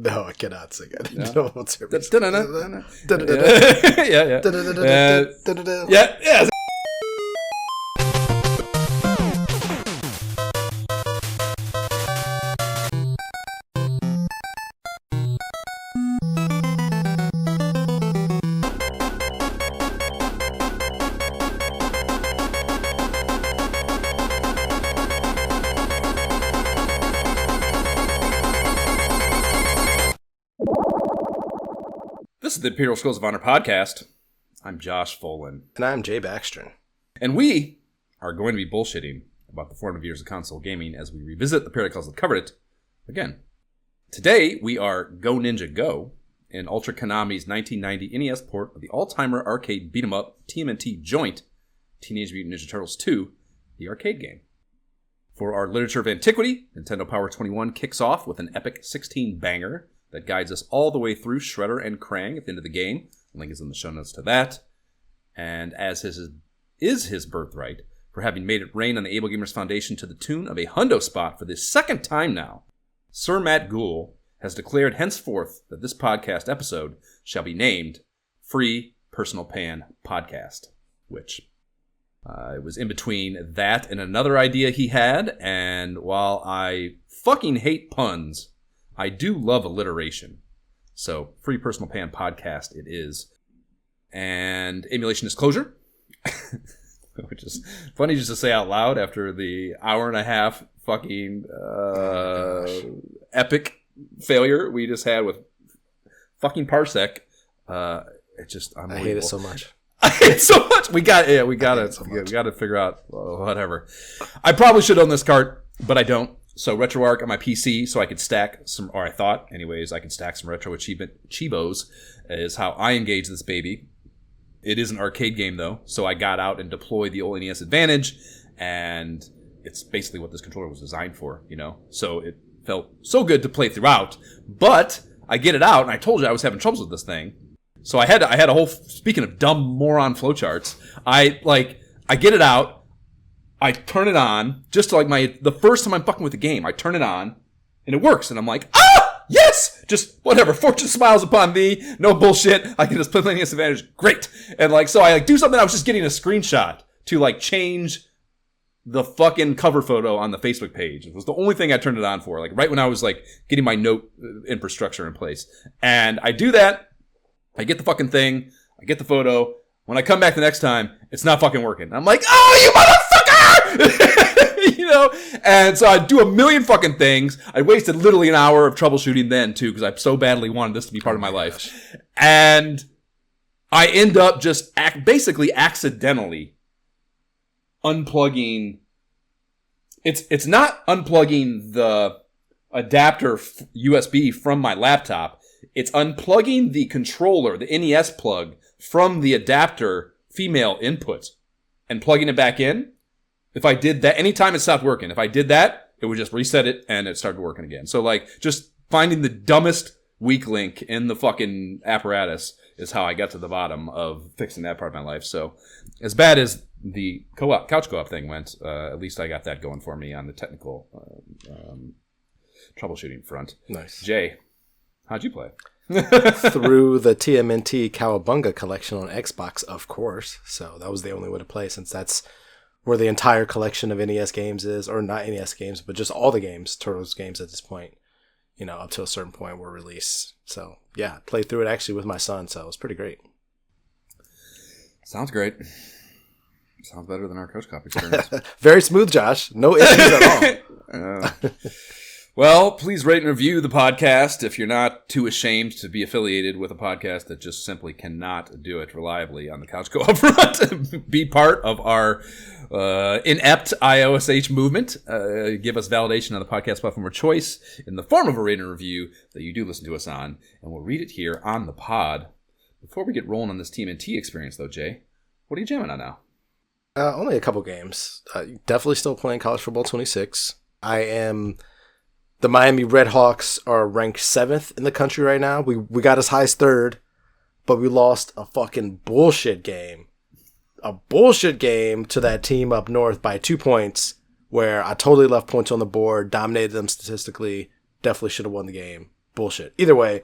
No, I cannot sing it. No? No, what's her Yeah. This is the Imperial Schools of Honor podcast. I'm Josh Folan. And I'm Jay Baxtron. And we are going to be bullshitting about the 400 years of console gaming as we revisit the periodicals that covered it again. Today, we are Go Ninja Go, in Ultra Konami's 1990 NES port of the all-timer arcade beat-em-up TMNT joint Teenage Mutant Ninja Turtles II, the arcade game. For our literature of antiquity, Nintendo Power 21 kicks off with an epic 16-banger that guides us all the way through Shredder and Krang at the end of the game. The link is in the show notes to that. And as is his birthright, for having made it rain on the Able Gamers Foundation to the tune of a hundo spot for the second time now, Sir Matt Gould has declared henceforth that this podcast episode shall be named Free Personal Pan Podcast, which it was in between that and another idea he had, and while I fucking hate puns, I do love alliteration. So, Free Personal Pan Podcast it is. And emulation disclosure, which is funny just to say out loud after the hour and a half fucking epic failure we just had with fucking Parsec. It's just unbelievable. I hate it so much. I hate it so much. We got to figure out whatever. I probably should own this cart, but I don't. So RetroArch on my PC, so I could stack some, or I thought, anyways, I could stack some retro achievement Chibos, is how I engage this baby. It is an arcade game, though, so I got out and deployed the old NES Advantage, and it's basically what this controller was designed for, you know? So it felt so good to play throughout, but I get it out, and I told you I was having troubles with this thing. So I had a whole, speaking of dumb moron flowcharts, I get it out, I turn it on, just like the first time I'm fucking with the game, I turn it on, and it works, and I'm like, yes! Just, whatever, fortune smiles upon thee, no bullshit, I can just play NES Advantage, great! And so I do something, I was just getting a screenshot to change the fucking cover photo on the Facebook page. It was the only thing I turned it on for, right when I was getting my note infrastructure in place. And I do that, I get the fucking thing, I get the photo, when I come back the next time, it's not fucking working. I'm like, oh, you motherfucker! You know? And so I do a million fucking things. I wasted literally an hour of troubleshooting then, too, because I so badly wanted this to be part of my life. And I end up just basically accidentally unplugging. It's not unplugging the adapter USB from my laptop. It's unplugging the controller, the NES plug, from the adapter female input and plugging it back in. If I did that, anytime it stopped working, if I did that, it would just reset it and it started working again. So just finding the dumbest weak link in the fucking apparatus is how I got to the bottom of fixing that part of my life. So as bad as the couch co-op thing went, at least I got that going for me on the technical troubleshooting front. Nice. Jay, how'd you play? Through the TMNT Cowabunga collection on Xbox, of course. So that was the only way to play, since that's where the entire collection of NES games is, or not NES games, but just all the games, Turtles games at this point, up to a certain point were released. So yeah, played through it actually with my son, so it was pretty great. Sounds great. Sounds better than our Coach Cop experience. Very smooth, Josh. No issues at all. Well, please rate and review the podcast if you're not too ashamed to be affiliated with a podcast that just simply cannot do it reliably on the couch co-op front. Be part of our inept IOSH movement. Give us validation on the podcast platform of choice in the form of a rate and review that you do listen to us on, and we'll read it here on the pod. Before we get rolling on this TMNT experience, though, Jay, what are you jamming on now? Only a couple games. Definitely still playing College Football 26. The Miami Redhawks are ranked 7th in the country right now. We got as high as 3rd, but we lost a fucking bullshit game. A bullshit game to that team up north by 2 points, where I totally left points on the board, dominated them statistically, definitely should have won the game. bullshit. Either way,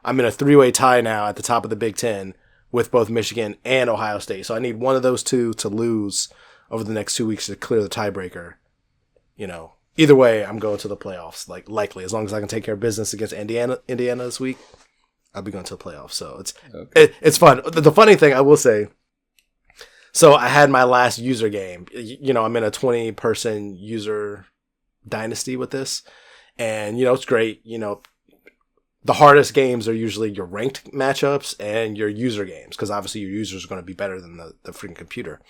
I'm in a 3-way tie now at the top of the Big Ten with both Michigan and Ohio State. So I need one of those two to lose over the next 2 weeks to clear the tiebreaker. Either way, I'm going to the playoffs, like likely. As long as I can take care of business against Indiana this week, I'll be going to the playoffs. So it's fun. The funny thing I will say, so I had my last user game. I'm in a 20-person user dynasty with this. And, it's great. The hardest games are usually your ranked matchups and your user games, because obviously your users are going to be better than the freaking computer.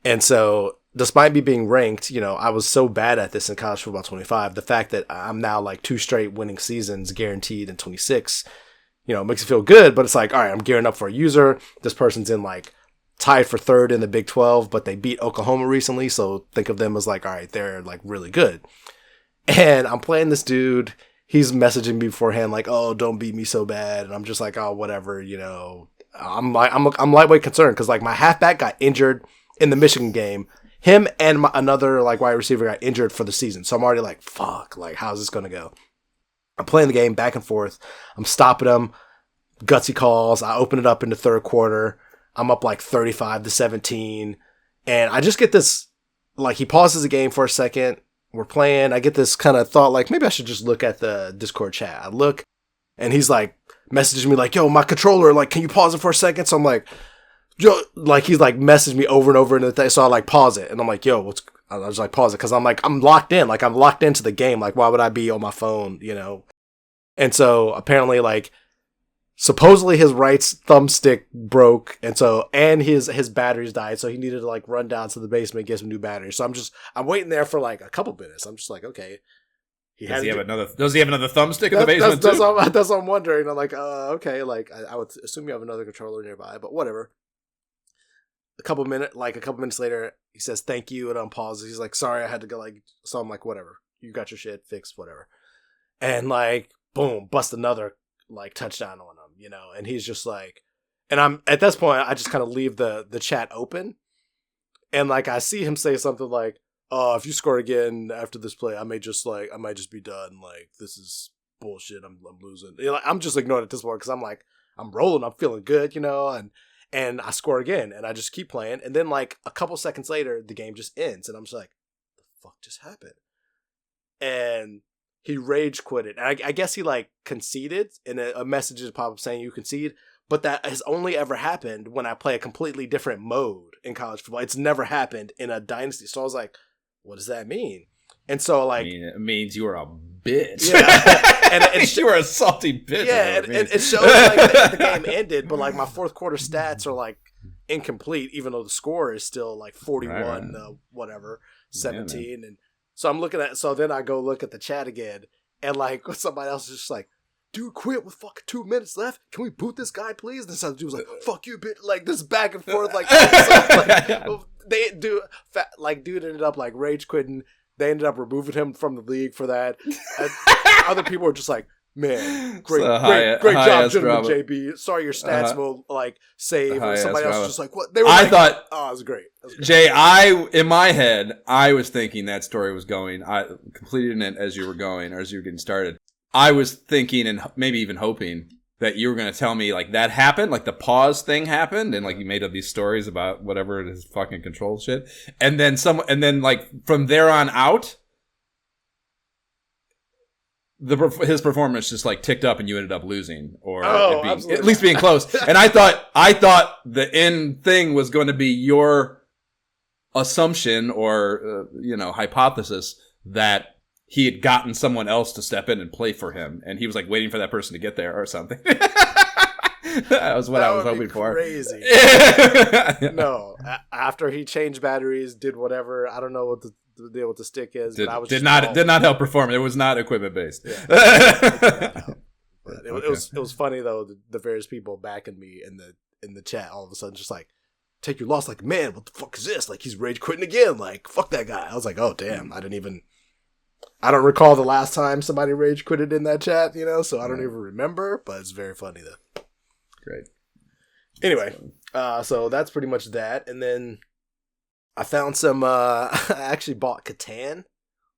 And so, despite me being ranked, I was so bad at this in College Football 25. The fact that I'm now like 2 straight winning seasons guaranteed in 26, makes me feel good. But it's like, all right, I'm gearing up for a user. This person's in like tied for 3rd in the Big 12, but they beat Oklahoma recently. So think of them as like, all right, they're like really good. And I'm playing this dude. He's messaging me beforehand like, oh, don't beat me so bad. And I'm just like, oh, whatever, I'm lightweight concerned because like my halfback got injured in the Michigan game. Him and another like wide receiver got injured for the season. So I'm already like, fuck, like how's this going to go? I'm playing the game back and forth. I'm stopping him. Gutsy calls. I open it up in the 3rd quarter. I'm up like 35-17. And I just get this, like he pauses the game for a second. We're playing. I get this kind of thought like, maybe I should just look at the Discord chat. I look and he's like messaging me like, yo, my controller, like, can you pause it for a second? So I'm like, yo, like he's like messaged me over and over in the thing. So I like pause it and I'm like, yo, I was like pause it because I'm like, I'm locked in. Like I'm locked into the game. Like why would I be on my phone, And so apparently like supposedly his right thumbstick broke, and his batteries died, so he needed to like run down to the basement and get some new batteries. So I'm waiting there for like a couple minutes. I'm just like, okay. Does he have another thumbstick in the basement too? That's what I'm wondering. I'm like, okay, like I would assume you have another controller nearby, but whatever. A couple minutes later, he says thank you and unpauses. He's like, sorry, I had to go. Like, so I'm like, whatever. You got your shit fixed, whatever. And like, boom, bust another like touchdown on him, and he's just like, and I'm at this point, I just kind of leave the chat open, and like I see him say something like, "Oh, if you score again after this play, I might just be done. Like this is bullshit. I'm losing." I'm just ignoring it at this point because I'm like, I'm rolling, I'm feeling good, and I score again, and I just keep playing, and then like a couple seconds later, the game just ends, and I'm just like, "The fuck just happened?" And he rage quitted. And I guess he like conceded, and a message just popped up saying you concede. But that has only ever happened when I play a completely different mode in college football. It's never happened in a dynasty. So I was like, what does that mean? And so like, it means you were a bitch. Yeah. and you were a salty bitch. Yeah, and it shows like the game ended, but like my 4th quarter stats are like incomplete, even though the score is still like 41, right. 17, and so I'm looking at, so then I go look at the chat again, and like somebody else is just like, dude, quit with fucking 2 minutes left. Can we boot this guy, please? And some dude was like, fuck you, bitch. Like this back and forth, like, dude ended up like rage quitting. They ended up removing him from the league for that. And other people were just like, man, great job, gentleman, JB. Sorry, your stats will like save. And somebody else was just like, what? They were thought, oh, it was great. Jay, in my head, I was thinking that story was going. I completed it as you were going, or as you were getting started. I was thinking and maybe even hoping that you were going to tell me like that happened, like the pause thing happened, and like you made up these stories about whatever it is, fucking control shit, and then like from there on out, his performance just like ticked up and you ended up losing, or at least being close. And I thought the end thing was going to be your assumption or hypothesis that he had gotten someone else to step in and play for him, and he was like waiting for that person to get there or something. That was what I was hoping for. Crazy. No, after he changed batteries, did whatever. I don't know what the deal with the stick is. Did not help perform. It was not equipment based. Yeah. It was funny though. The various people backing me in the chat all of a sudden just like, take your loss, like, man, what the fuck is this? Like, he's rage quitting again. Like, fuck that guy. I was like, oh damn, I don't recall the last time somebody rage quitted in that chat, so I don't even remember, but it's very funny though. Great. Anyway, so that's pretty much that. And then I found some, I actually bought Catan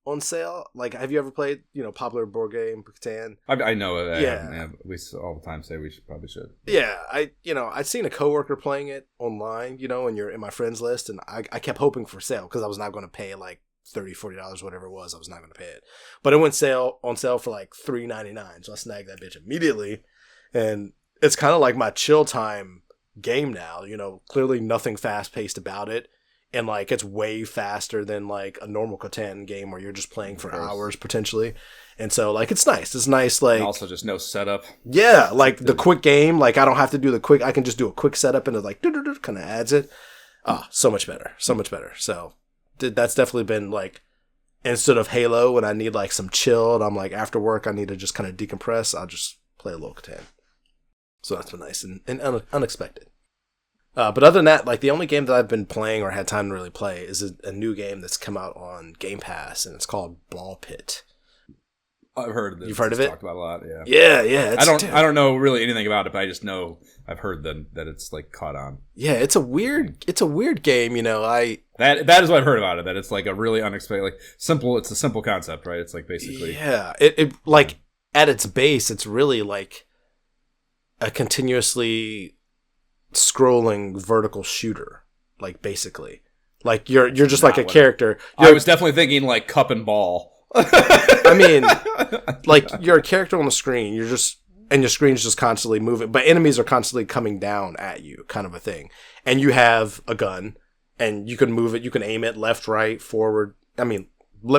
on sale. Like, have you ever played, popular board game, Catan? I know it. Yeah. We all the time say we probably should. Yeah, I'd seen a coworker playing it online, and you're in my friends list, and I kept hoping for sale because I was not going to pay like $30-$40, whatever it was. I was not going to pay it, but it went on sale for like $3.99. So I snagged that bitch immediately, and it's kind of like my chill time game now. Clearly nothing fast paced about it, and like it's way faster than like a normal Catan game where you're just playing for hours potentially. And so like it's nice. It's nice, like, and also just no setup. Yeah, like the quick game. Like I don't have to do the quick. I can just do a quick setup, and it like kind of adds it. So much better. So much better. So that's definitely been like, instead of Halo when I need like some chill and I'm like after work I need to just kind of decompress, I'll just play a little Catan. So that's been nice and unexpected. But other than that, like the only game that I've been playing or had time to really play is a new game that's come out on Game Pass, and it's called Ball Pit. I've heard of this. You've heard of it? Talked about a lot, yeah. Yeah. I don't know really anything about it, but I just know I've heard that it's like caught on. Yeah, it's a weird game. That is what I've heard about it. That it's like a really unexpected, like simple. It's a simple concept, right? It's like basically it like at its base, it's really like a continuously scrolling vertical shooter. Like basically, like you're just like a character. I was definitely thinking like cup and ball. I mean, like you're a character on the screen. And your screen's just constantly moving, but enemies are constantly coming down at you, kind of a thing. And you have a gun, and you can move it. You can aim it left, right, forward. I mean,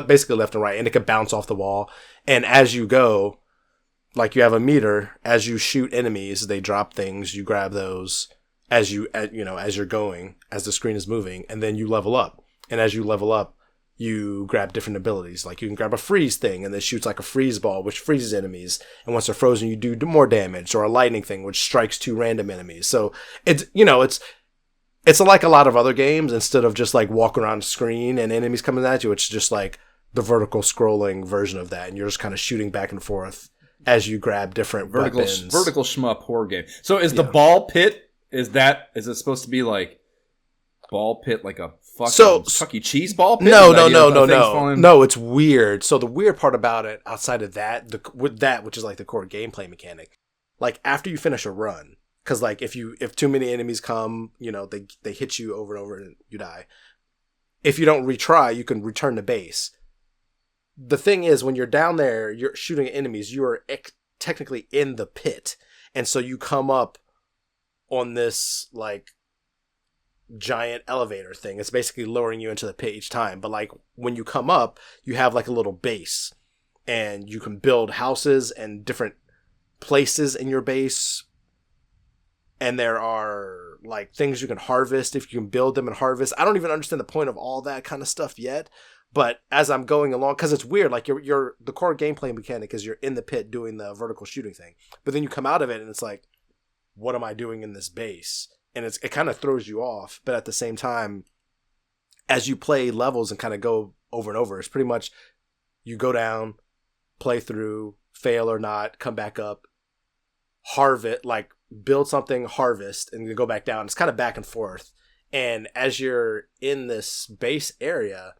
basically left and right, and it can bounce off the wall. And as you go, like you have a meter. As you shoot enemies, they drop things. You grab those as you're going, as the screen is moving, and then you level up. And as you level up, you grab different abilities. Like you can grab a freeze thing, and it shoots like a freeze ball, which freezes enemies. And once they're frozen, you do more damage. Or a lightning thing, which strikes 2 random enemies. So it's like a lot of other games. Instead of just like walking around the screen and enemies coming at you, it's just like the vertical scrolling version of that, and you're just kind of shooting back and forth as you grab different weapons. Vertical shmup horror game. So is the Ball Pit? Is it supposed to be like Ball Pit, like a fucking Chuck E. Cheese ball pit? No. No, it's weird. So the weird part about it, outside of that, which is like the core gameplay mechanic, like after you finish a run, because like if too many enemies come, they hit you over and over and you die. If you don't retry, you can return to base. The thing is, when you're down there, you're shooting at enemies, you are technically in the pit, and so you come up on this like giant elevator thing. It's basically lowering you into the pit each time. But like when you come up, you have like a little base, and you can build houses and different places in your base. And there are like things you can harvest if you can build them and harvest. I don't even understand the point of all that kind of stuff yet. But as I'm going along, because it's weird, like the core gameplay mechanic is you're in the pit doing the vertical shooting thing, but then you come out of it and it's like, what am I doing in this base? And it kind of throws you off. But at the same time, as you play levels and kind of go over and over, it's pretty much you go down, play through, fail or not, come back up, harvest, like build something, harvest, and you go back down. It's kind of back and forth. And as you're in this base area,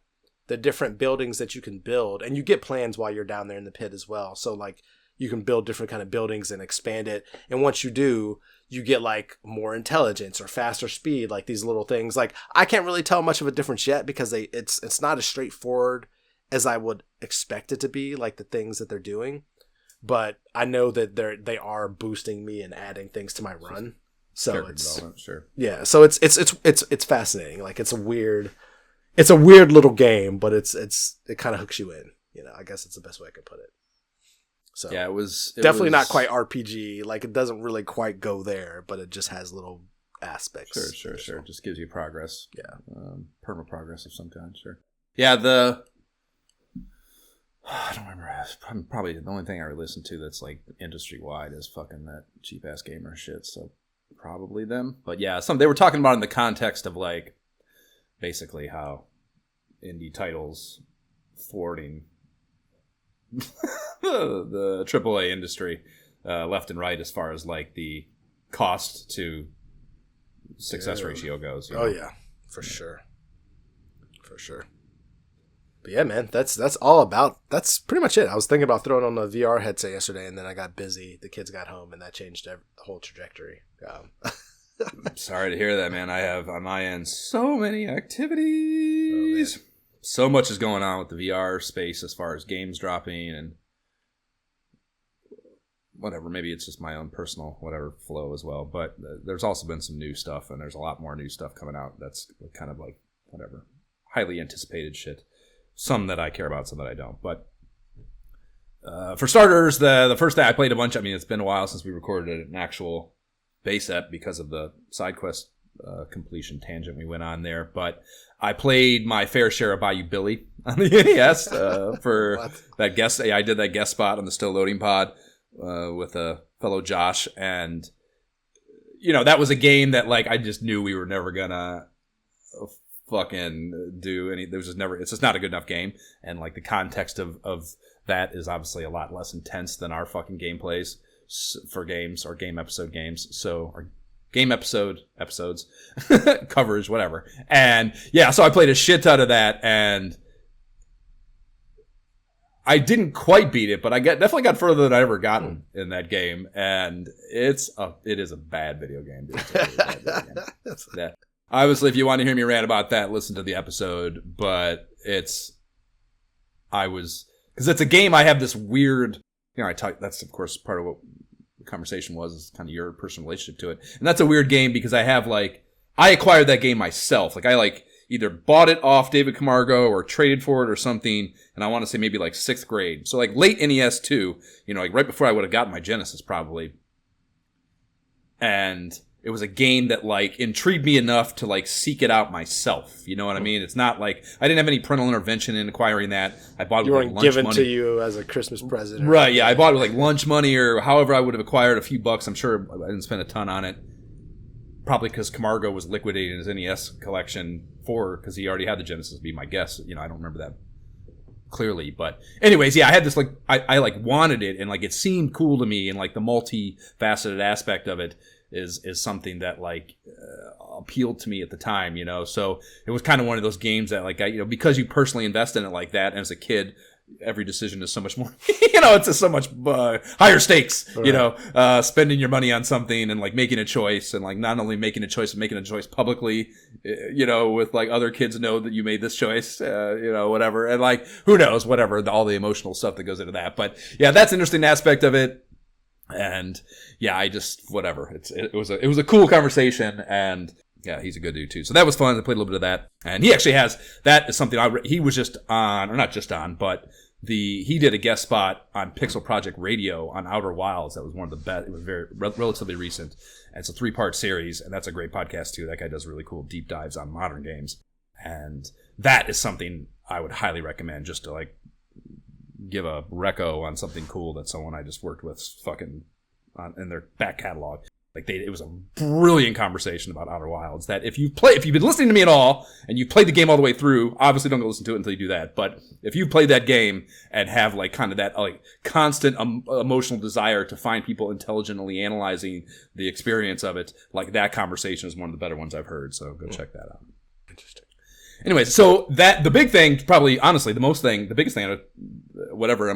the different buildings that you can build, and you get plans while you're down there in the pit as well. So like you can build different kind of buildings and expand it. And once you do, you get like more intelligence or faster speed, like these little things. Like I can't really tell much of a difference yet because it's not as straightforward as I would expect it to be, like the things that they're doing. But I know that they are boosting me and adding things to my run. So it's sure. Yeah, so it's fascinating. Like it's a weird little game, but it kind of hooks you in. I guess it's the best way I could put it. So yeah, it was definitely not quite RPG. Like it doesn't really quite go there, but it just has little aspects. Sure. It just gives you progress. Yeah, perma progress of some kind. Sure. Yeah, I don't remember. Probably the only thing I listen to that's like industry wide is fucking that cheap ass gamer shit. So probably them. But yeah, they were talking about in the context of like basically how indie titles thwarting the AAA industry left and right as far as like the cost to success ratio goes. Oh yeah, for sure. But yeah, man, that's all about. That's pretty much it. I was thinking about throwing on a VR headset yesterday, and then I got busy. The kids got home, and that changed the whole trajectory. Sorry to hear that, man. I have on my end so many activities. So much is going on with the VR space as far as games dropping and whatever. Maybe it's just my own personal whatever flow as well. But there's also been some new stuff, and there's a lot more new stuff coming out. That's kind of like whatever, highly anticipated shit. Some that I care about, some that I don't. But for starters, the first day I played a bunch. I mean, it's been a while since we recorded an actual base ep because of the side quest completion tangent we went on there. But I played my fair share of Bayou Billy on the NES for that guest. I did that guest spot on the Still Loading Pod with a fellow Josh, and that was a game that like I just knew we were never gonna fucking do any. There was just never. It's just not a good enough game, and like the context of that is obviously a lot less intense than our fucking gameplays for games or game episode games. So our game episodes coverage, whatever. And yeah, so I played a shit ton of that, and I didn't quite beat it, but I definitely got further than I ever gotten in that game. And it is a bad video game, dude. It's a really bad video game. Yeah. Obviously, if you want to hear me rant about that, listen to the episode. But because it's a game I have this weird, that's of course part of what the conversation was, is kind of your personal relationship to it. And that's a weird game because I acquired that game myself. Like I either bought it off David Camargo or traded for it or something. And I want to say maybe like 6th grade. So like late NES too, like right before I would have gotten my Genesis probably. And it was a game that like intrigued me enough to like seek it out myself. You know what I mean? It's not like I didn't have any parental intervention in acquiring that. I bought it with like lunch given money. To you as a Christmas present, right? Yeah, I bought it with like lunch money or however I would have acquired a few bucks. I'm sure I didn't spend a ton on it. Probably because Camargo was liquidating his NES collection because he already had the Genesis. Would be my guess. I don't remember that clearly, but anyways, yeah, I had this like I like wanted it, and like it seemed cool to me, and like the multifaceted aspect of it is something that like appealed to me at the time, so it was kind of one of those games that like I, because you personally invest in it like that, and as a kid every decision is so much more it's just so much higher stakes. Right. Spending your money on something and like making a choice, and like not only making a choice but making a choice publicly, with like other kids know that you made this choice, whatever, and like who knows, whatever, all the emotional stuff that goes into that. But yeah, that's an interesting aspect of it. And yeah, I just whatever. It was a cool conversation, and yeah, he's a good dude too. So that was fun. I played a little bit of that, and he actually has that is something he was just on, or not just on, but he did a guest spot on Pixel Project Radio on Outer Wilds. That was one of the best. It was very relatively recent. And it's a 3-part series, and that's a great podcast too. That guy does really cool deep dives on modern games, and that is something I would highly recommend just to like give a reco on something cool that someone I just worked with fucking in their back catalog. Like it was a brilliant conversation about Outer Wilds that if you've been listening to me at all and you've played the game all the way through, obviously don't go listen to it until you do that. But if you played that game and have like kind of that like constant emotional desire to find people intelligently analyzing the experience of it, like that conversation is one of the better ones I've heard. So go check that out. Interesting. Anyways, so the big thing, probably honestly the biggest thing, whatever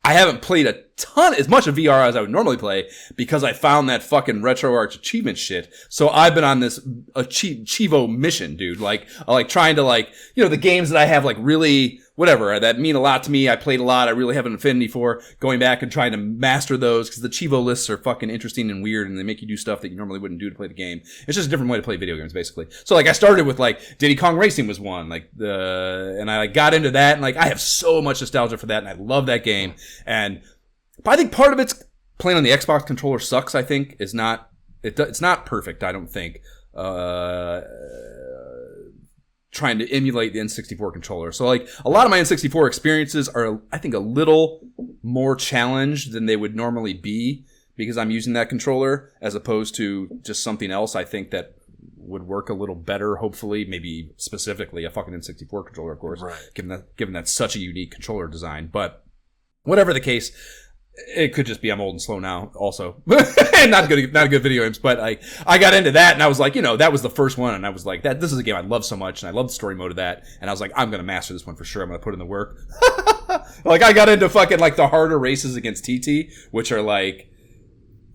I haven't played a ton, as much of VR as I would normally play, because I found that fucking RetroArch achievement shit. So I've been on this Chivo mission, dude. Like trying to like, the games that I have like really, whatever, that mean a lot to me. I played a lot. I really have an affinity for going back and trying to master those, because the Chivo lists are fucking interesting and weird, and they make you do stuff that you normally wouldn't do to play the game. It's just a different way to play video games, basically. So like I started with like Diddy Kong Racing was one, and I like got into that, and like I have so much nostalgia for that, and I love that game. But I think part of it's playing on the Xbox controller sucks. I think it's not perfect. I don't think trying to emulate the N64 controller. So like a lot of my N64 experiences are, I think, a little more challenged than they would normally be because I'm using that controller as opposed to just something else. I think that would work a little better, hopefully, maybe specifically a fucking N64 controller, of course, right, given that's such a unique controller design. But whatever the case, It could just be I'm old and slow now, also. And not good video games, but I got into that, and I was like, that was the first one, and I was like, this is a game I love so much, and I love the story mode of that, and I was like, I'm gonna master this one for sure. I'm gonna put in the work. Like, I got into fucking like the harder races against TT, which are like,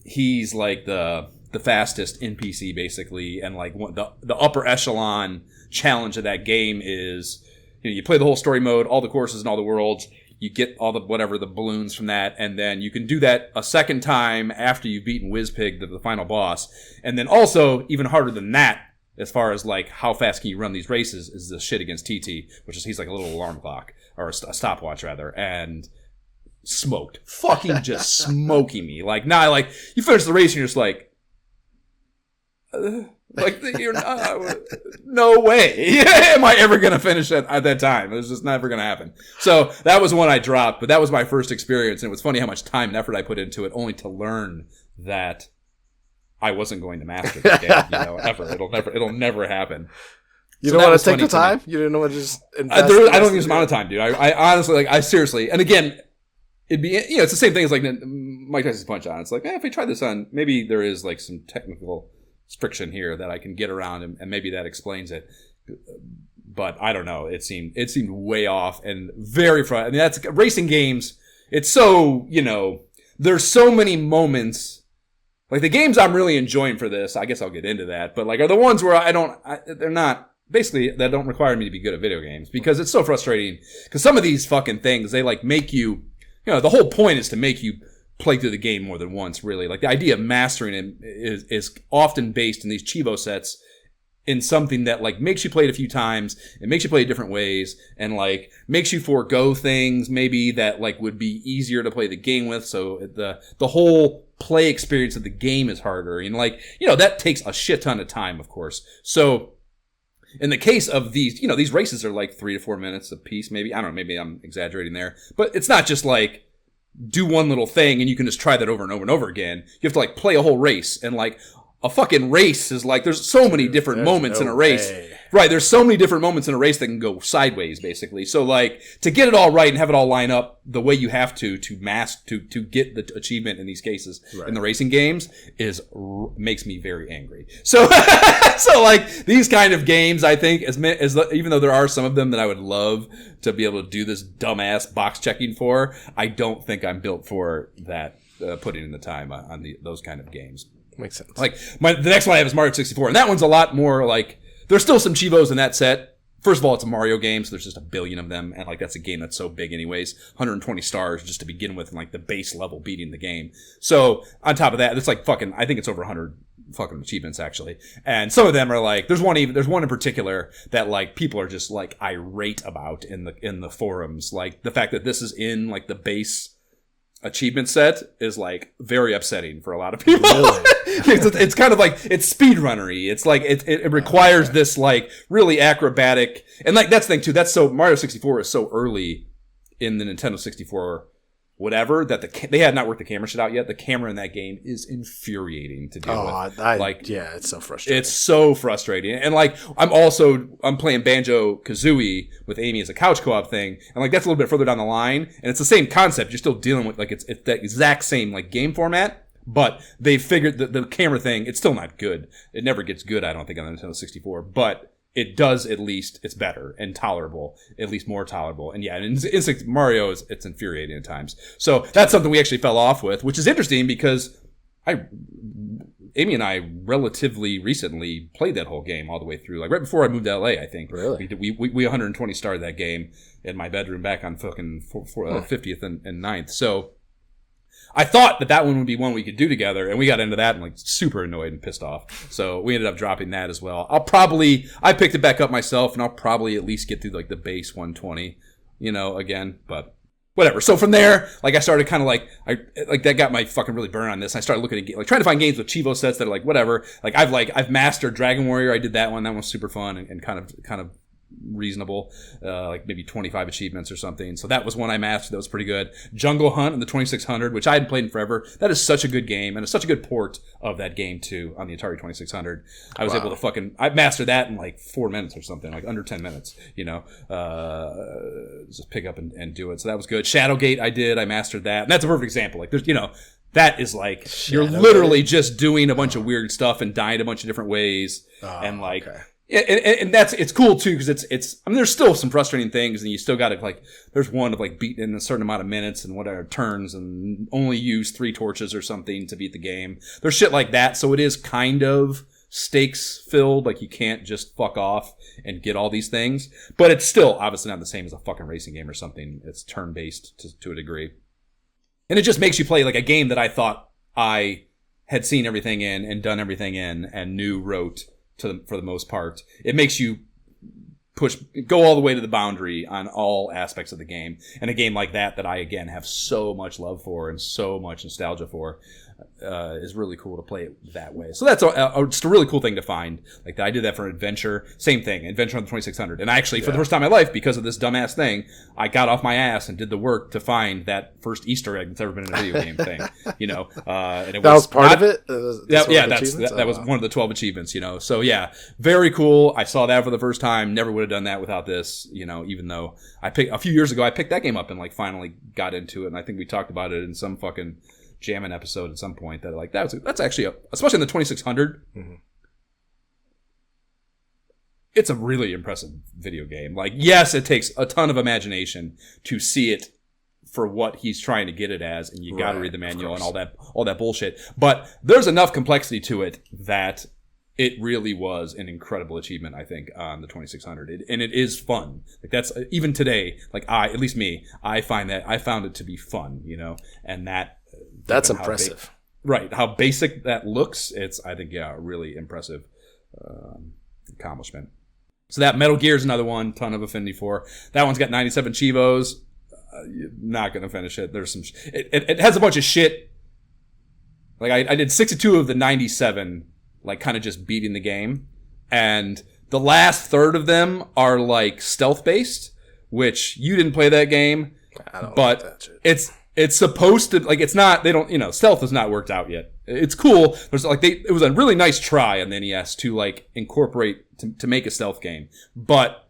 he's like the fastest NPC basically, and like the upper echelon challenge of that game is, you play the whole story mode, all the courses and all the worlds. You get all the the balloons from that, and then you can do that a second time after you've beaten Wizpig, the final boss. And then also, even harder than that, as far as like how fast can you run these races, is the shit against TT, which is he's like a little alarm clock, or a stopwatch rather, and smoked. Fucking just smoking me. Like, like, you finish the race and you're just like, you're not, no way am I ever gonna finish at that time. It was just never gonna happen. So that was one I dropped, but that was my first experience, and it was funny how much time and effort I put into it, only to learn that I wasn't going to master the game. Ever. It'll never happen. You don't want to take the time? You didn't want to just invest? I don't think there's amount of time, dude. I honestly, I seriously, and again, it'd be, it's the same thing as like Mike Tyson's Punch On. It's like, if I try this on, maybe there is like some technical friction here that I can get around, and maybe that explains it. But I don't know. It seemed way off and very frustrating. I mean, that's racing games. It's so, there's so many moments. Like the games I'm really enjoying for this, I guess I'll get into that, but like are the ones where they're not, basically, that don't require me to be good at video games, because it's so frustrating. Because some of these fucking things, they like make you, the whole point is to make you play through the game more than once, really. Like the idea of mastering it is often based in these Chivo sets in something that like makes you play it a few times, it makes you play it different ways, and like makes you forego things maybe that like would be easier to play the game with, so the whole play experience of the game is harder, and like that takes a shit ton of time, of course. So in the case of these, these races are like 3 to 4 minutes a piece, maybe. I don't know, maybe I'm exaggerating there, but it's not just like do one little thing and you can just try that over and over and over again. You have to like play a whole race, and like a fucking race is like, there's so many different moments in a race. Right, there's so many different moments in a race that can go sideways, basically. So like, to get it all right and have it all line up the way you have to get the achievement in these cases, right, in the racing games makes me very angry. So so like, these kind of games, I think, even though there are some of them that I would love to be able to do this dumbass box checking for, I don't think I'm built for that, putting in the time on those kind of games. Makes sense. Like, the next one I have is Mario 64, and that one's a lot more like, there's still some Chivos in that set. First of all, it's a Mario game, so there's just a billion of them, and like that's a game that's so big anyways. 120 stars just to begin with, and like the base level beating the game. So on top of that, it's like fucking, I think it's over 100 fucking achievements actually. And some of them are like, there's one in particular that like people are just like irate about in the forums. Like the fact that this is in like the base achievement set is like very upsetting for a lot of people. Really? It's kind of like, it's speedrunnery. It's like it requires this like really acrobatic, and like that's the thing too. That's so Mario 64 is so early in the Nintendo 64 whatever that they had not worked the camera shit out yet. The camera in that game is infuriating to deal with. Yeah, it's so frustrating. It's so frustrating. And like I'm playing Banjo-Kazooie with Amy as a couch co-op thing, and like that's a little bit further down the line, and it's the same concept. You're still dealing with like it's that exact same like game format, but they figured the camera thing, it's still not good. It never gets good, I don't think, on the Nintendo 64, but it does, at least, it's better and tolerable, at least more tolerable. And yeah, in Mario, it's infuriating at times. So that's something we actually fell off with, which is interesting because Amy and I relatively recently played that whole game all the way through, like right before I moved to LA, I think. Really? We 120 starred that game in my bedroom back on fucking 50th and 9th. So I thought that one would be one we could do together, and we got into that and like super annoyed and pissed off. So we ended up dropping that as well. I picked it back up myself, and I'll probably at least get through like the base 120, again, but whatever. So from there, like I started kind of like that got my fucking really burn on this. I started looking at like trying to find games with Chivo sets that are like whatever. Like I've mastered Dragon Warrior. I did that one. That one's super fun and kind of reasonable, like maybe 25 achievements or something. So that was one I mastered. That was pretty good. Jungle Hunt and the 2600, which I hadn't played in forever. That is such a good game, and it's such a good port of that game too on the Atari 2600. I was able to I mastered that in like 4 minutes or something, like under 10 minutes, just pick up and do it. So that was good. Shadowgate I mastered that. And that's a perfect example. Like there's, that is like, you're literally just doing a bunch of weird stuff and dying a bunch of different ways. And like, and it's cool too, because I mean, there's still some frustrating things, and you still got to like, there's one of like beating in a certain amount of minutes and whatever turns and only use 3 torches or something to beat the game. There's shit like that. So it is kind of stakes filled. Like you can't just fuck off and get all these things, but it's still obviously not the same as a fucking racing game or something. It's turn based to a degree. And it just makes you play like a game that I thought I had seen everything in and done everything in and wrote for the most part. It makes you go all the way to the boundary on all aspects of the game. And a game like that I, again, have so much love for and so much nostalgia for, is really cool to play it that way. So that's just a really cool thing to find. Like I did that for Adventure. Same thing, Adventure on the 2600. And actually, for the first time in my life, because of this dumbass thing, I got off my ass and did the work to find that first Easter egg that's ever been in a video game thing. And it was part of it? That was one of the 12 achievements, So yeah, very cool. I saw that for the first time. Never would have done that without this, even though a few years ago, I picked that game up and like finally got into it. And I think we talked about it in some fucking jamming episode at some point that like that's actually especially in the 2600. Mm-hmm. It's a really impressive video game. Like, yes, it takes a ton of imagination to see it for what he's trying to get it as, and you got to read the manual and all that bullshit. But there's enough complexity to it that it really was an incredible achievement, I think, on the 2600. And it is fun. Like that's even today. Like at least me, I found it to be fun. And that's impressive. Right. How basic that looks. It's, I think, a really impressive accomplishment. So that Metal Gear is another one, ton of affinity for. That one's got 97 Chivos. You're not going to finish it. There's some, it has a bunch of shit. Like I did 62 of the 97, like kind of just beating the game. And the last third of them are like stealth based, which you didn't play that game. I don't but like that shit. It's supposed to, like, it's not, they don't, stealth has not worked out yet. It's cool. There's like, it was a really nice try on the NES to like incorporate, to make a stealth game, but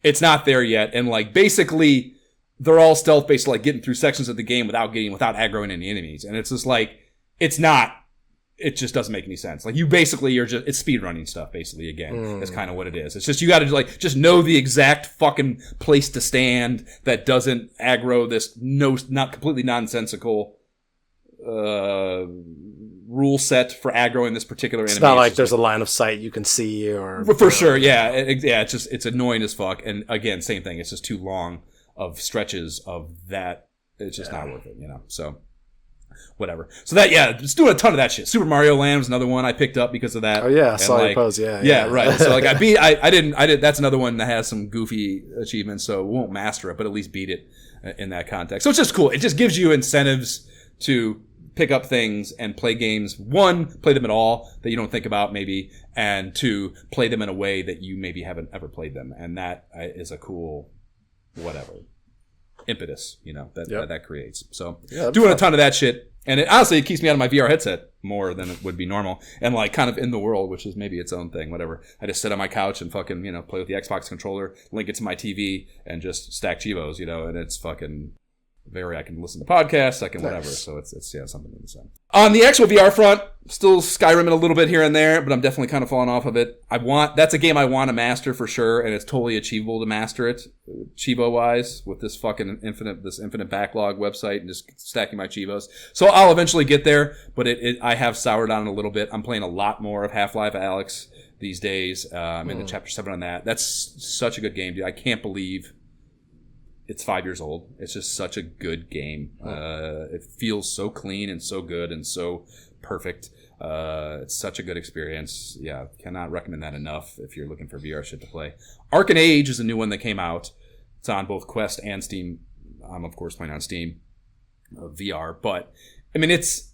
it's not there yet. And like, basically they're all stealth based, like getting through sections of the game without aggroing any enemies. And it's just like, it just doesn't make any sense. Like it's speedrunning stuff basically again. That's kind of what it is. It's just, you got to like, just know the exact fucking place to stand that doesn't aggro this not completely nonsensical, rule set for aggroing this particular enemy. It's not like there's a line of sight you can see or. For sure. Yeah. It's annoying as fuck. And again, same thing. It's just too long of stretches of that. It's just not worth it, so. Whatever. So just doing a ton of that shit. Super Mario Land was another one I picked up because of that. Oh yeah, I saw your post. Yeah, right. So like I did. That's another one that has some goofy achievements. So we won't master it, but at least beat it in that context. So it's just cool. It just gives you incentives to pick up things and play games. One, play them at all that you don't think about maybe, and two, play them in a way that you maybe haven't ever played them, and that is a cool whatever impetus, that creates. So doing a ton of that shit. And honestly, it keeps me out of my VR headset more than it would be normal. And like kind of in the world, which is maybe its own thing, whatever. I just sit on my couch and fucking, play with the Xbox controller, link it to my TV and just stack Chivos, and it's fucking I can listen to podcasts, I can whatever. So it's something in the sun. On the actual VR front, still Skyriming a little bit here and there, but I'm definitely kind of falling off of it. That's a game I want to master for sure, and it's totally achievable to master it, Chivo wise, with this fucking infinite backlog website and just stacking my Chivos. So I'll eventually get there, but I have soured on it a little bit. I'm playing a lot more of Half-Life Alyx these days. I'm in the chapter 7 on that. That's such a good game, dude. I can't believe it's 5 years old. It's just such a good game. It feels so clean and so good and so perfect. It's such a good experience. Yeah, cannot recommend that enough if you're looking for VR shit to play. Arcane Age is a new one that came out. It's on both Quest and Steam. I'm, of course, playing on Steam VR. But, I mean, it's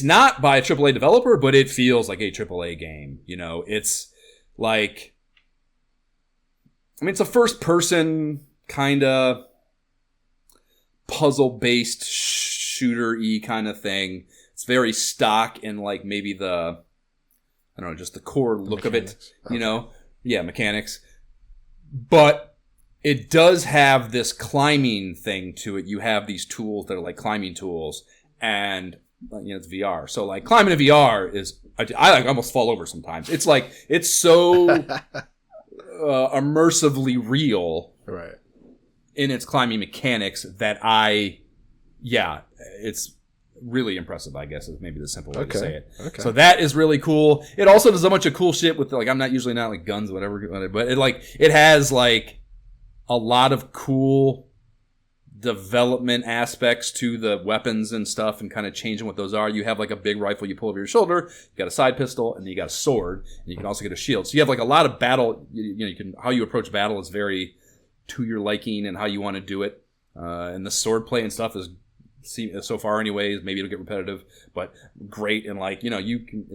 not by a AAA developer, but it feels like a AAA game. It's like I mean, it's a first-person kind of puzzle-based shooter-y kind of thing. It's very stock in, like, maybe the, I don't know, just the core look of it, you know? Yeah, mechanics. But it does have this climbing thing to it. You have these tools that are like climbing tools, and, you know, it's VR. So, like, climbing in VR is, I like almost fall over sometimes. It's like, it's so immersively real. Right. In its climbing mechanics that it's really impressive, I guess, is maybe the simple way to say it. Okay. So that is really cool. It also does a bunch of cool shit with, like, I'm not like guns, whatever, but it has like a lot of cool development aspects to the weapons and stuff, and kind of changing what those are. You have like a big rifle you pull over your shoulder, you got a side pistol, and then you got a sword, and you can also get a shield. So you have like a lot of battle, you know, you can, how you approach battle is very to your liking and how you want to do it. And the sword play and stuff is, so far anyways, maybe it'll get repetitive, but great. And like, you know, you can,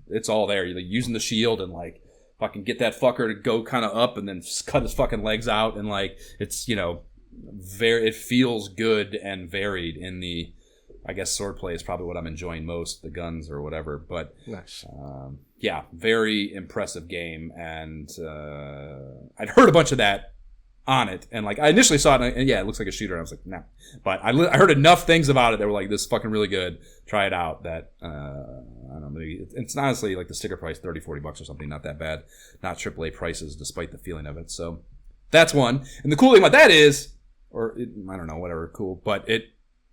it's all there. You're like using the shield and like fucking get that fucker to go kind of up and then cut his fucking legs out. And like, it's, you know, it feels good and varied in the, I guess sword play is probably what I'm enjoying most, the guns or whatever. But nice. Yeah, very impressive game. And I'd heard a bunch of that on it, and like I initially saw it, and yeah, it looks like a shooter, and I was like, nah. But I heard enough things about it that were like, this is fucking really good, try it out. That I don't know, maybe it's honestly like the sticker price, $30-$40 or something, not that bad, not AAA prices despite the feeling of it. So that's one. And the cool thing about that is, I don't know, whatever, cool, but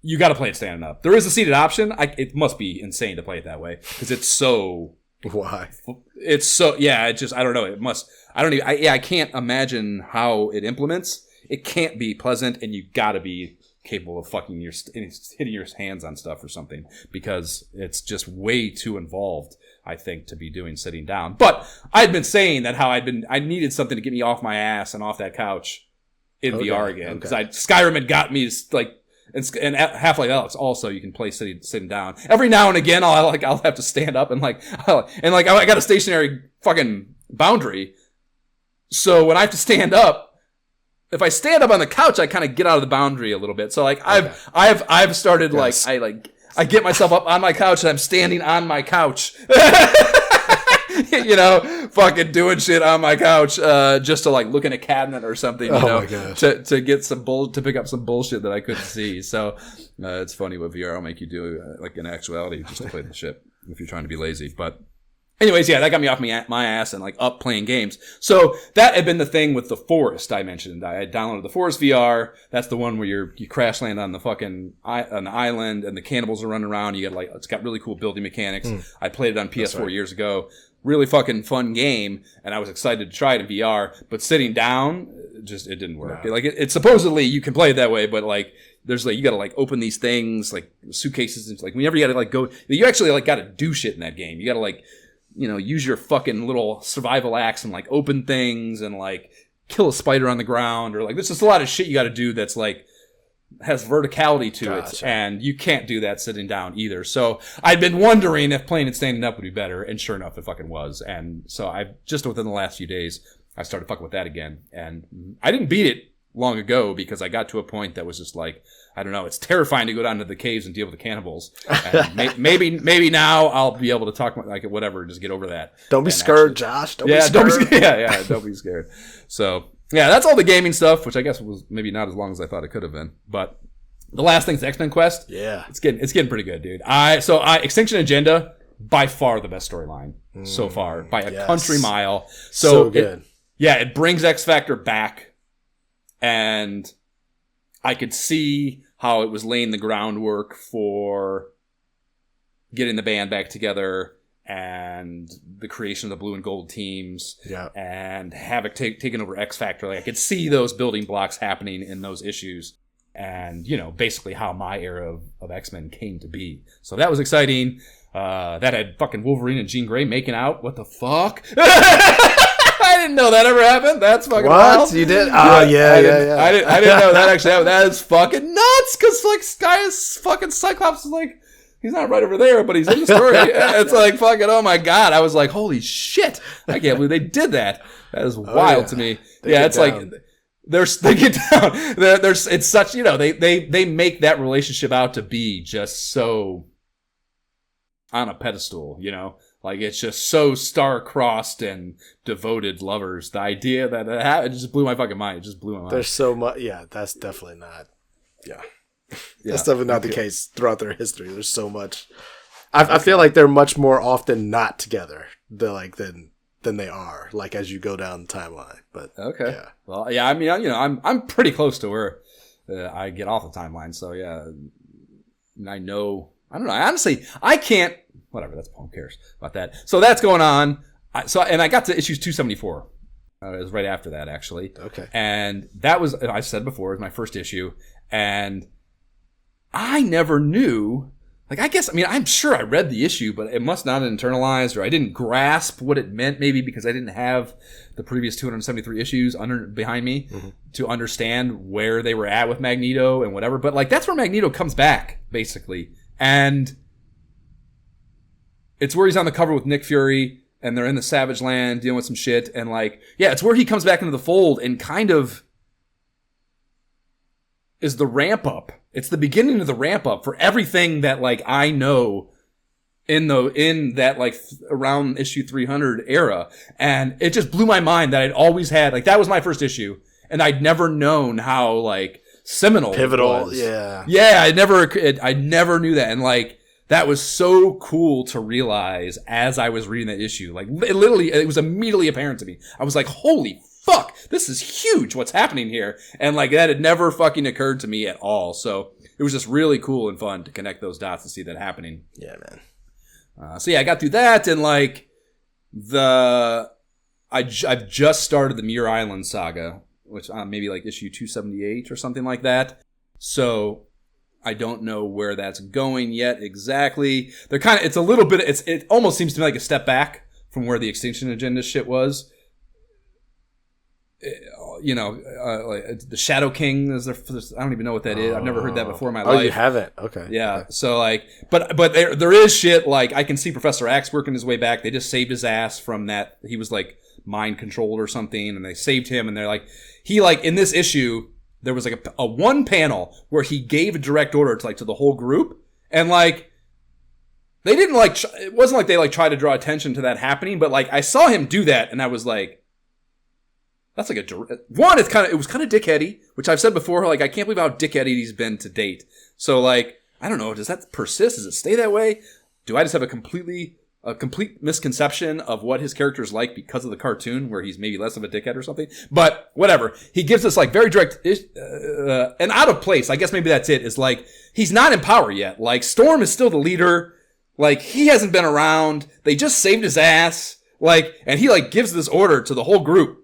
you got to play it standing up. There is a seated option. It must be insane to play it that way because it's so. Why? It's so, yeah, it just, I don't know. It must, I don't even, I can't imagine how it implements. It can't be pleasant, and you gotta be capable of fucking hitting your hands on stuff or something, because it's just way too involved, I think, to be doing sitting down. But I'd been saying that how I needed something to get me off my ass and off that couch in VR again. Because Skyrim had got me like, and Half-Life Alyx also, you can play sitting down. Every now and again, I'll have to stand up and I got a stationary fucking boundary. So when I have to stand up, if I stand up on the couch, I kind of get out of the boundary a little bit. So like I've started yes. I get myself up on my couch and I'm standing on my couch. You know, fucking doing shit on my couch, just to like look in a cabinet or something, you know, to get to pick up some bullshit that I couldn't see. So, it's funny what VR will make you do, like in actuality, just to play the shit if you're trying to be lazy. But anyways, yeah, that got me off my ass and like up playing games. So that had been the thing with the Forest I mentioned. I had downloaded the Forest VR. That's the one where you crash land on the fucking an island and the cannibals are running around. You got it's got really cool building mechanics. I played it on PS4 years ago. Really fucking fun game, and I was excited to try it in VR, but sitting down, it didn't work. No. Like it supposedly you can play it that way, but like there's like you gotta like open these things like suitcases and like whenever you gotta like go, you actually like gotta do shit in that game. You gotta like, you know, use your fucking little survival axe and like open things and like kill a spider on the ground, or like there's just a lot of shit you gotta do that's like has verticality to it, and you can't do that sitting down either. So I'd been wondering if playing it standing up would be better, and sure enough, it fucking was. And so I just within the last few days, I started fucking with that again, and I didn't beat it long ago because I got to a point that was just like, I don't know, it's terrifying to go down to the caves and deal with the cannibals. And maybe now I'll be able to talk like whatever, just get over that. Don't be scared, Josh. Don't be scared. Don't be scared. So. Yeah, that's all the gaming stuff, which I guess was maybe not as long as I thought it could have been. But the last thing's X-Men Quest. Yeah. It's getting pretty good, dude. Extinction Agenda, by far the best storyline so far, by a country mile. So good. It brings X Factor back, and I could see how it was laying the groundwork for getting the band back together, and the creation of the blue and gold teams, and Havoc taking over X Factor. Like I could see those building blocks happening in those issues, and you know, basically how my era of X-Men came to be. So that was exciting. That had fucking Wolverine and Jean Grey making out. What the fuck? I didn't know that ever happened. That's fucking wild. You did? Oh, yeah. I didn't know that actually happened. That is fucking nuts. Because like fucking Cyclops is like He's not right over there, but he's in the story. It's like, fucking, oh my God. I was like, holy shit. I can't believe they did that. That is wild to me. It's down. Like, they get down. It's such, they make that relationship out to be just so on a pedestal, Like, it's just so star-crossed and devoted lovers. The idea that it just blew my fucking mind. It just blew my mind. There's so much. Yeah, that's definitely not. Yeah. That's definitely not the case throughout their history. There's so much. I feel like they're much more often not together than they are, like, as you go down the timeline. But okay. Yeah. Well, yeah, I mean, I'm pretty close to where I get off the timeline. So, yeah. I know. I don't know. Honestly, I can't. Whatever, who cares about that? So that's going on. And I got to issues 274. It was right after that, actually. Okay. And that was, I said before, it was my first issue. And I never knew, I'm sure I read the issue, but it must not have internalized, or I didn't grasp what it meant, maybe because I didn't have the previous 273 issues behind me to understand where they were at with Magneto and whatever. But, that's where Magneto comes back, basically. And it's where he's on the cover with Nick Fury, and they're in the Savage Land dealing with some shit, and it's where he comes back into the fold and kind of is the ramp up. It's the beginning of the ramp up for everything that I know in that around issue 300 era, and it just blew my mind that I'd always had that was my first issue, and I'd never known how seminal, pivotal, it was. yeah. I never knew that, and that was so cool to realize as I was reading that issue. It was immediately apparent to me. I was like, holy fuck, this is huge what's happening here. And that had never fucking occurred to me at all. So it was just really cool and fun to connect those dots and see that happening. Yeah, man. I got through that, and I've just started the Muir Island saga, which maybe issue 278 or something like that. So I don't know where that's going yet exactly. They're it's a little bit, it almost seems to me like a step back from where the Extinction Agenda shit was. The Shadow King is there. I don't even know what that is. I've never heard that before in my life. Oh, you haven't? Okay. Yeah. Okay. So but there is shit I can see Professor Axe working his way back. They just saved his ass from that. He was mind controlled or something, and they saved him. And they're he in this issue, there was a one panel where he gave a direct order to the whole group, and they didn't it wasn't they tried to draw attention to that happening, but I saw him do that, and I was that's it was kind of dickheady, which I've said before. I can't believe how dickheady he's been to date. So I don't know, does that persist? Does it stay that way? Do I just have a complete misconception of what his character is like because of the cartoon, where he's maybe less of a dickhead or something? But whatever. He gives us very direct and out of place. I guess maybe that's it. Is he's not in power yet. Storm is still the leader. He hasn't been around. They just saved his ass. And he gives this order to the whole group.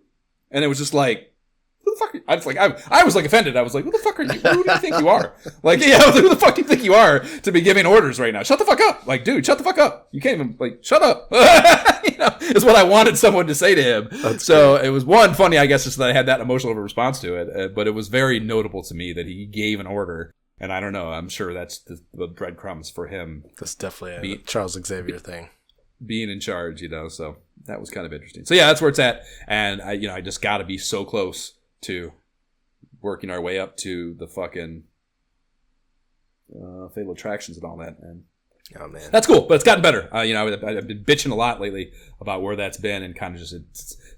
And it was just who the fuck are you? I was offended. I was who the fuck are you? Who do you think you are? Who the fuck do you think you are to be giving orders right now? Shut the fuck up. Dude, shut the fuck up. You can't even, shut up. Is what I wanted someone to say to him. It was funny, I guess, just that I had that emotional of a response to it. But it was very notable to me that he gave an order. And I don't know, I'm sure that's the breadcrumbs for him. That's definitely a Charles Xavier thing. Being in charge, so that was kind of interesting. So yeah, that's where it's at. And I just got to be so close to working our way up to the fucking Fatal Attractions and all that. And oh man, that's cool. But it's gotten better. I've been bitching a lot lately about where that's been, and kind of just it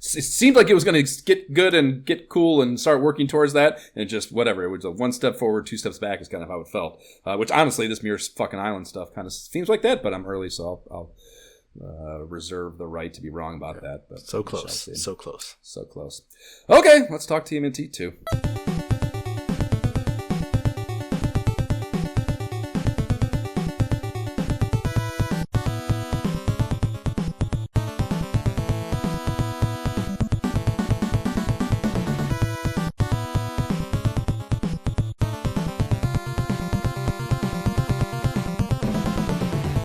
seemed like it was going to get good and get cool and start working towards that, and just whatever. It was a one step forward, two steps back is kind of how it felt. Which honestly, this Muir fucking Island stuff kind of seems like that. But I'm early, so I'll reserve the right to be wrong about that. But so close. So close. So close. Okay, let's talk TMNT 2.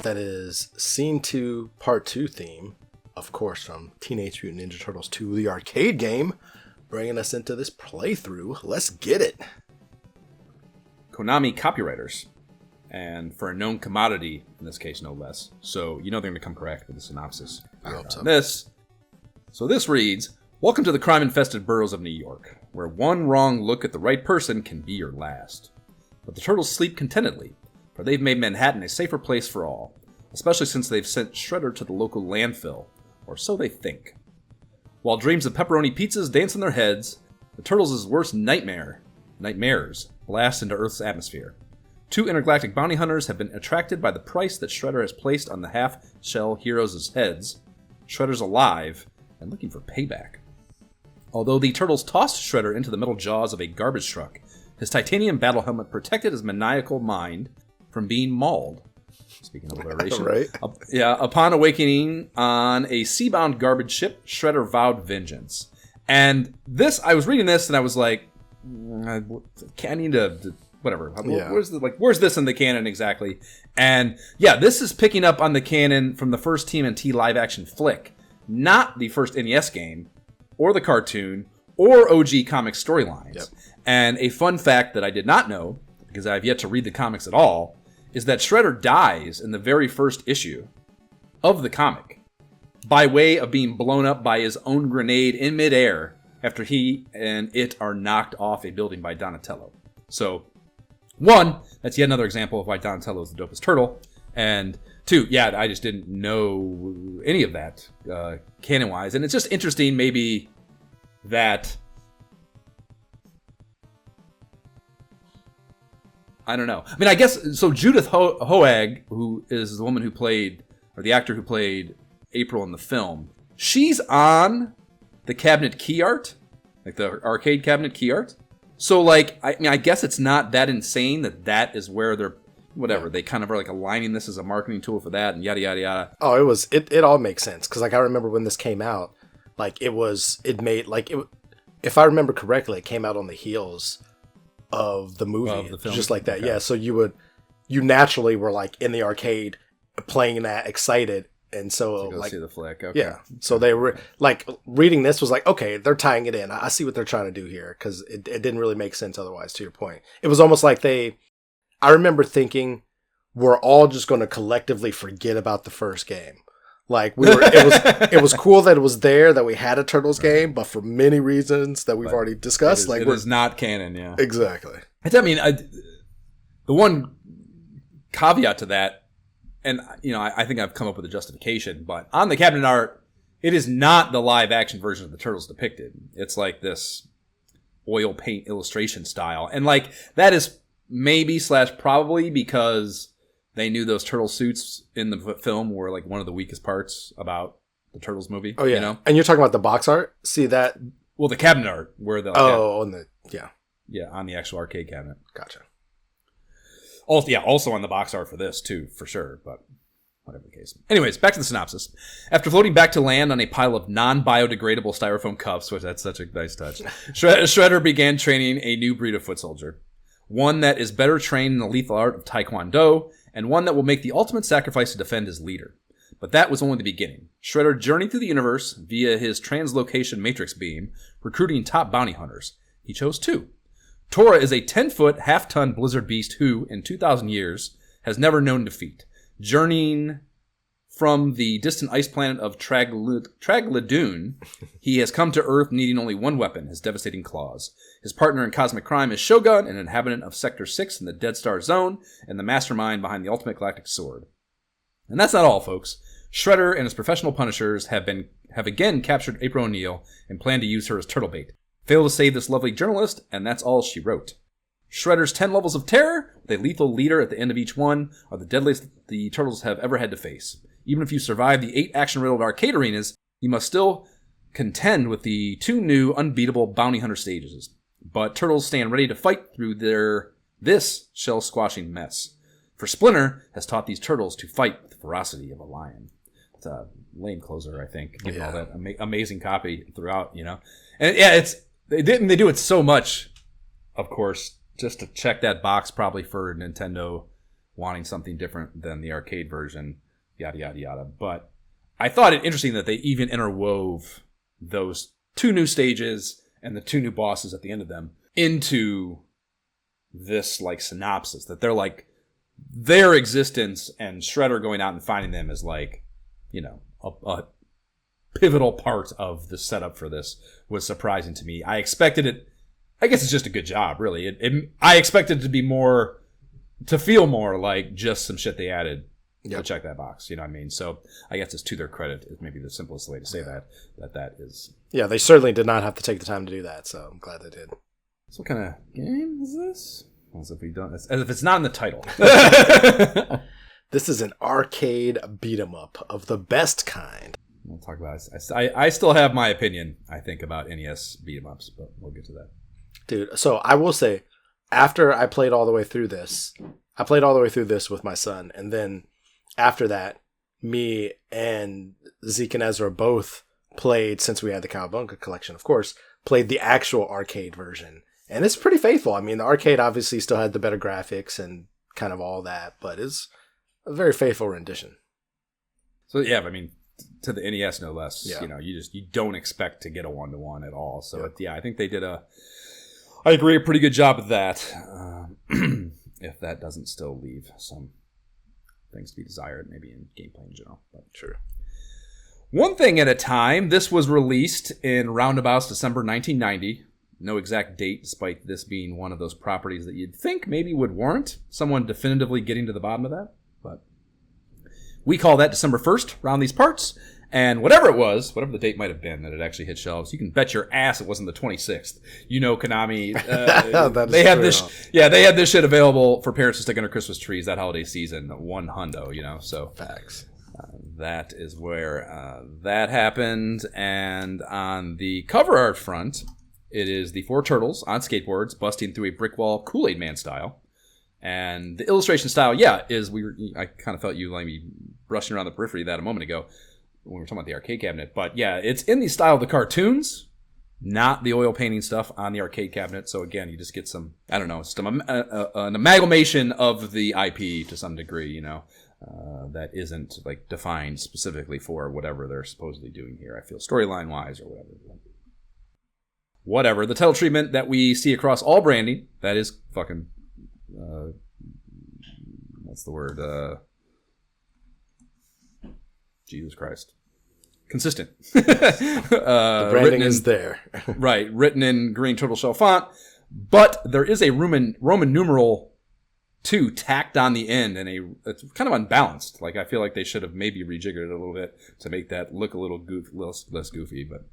That is Scene 2, Part 2 theme, of course, from Teenage Mutant Ninja Turtles 2, the arcade game, bringing us into this playthrough. Let's get it. Konami copywriters and for a known commodity, in this case, no less. So you know they're going to come correct with the synopsis. I hope so. So this reads, welcome to the crime-infested boroughs of New York, where one wrong look at the right person can be your last. But the Turtles sleep contentedly, for they've made Manhattan a safer place for all, especially since they've sent Shredder to the local landfill, or so they think. While dreams of pepperoni pizzas dance in their heads, the Turtles' worst nightmares, blast into Earth's atmosphere. 2 intergalactic bounty hunters have been attracted by the price that Shredder has placed on the half-shell heroes' heads. Shredder's alive and looking for payback. Although the Turtles tossed Shredder into the metal jaws of a garbage truck, his titanium battle helmet protected his maniacal mind from being mauled. Speaking of alliteration. Right. Upon awakening on a sea-bound garbage ship, Shredder vowed vengeance. And this, I was reading this and I was like, I need to whatever. Yeah. Where's this in the canon exactly? And yeah, this is picking up on the canon from the first TMNT live-action flick, not the first NES game, or the cartoon, or OG comic storylines. Yep. And a fun fact that I did not know, because I've yet to read the comics at all, is that Shredder dies in the very first issue of the comic by way of being blown up by his own grenade in midair after he and it are knocked off a building by Donatello. So, 1, that's yet another example of why Donatello is the dopest turtle. And 2, yeah, I just didn't know any of that canon-wise. And it's just interesting maybe that... I don't know. I mean, I guess, so Judith Hoag, who is the woman who played, or the actor who played April in the film, she's on the cabinet key art, like the arcade cabinet key art. So, like, I mean, I guess it's not that insane that is where they're, whatever, they kind of are like aligning this as a marketing tool for that and yada, yada, yada. Oh, it all makes sense. Because, like, I remember when this came out, like, if I remember correctly, it came out on the heels of the movie, of the film. Just like that. Okay. Yeah, so you naturally were like in the arcade playing that, excited, and so Go like see the flick. Okay. Yeah, so they were like reading this was like, okay, they're tying it in. I see what they're trying to do here, because it didn't really make sense otherwise. To your point, it was almost like I remember thinking we're all just going to collectively forget about the first game. Like it was cool that it was there, that we had a Turtles game, but for many reasons that we've already discussed, it is not canon. Yeah, exactly. I mean, the one caveat to that, and I think I've come up with a justification, but on the cabinet art, it is not the live action version of the Turtles depicted. It's like this oil paint illustration style, and like that is maybe / probably because they knew those turtle suits in the film were like one of the weakest parts about the Turtles movie. Oh yeah, and you're talking about the box art. See that? Well, the cabinet art where the on the actual arcade cabinet. Gotcha. Also on the box art for this too, for sure. But whatever the case. Anyways, back to the synopsis. After floating back to land on a pile of non-biodegradable styrofoam cups, which that's such a nice touch, Shredder began training a new breed of foot soldier, one that is better trained in the lethal art of Taekwondo, and one that will make the ultimate sacrifice to defend his leader. But that was only the beginning. Shredder journeyed through the universe via his translocation matrix beam, recruiting top bounty hunters. He chose 2. Tora is a 10-foot, half-ton blizzard beast who, in 2,000 years, has never known defeat. Journeying from the distant ice planet of Tragladoon, he has come to Earth needing only one weapon, his devastating claws. His partner in cosmic crime is Shogun, an inhabitant of Sector 6 in the Dead Star Zone, and the mastermind behind the ultimate galactic sword. And that's not all, folks. Shredder and his professional punishers have again captured April O'Neil and plan to use her as turtle bait. Fail to save this lovely journalist, and that's all she wrote. Shredder's 10 levels of terror, with a lethal leader at the end of each one, are the deadliest the Turtles have ever had to face. Even if you survive the 8 action-riddled arcade arenas, you must still contend with the 2 new unbeatable bounty hunter stages. But Turtles stand ready to fight through this shell-squashing mess. For Splinter has taught these Turtles to fight with the ferocity of a lion. It's a lame closer, I think, given all that amazing copy throughout, And yeah, they do it so much, of course, just to check that box probably for Nintendo wanting something different than the arcade version, yada, yada, yada. But I thought it interesting that they even interwove those 2 new stages and the 2 new bosses at the end of them into this like synopsis, that they're like their existence and Shredder going out and finding them is like, you know, a pivotal part of the setup for this was surprising to me. I expected it. I guess it's just a good job, really. I expected it to be more, to feel more like just some shit they added. Yep. To check that box, you know what I mean? So I guess it's to their credit is maybe the simplest way to say that is. Yeah, they certainly did not have to take the time to do that, so I'm glad they did. So what kind of game is this? As if it's not in the title. This is an arcade beat 'em up of the best kind. We'll talk about it. I still have my opinion, I think, about NES beat 'em ups, but we'll get to that. Dude, so I will say, after I played all the way through this, with my son, and then after that, me and Zeke and Ezra both played, since we had the Cowabunga collection, of course, played the actual arcade version. And it's pretty faithful. I mean, the arcade obviously still had the better graphics and kind of all that, but it's a very faithful rendition. So, yeah, I mean, to the NES, no less. Yeah. You know, you don't expect to get a 1-to-1 at all. So, I think they did I agree, a pretty good job of that. If that doesn't still leave some things to be desired, maybe in gameplay in general. But true. One thing at a time. This was released in roundabouts December 1990. No exact date, despite this being one of those properties that you'd think maybe would warrant someone definitively getting to the bottom of that. But we call that December 1st, around these parts. And whatever it was, whatever the date might have been that it actually hit shelves, you can bet your ass it wasn't the 26th. You know, Konami, they had this. Yeah, they had this shit available for parents to stick under Christmas trees that holiday season. $100, you know. So facts. That is where that happened. And on the cover art front, it is the 4 turtles on skateboards busting through a brick wall, Kool-Aid Man style. And the illustration style, is I kind of felt you like me brushing around the periphery of that a moment ago when we were talking about the arcade cabinet. But yeah, it's in the style of the cartoons, not the oil painting stuff on the arcade cabinet. So again, you just get some, I don't know, an amalgamation of the IP to some degree, you know, that isn't like defined specifically for whatever they're supposedly doing here. I feel storyline wise or whatever. The title treatment that we see across all branding, that is fucking, what's the word? Jesus Christ. Consistent. The branding is there. Right. Written in green turtle shell font. But there is a Roman numeral 2 tacked on the end, and it's kind of unbalanced. Like, I feel like they should have maybe rejiggered it a little bit to make that look a little less goofy, but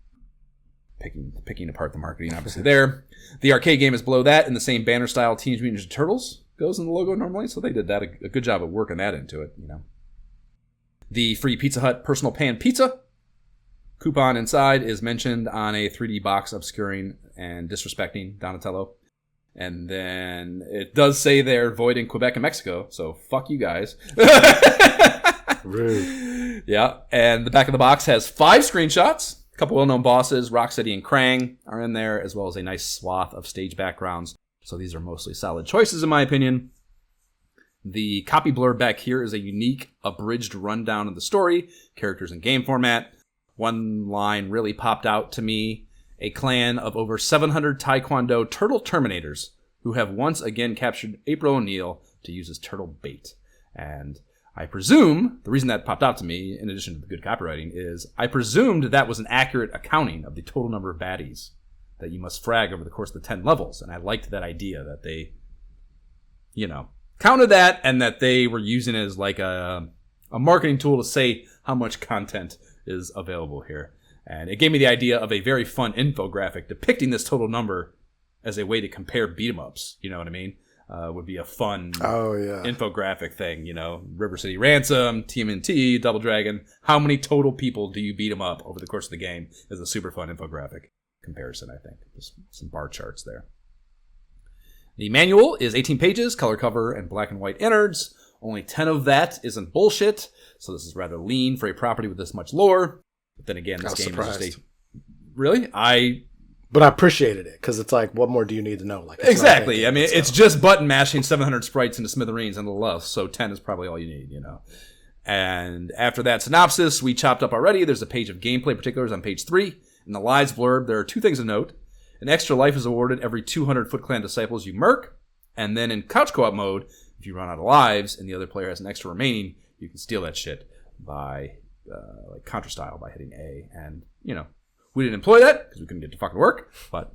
picking apart the marketing, obviously, there. The arcade game is below that in the same banner style Teenage Mutant Ninja Turtles goes in the logo normally, so they did that a good job of working that into it, you know. The free Pizza Hut personal pan pizza coupon inside is mentioned on a 3D box obscuring and disrespecting Donatello. And then it does say they're void in Quebec and Mexico, so fuck you guys. Rude. Yeah, and the back of the box has 5 screenshots. A couple well-known bosses, Rocksteady and Krang, are in there, as well as a nice swath of stage backgrounds. So these are mostly solid choices, in my opinion. The copy blurb back here is a unique, abridged rundown of the story, characters and game format. One line really popped out to me. A clan of over 700 Taekwondo turtle terminators who have once again captured April O'Neil to use as turtle bait. And I presume, the reason that popped out to me, in addition to the good copywriting, is I presumed that was an accurate accounting of the total number of baddies that you must frag over the course of the 10 levels. And I liked that idea that they, you know, counted that and that they were using it as like a marketing tool to say how much content is available here. And it gave me the idea of a very fun infographic depicting this total number as a way to compare beat-em-ups. You know what I mean? Would be a fun infographic thing, you know. River City Ransom, TMNT, Double Dragon. How many total people do you beat them up over the course of the game is a super fun infographic comparison, I think. Just some bar charts there. The manual is 18 pages, color cover, and black and white innards. Only 10 of that isn't bullshit, so this is rather lean for a property with this much lore. But then again, this game is just a... Really? But I appreciated it, because it's like, what more do you need to know? Like, exactly. I mean, it's just button mashing 700 sprites into smithereens and a little less, so 10 is probably all you need, you know. And after that synopsis, we chopped up already. There's a page of gameplay particulars on page 3. In the lives blurb, there are 2 things to note. An extra life is awarded every 200 Foot Clan disciples you murk. And then in couch co-op mode, if you run out of lives and the other player has an extra remaining, you can steal that shit by like Contra style by hitting A. And we didn't employ that because we couldn't get it to fucking work, but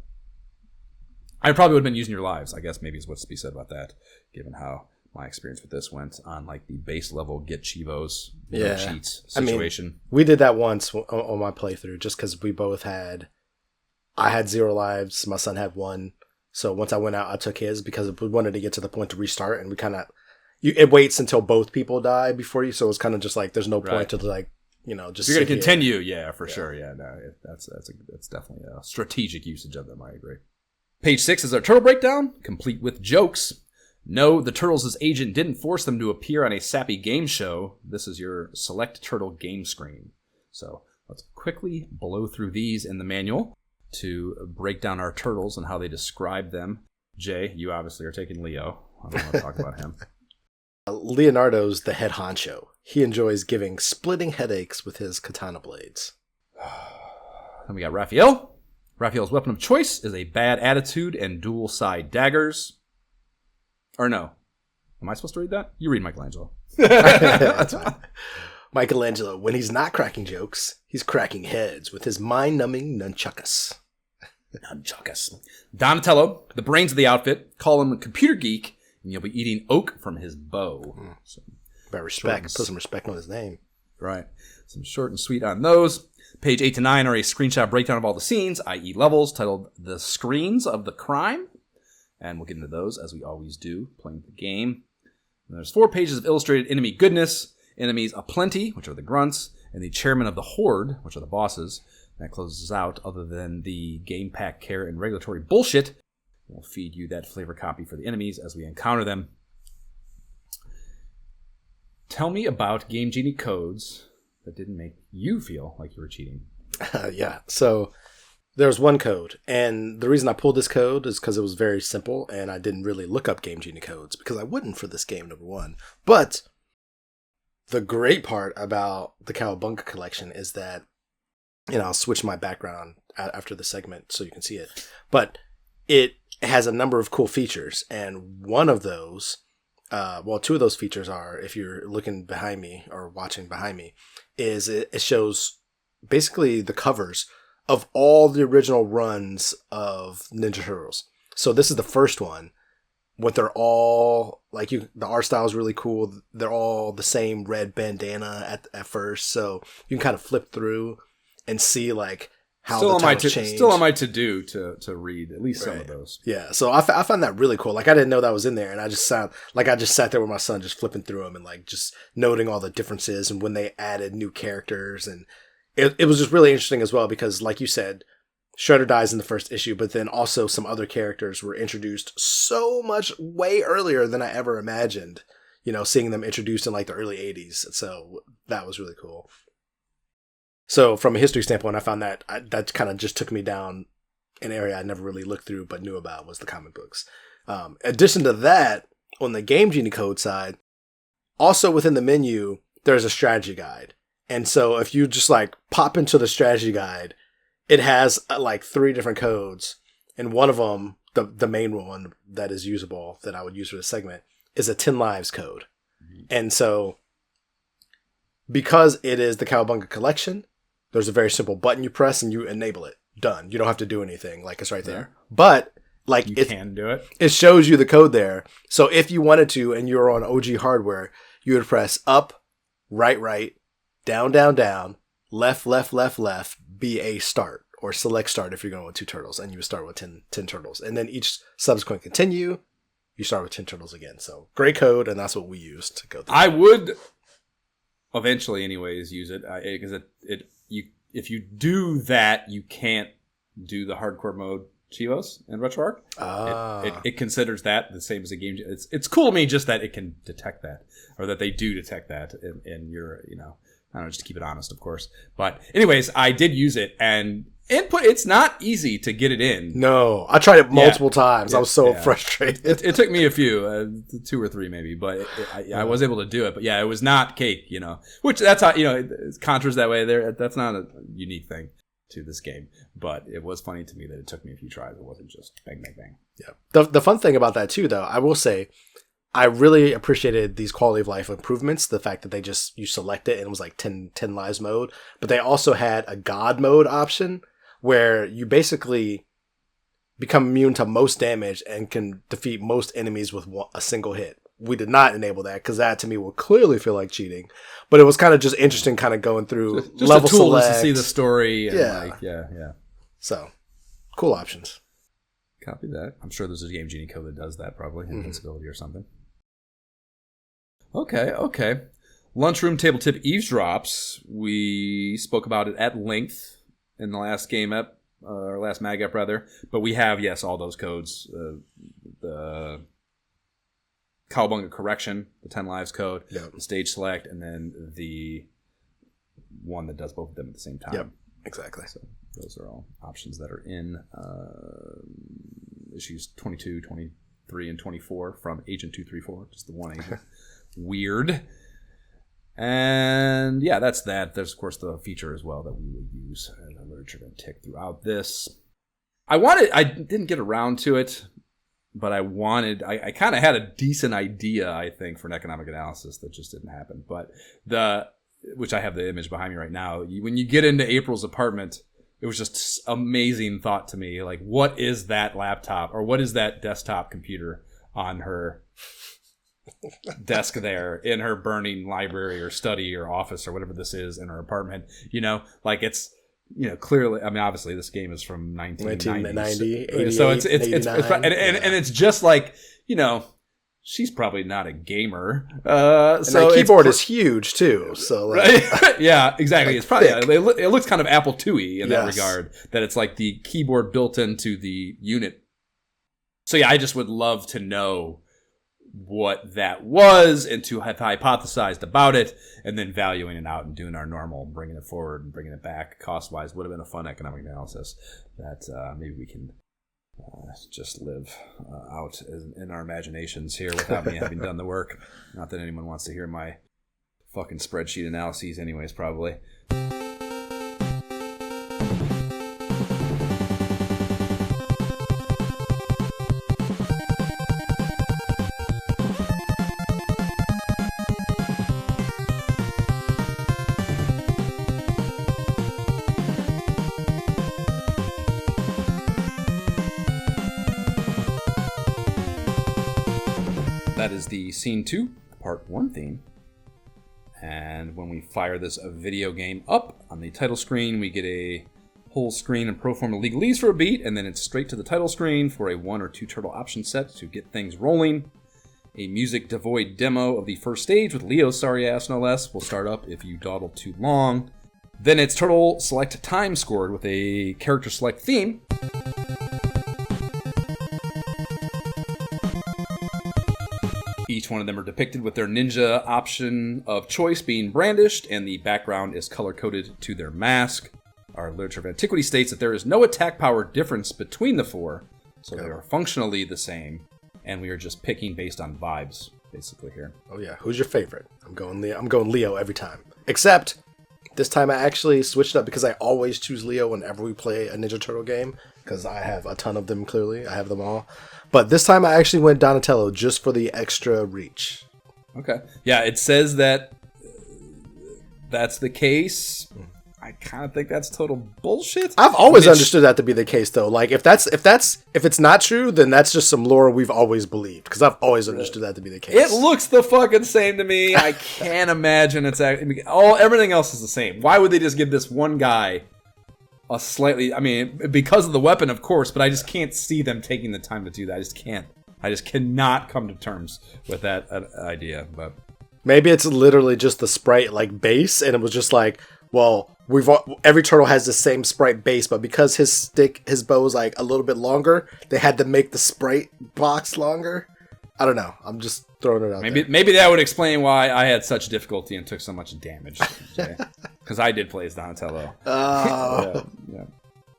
I probably would have been using your lives, I guess maybe is what's to be said about that, given how my experience with this went on like the base level get Chivos cheats situation. I mean, we did that once on my playthrough just because we both had, I had 0 lives, my son had 1. So once I went out, I took his because we wanted to get to the point to restart, and we kind of, it waits until both people die before you. So it's kind of just like, there's no point to like, just. You're going to continue. Yeah, for sure. Yeah, no, that's definitely a strategic usage of them. I agree. Page 6 is our turtle breakdown, complete with jokes. No, the Turtles' agent didn't force them to appear on a sappy game show. This is your select turtle game screen. So let's quickly blow through these in the manual to break down our turtles and how they describe them. Jay, you obviously are taking Leo. I don't want to talk about him. Leonardo's the head honcho. He enjoys giving splitting headaches with his katana blades. Then we got Raphael. Raphael's weapon of choice is a bad attitude and dual side daggers. Or no. Am I supposed to read that? You read Michelangelo. That's fine. Michelangelo, when he's not cracking jokes, he's cracking heads with his mind-numbing nunchucks. Donatello, the brains of the outfit, call him a computer geek, and you'll be eating oak from his bow. So, by respect, put some respect on his name. Right. Some short and sweet on those. Page 8 to 9 are a screenshot breakdown of all the scenes, i.e. levels, titled The Screens of the Crime. And we'll get into those, as we always do, playing the game. And there's 4 pages of illustrated enemy goodness, enemies aplenty, which are the grunts, and the chairman of the horde, which are the bosses. That closes out, other than the game pack care and regulatory bullshit. We'll feed you that flavor copy for the enemies as we encounter them. Tell me about Game Genie codes that didn't make you feel like you were cheating. Yeah, so there's one code, and the reason I pulled this code is because it was very simple, and I didn't really look up Game Genie codes, because I wouldn't for this game, number one. But the great part about the Cowabunga collection is that, I'll switch my background after the segment so you can see it, but it has a number of cool features, and one of those, 2 of those features are, if you're looking behind me or watching behind me, is it shows basically the covers of all the original runs of Ninja Turtles. So this is the first one. What they're all like, the art style is really cool. They're all the same red bandana at first, so you can kind of flip through and see like how the titles changed. Still on my to-do to read at least some of those. Yeah, so I found that really cool. Like, I didn't know that was in there, and I just sat there with my son just flipping through them and like just noting all the differences and when they added new characters, and it was just really interesting as well because, like you said, Shredder dies in the first issue, but then also some other characters were introduced so much way earlier than I ever imagined. Seeing them introduced in like the early 80s. So that was really cool. So from a history standpoint, I found that kind of just took me down an area I never really looked through but knew about was the comic books. In addition to that, on the Game Genie code side, also within the menu, there's a strategy guide. And so if you just like pop into the strategy guide, it has like 3 different codes. And one of them, the main one that is usable that I would use for this segment, is a 10 lives code. And so because it is the Cowabunga collection, there's a very simple button you press and you enable it. Done. You don't have to do anything. Like, it's right there. But like, you can do it. It shows you the code there. So if you wanted to and you're on OG hardware, you would press up, right, down, left, BA start, or select start if you're going with 2 turtles, and you would start with 10 turtles. And then each subsequent continue, you start with 10 turtles again. So great code, and that's what we used to go through. I would eventually anyways use it, because if you do that, you can't do the hardcore mode Chivos and RetroArch. It considers that the same as a game. It's cool to me just that it can detect that, or that they do detect that in your, I don't know, just to keep it honest, of course. But anyways, I did use it, and it's not easy to get it in. No, I tried it multiple times. I was so frustrated. It took me a few, 2 or 3 maybe, but I was able to do it. But yeah, it was not cake, which that's how, Contra's that way. That's not a unique thing to this game, but it was funny to me that it took me a few tries. It wasn't just bang, bang, bang. Yeah. The fun thing about that too, though, I will say, I really appreciated these quality of life improvements. The fact that you select it and it was like 10 lives mode. But they also had a God mode option where you basically become immune to most damage and can defeat most enemies with a single hit. We did not enable that because that to me will clearly feel like cheating. But it was kind of just interesting kind of going through just level a tool select. just to see the story. And yeah. So, cool options. Copy that. I'm sure there's a Game Genie code that does that probably. Invincibility or something. Okay. Lunchroom Tabletip Eavesdrops. We spoke about it at length in the last game up, or last mag up rather. But we have, yes, all those codes. The Cowabunga Correction, the 10 lives code, the stage select, and then the one that does both of them at the same time. Yep, exactly. So those are all options that are in issues 22, 23, and 24 from Agent 234, just the one agent. Weird. And yeah, that's that. There's, of course, the feature as well that we will use as a literature and tick throughout this. I didn't get around to it, but I kind of had a decent idea, I think, for an economic analysis that just didn't happen. But which I have the image behind me right now. When you get into April's apartment, it was just amazing thought to me. Like, what is that laptop or what is that desktop computer on her desk there in her burning library or study or office or whatever this is in her apartment? Like it's, clearly, I mean, obviously this game is from 1990. So it's and it's just like, she's probably not a gamer. And so the keyboard is huge too. So right? Yeah, exactly. Like it's probably it looks kind of Apple IIe in that regard. That it's like the keyboard built into the unit. So yeah, I just would love to know what that was and to have hypothesized about it and then valuing it out and doing our normal, bringing it forward and bringing it back cost-wise would have been a fun economic analysis that maybe we can just live out in our imaginations here without me having done the work. Not that anyone wants to hear my fucking spreadsheet analyses anyways, probably. That is the Scene 2, Part 1 theme. And when we fire this video game up on the title screen, we get a whole screen and proforma legalese for a beat, and then it's straight to the title screen for a 1 or 2 turtle option set to get things rolling. A music devoid demo of the first stage with Leo's sorry ass, no less, will start up if you dawdle too long. Then it's turtle select time scored with a character select theme. Each one of them are depicted with their ninja option of choice being brandished, and the background is color-coded to their mask. Our literature of antiquity states that there is no attack power difference between the four, so they are functionally the same, and we are just picking based on vibes, basically, here. Oh yeah, who's your favorite? I'm going Leo every time. Except, this time I actually switched up because I always choose Leo whenever we play a Ninja Turtle game, because I have a ton of them, clearly. I have them all. But this time I actually went Donatello just for the extra reach. Okay. Yeah, it says that that's the case. I kind of think that's total bullshit. I've always understood that to be the case, though. Like, if it's not true, then that's just some lore we've always believed. Because I've always understood that to be the case. It looks the fucking same to me. I can't imagine it's actually everything else is the same. Why would they just give this one guy a slightly? I mean, because of the weapon, of course, but I just can't see them taking the time to do that. I just can't. I just cannot come to terms with that idea. But maybe it's literally just the sprite like base, and it was just like, well, every turtle has the same sprite base, but because his bow is like a little bit longer, they had to make the sprite box longer. I don't know. I'm just throwing it out there. Maybe that would explain why I had such difficulty and took so much damage. Because I did play as Donatello. Yeah.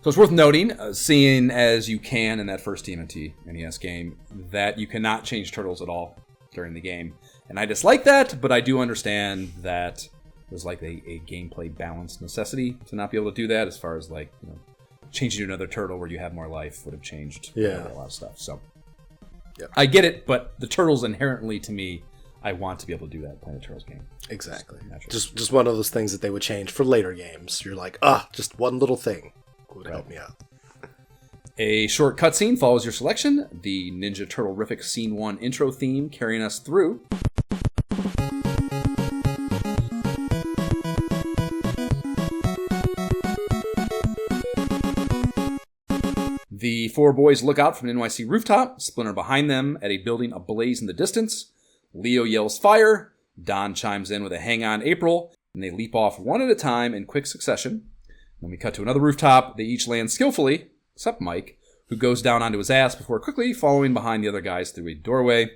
So it's worth noting, seeing as you can in that first TMNT NES game, that you cannot change turtles at all during the game. And I dislike that, but I do understand that there's like a gameplay balance necessity to not be able to do that, as far as like, changing to another turtle where you have more life would have changed a lot of stuff. So Yep. I get it, but the Turtles inherently, to me, I want to be able to do that playing a Turtles game. Exactly. Just one of those things that they would change for later games. You're like, just one little thing would help me out. A short cutscene follows your selection. The Ninja Turtle-rific Scene 1 intro theme carrying us through. The four boys look out from an NYC rooftop, Splinter behind them at a building ablaze in the distance. Leo yells fire, Don chimes in with a hang on April, and they leap off one at a time in quick succession. When we cut to another rooftop, they each land skillfully, except Mike, who goes down onto his ass before quickly following behind the other guys through a doorway.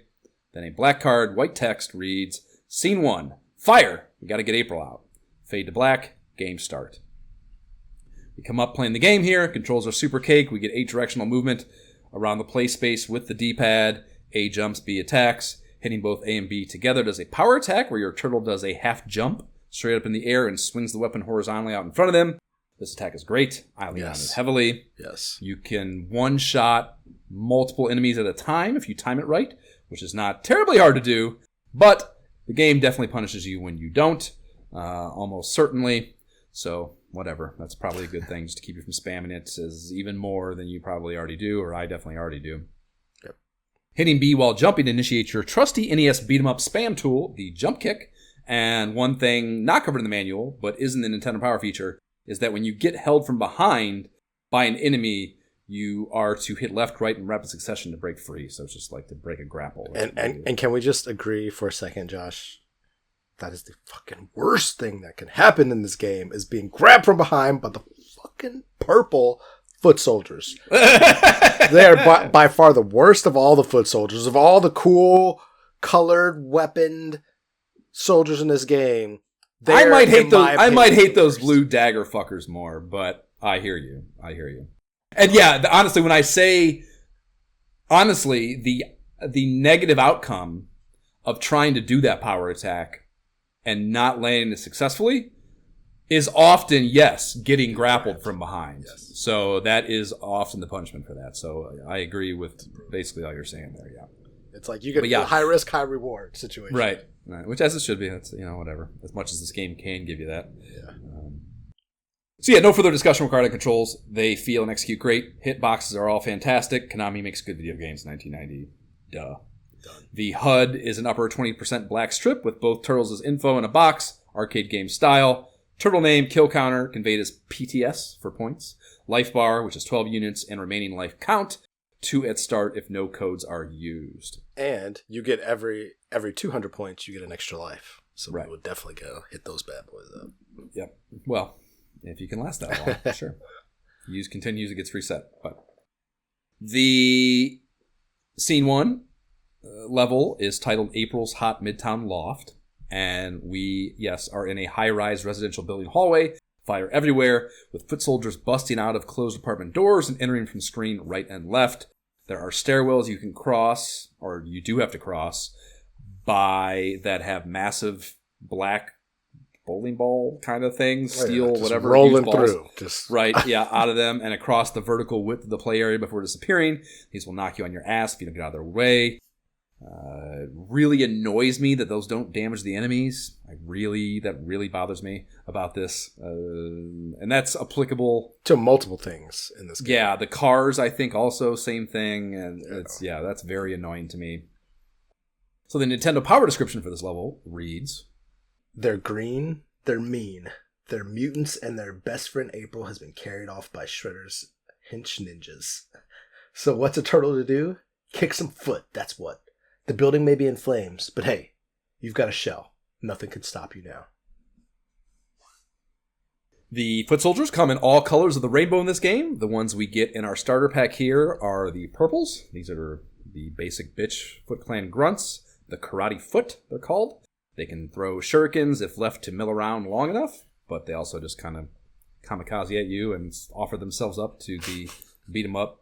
Then a black card, white text reads, Scene 1, fire! We gotta get April out. Fade to black, game start. We come up playing the game here. Controls are super cake. We get 8 directional movement around the play space with the D-pad. A jumps, B attacks. Hitting both A and B together does a power attack where your turtle does a half jump straight up in the air and swings the weapon horizontally out in front of them. This attack is great. I lean on it heavily. Yes. You can one-shot multiple enemies at a time if you time it right, which is not terribly hard to do, but the game definitely punishes you when you don't, almost certainly. So whatever. That's probably a good thing, just to keep you from spamming it as even more than you probably already do, or I definitely already do. Yep. Hitting B while jumping initiates your trusty NES beat-em-up spam tool, the jump kick. And one thing not covered in the manual, but is in the Nintendo Power feature, is that when you get held from behind by an enemy, you are to hit left, right, in rapid succession to break free. So it's just like to break a grapple. And can we just agree for a second, Josh? That is the fucking worst thing that can happen in this game, is being grabbed from behind by the fucking purple foot soldiers. They are by far the worst of all the foot soldiers. Of all the cool, colored, weaponed soldiers in this game, I might hate those blue dagger fuckers more, but I hear you. And yeah, honestly, when I say, the negative outcome of trying to do that power attack and not landing it successfully is often, yes, getting grappled from behind. Yes. So that is often the punishment for that. So I agree with basically all you're saying there, yeah. It's like you get a high risk, high reward situation. Right. Which, as it should be, that's, whatever. As much as this game can give you that. Yeah. So no further discussion required on controls. They feel and execute great. Hitboxes are all fantastic. Konami makes good video games in 1990. Duh. Done. The HUD is an upper 20% black strip with both Turtles as info in a box, arcade game style. Turtle name, kill counter, conveyed as PTS for points. Life bar, which is 12 units, and remaining life count, 2 at start if no codes are used. And you get every 200 points, you get an extra life. So we would definitely go hit those bad boys up. Yep. Well, if you can last that long, sure. Use continues, it gets reset. But the Scene 1 level is titled April's Hot Midtown Loft. And we, are in a high-rise residential building hallway. Fire everywhere, with foot soldiers busting out of closed apartment doors and entering from screen right and left. There are stairwells you can cross, or you do have to cross, that have massive black bowling ball kind of things, steel, whatever. Rolling through. Out of them and across the vertical width of the play area before disappearing. These will knock you on your ass if you don't get out of their way. It really annoys me that those don't damage the enemies. That really bothers me about this. And that's applicable to multiple things in this game. Yeah, the cars, I think, also same thing. And that's very annoying to me. So the Nintendo Power description for this level reads: they're green, they're mean, they're mutants, and their best friend April has been carried off by Shredder's hench ninjas. So what's a turtle to do? Kick some foot, that's what. The building may be in flames, but hey, you've got a shell. Nothing can stop you now. The foot soldiers come in all colors of the rainbow in this game. The ones we get in our starter pack here are the purples. These are the basic bitch Foot Clan grunts. The karate foot, they're called. They can throw shurikens if left to mill around long enough, but they also just kind of kamikaze at you and offer themselves up to the beat-em-up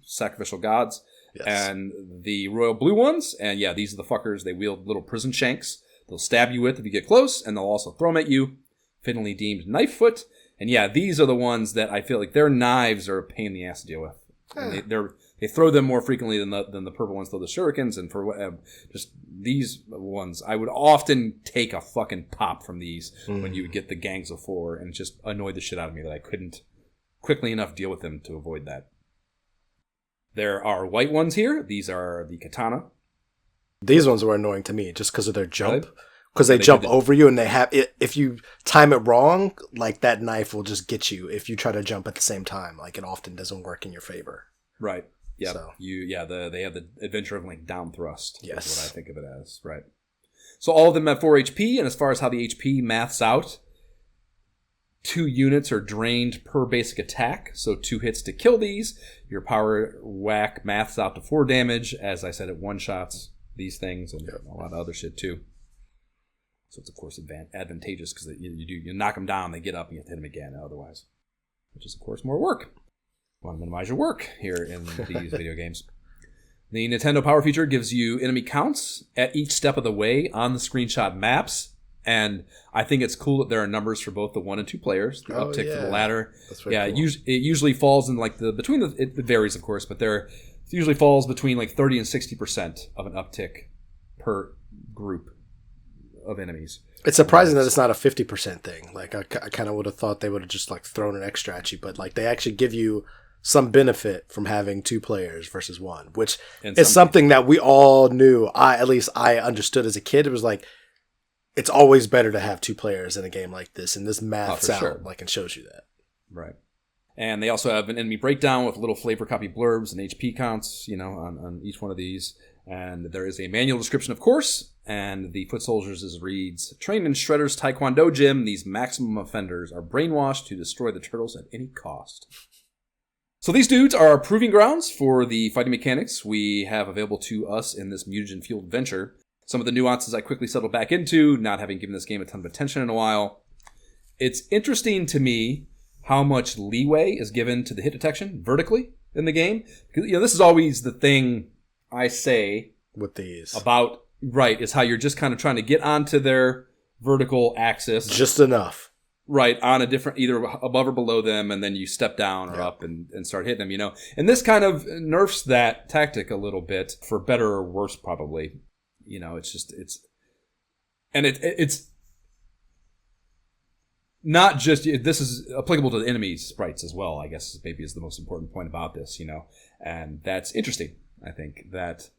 sacrificial gods. Yes. And the royal blue ones, and these are the fuckers. They wield little prison shanks. They'll stab you with if you get close, and they'll also throw them at you. Fittingly deemed knife foot. And these are the ones that I feel like their knives are a pain in the ass to deal with. And They throw them more frequently than the purple ones throw the shurikens, and for just these ones, I would often take a fucking pop from these when you would get the gangs of 4, and it just annoyed the shit out of me that I couldn't quickly enough deal with them to avoid that. There are white ones here. These are the katana. These ones were annoying to me just because of their jump. Because they jump over you, and they have it. If you time it wrong, like that knife will just get you if you try to jump at the same time. Like it often doesn't work in your favor. Right. Yeah. So. They have the adventure of like down thrust. Yes. Is what I think of it as. Right. So all of them have 4 HP, and as far as how the HP maths out, 2 units are drained per basic attack. So 2 hits to kill these. Your power whack maths out to 4 damage. As I said, it one-shots these things and a lot of other shit too. So it's, of course, advantageous because you knock them down, they get up, and you have to hit them again otherwise. Which is, of course, more work. You want to minimize your work here in these video games. The Nintendo Power feature gives you enemy counts at each step of the way on the screenshot maps. And I think it's cool that there are numbers for both the 1 and 2 players. The uptick for the latter. That's very cool. It usually falls in like it varies, of course, but it usually falls between like 30 and 60% of an uptick per group of enemies. It's surprising that it's not a 50% thing. Like I kind of would have thought they would have just like thrown an extra at you, but like they actually give you some benefit from having 2 players versus 1, which is something that we all knew. At least I understood as a kid. It was like it's always better to have 2 players in a game like this, and this maths out like and shows you that. Right. And they also have an enemy breakdown with little flavor copy blurbs and HP counts, on each one of these. And there is a manual description, of course, and the Foot Soldiers reads, trained in Shredder's Taekwondo gym, these maximum offenders are brainwashed to destroy the turtles at any cost. So these dudes are our proving grounds for the fighting mechanics we have available to us in this mutagen-fueled adventure. Some of the nuances I quickly settled back into, not having given this game a ton of attention in a while. It's interesting to me how much leeway is given to the hit detection vertically in the game. This is always the thing I say with these about, right, is how you're just kind of trying to get onto their vertical axis. Just enough. Right, on a different, either above or below them, and then you step down or up and start hitting them, And this kind of nerfs that tactic a little bit, for better or worse, probably. It's not just, this is applicable to the enemy's sprites as well, I guess, maybe is the most important point about this, And that's interesting. I think that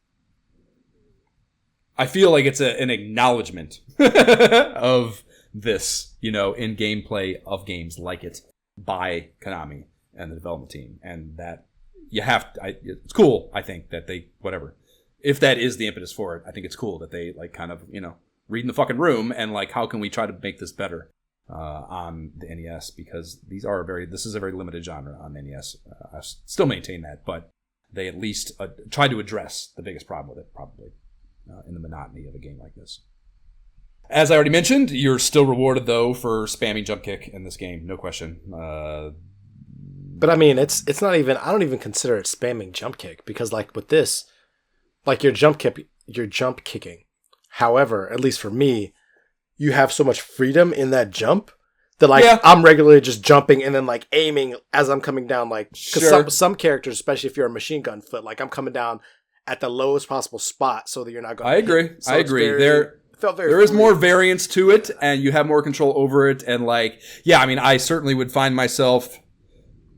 I feel like it's an acknowledgement of this, in gameplay of games like it by Konami and the development team. And that it's cool, I think, that they, whatever. If that is the impetus for it, I think it's cool that they, like, kind of, read in the fucking room and, like, how can we try to make this better on the NES? Because this is a very limited genre on the NES. I still maintain that, but they at least try to address the biggest problem with it, probably, in the monotony of a game like this. As I already mentioned, you're still rewarded, though, for spamming jump kick in this game. No question. But I mean, it's not even, I don't even consider it spamming jump kick, because like with this, like you're jump kicking. However, at least for me, you have so much freedom in that jump that like I'm regularly just jumping and then like aiming as I'm coming down, like, because some characters, especially if you're a machine gun foot, like I'm coming down at the lowest possible spot so that you're not going to I agree. I agree. There is more variance to it, and you have more control over it. And like, I mean, I certainly would find myself,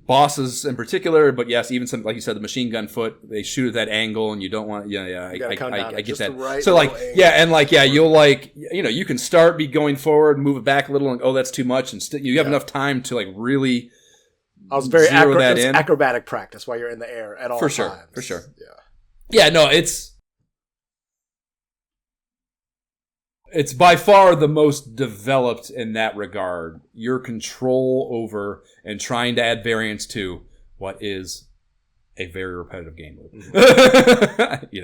bosses in particular, but yes, even some, like you said, the machine gun foot, they shoot at that angle, and you don't want, I get that. Right, so like, angle. You'll like, you can start going forward, move it back a little, and that's too much, and you have enough time to like really. I was very acrobatic practice while you're in the air at all times. For sure. Yeah, no, it's by far the most developed in that regard. Your control over and trying to add variance to what is a very repetitive game loop.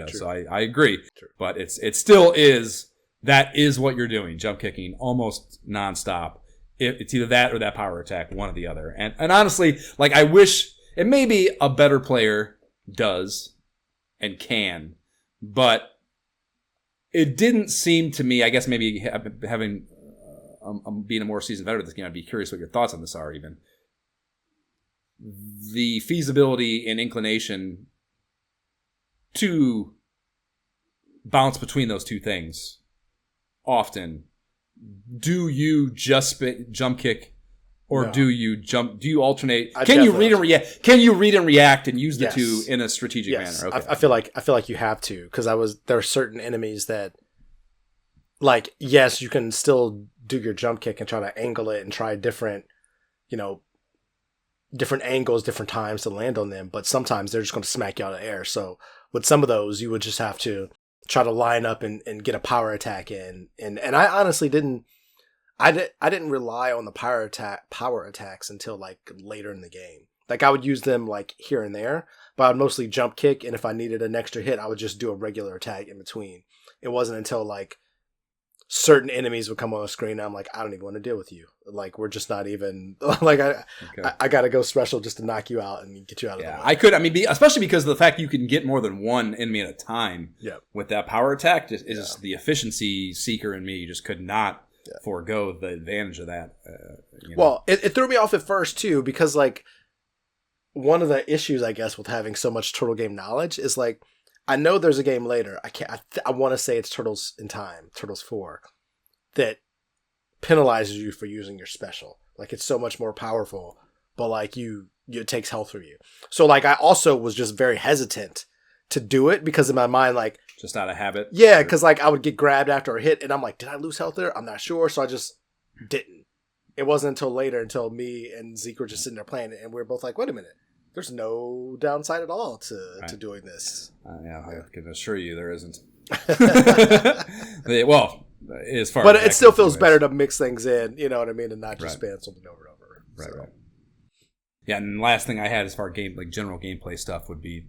So I agree. True. But it still is, that is what you're doing. Jump kicking almost nonstop. It's either that or that power attack, one or the other. And honestly, like, I wish, and maybe a better player does and can, but it didn't seem to me, I guess maybe having being a more seasoned veteran of this game, I'd be curious what your thoughts on this are even. The feasibility and inclination to bounce between those two things often, do you just jump kick, or do you alternate? Can you read and react? Can you read and react and use the two in a strategic manner? Okay. I feel like you have to, because there are certain enemies that, like, yes, you can still do your jump kick and try to angle it and try different angles, different times to land on them, but sometimes they're just going to smack you out of the air. So with some of those, you would just have to try to line up and get a power attack in. And I honestly didn't rely on the power attacks until like later in the game. Like, I would use them like here and there, but I would mostly jump kick, and if I needed an extra hit, I would just do a regular attack in between. It wasn't until like certain enemies would come on the screen and I'm like, I don't even want to deal with you. Like, we're just not even like, I gotta go special just to knock you out and get you out of the way. Especially because of the fact you can get more than one enemy at a time with that power attack. Is the efficiency seeker in me just could not forego the advantage of that. Well, it threw me off at first too, because like one of the issues, I guess, with having so much Turtle game knowledge is like, I know there's a game later. I want to say it's Turtles in Time, Turtles 4, that penalizes you for using your special. Like, it's so much more powerful, but like it takes health from you. So like, I also was just very hesitant to do it, because in my mind, like, just out of habit. Yeah, because like I would get grabbed after a hit, and I'm like, did I lose health there? I'm not sure, so I just didn't. It wasn't until later, until me and Zeke were just sitting there playing it, and we were both like, wait a minute. There's no downside at all to doing this. I can assure you there isn't. Well, as far but as it still feels better to mix things in, you know what I mean, and not just spam something over and over. Right. Yeah, and the last thing I had as far as general gameplay stuff would be,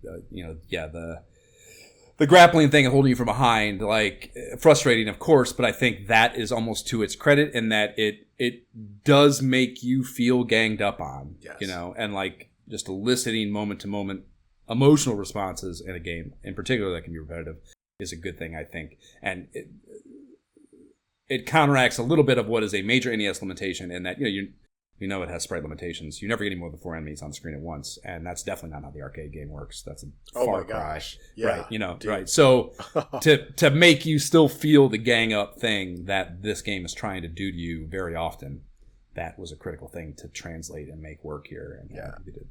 the grappling thing and holding you from behind, like, frustrating, of course, but I think that is almost to its credit in that it does make you feel ganged up on, and like, just eliciting moment-to-moment emotional responses in a game, in particular that can be repetitive, is a good thing, I think. And it counteracts a little bit of what is a major NES limitation in that, you know it has sprite limitations. You never get any more than 4 enemies on the screen at once, and that's definitely not how the arcade game works. That's a far cry. Gosh. Yeah, right, right. So to make you still feel the gang up thing that this game is trying to do to you very often, that was a critical thing to translate and make work here. And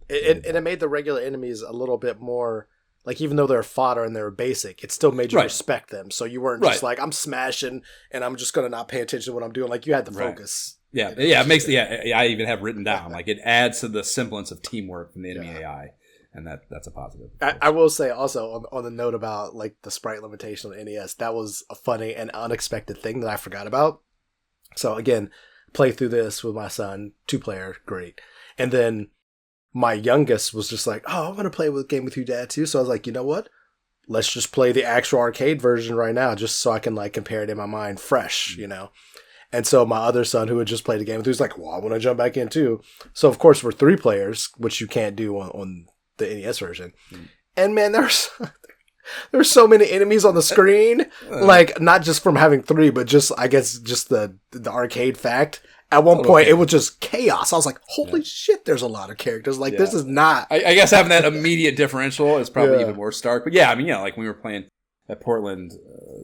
it made the regular enemies a little bit more, like, even though they're fodder and they're basic, it still made you respect them. So you weren't just like, I'm smashing and I'm just going to not pay attention to what I'm doing. Like, you had the focus. Yeah. It makes I even have written down, like, it adds to the semblance of teamwork from the enemy AI. And that's a positive. I will say also on the note about like the sprite limitation on the NES, that was a funny and unexpected thing that I forgot about. So again, play through this with my son, 2-player, great. And then my youngest was just like, oh, I'm going to play with game with you, Dad, too. So I was like, you know what? Let's just play the actual arcade version right now, just so I can like compare it in my mind fresh, And so my other son, who had just played the game with me, was like, well, I want to jump back in too. So of course we're 3 players, which you can't do on the NES version. And man, there's so many enemies on the screen, like, not just from having 3, but just, I guess, just the arcade fact. At one point, it was just chaos. I was like, holy shit, there's a lot of characters. Like, this is not... I guess having that immediate differential is probably even more stark. But yeah, I mean, like when we were playing at Portland,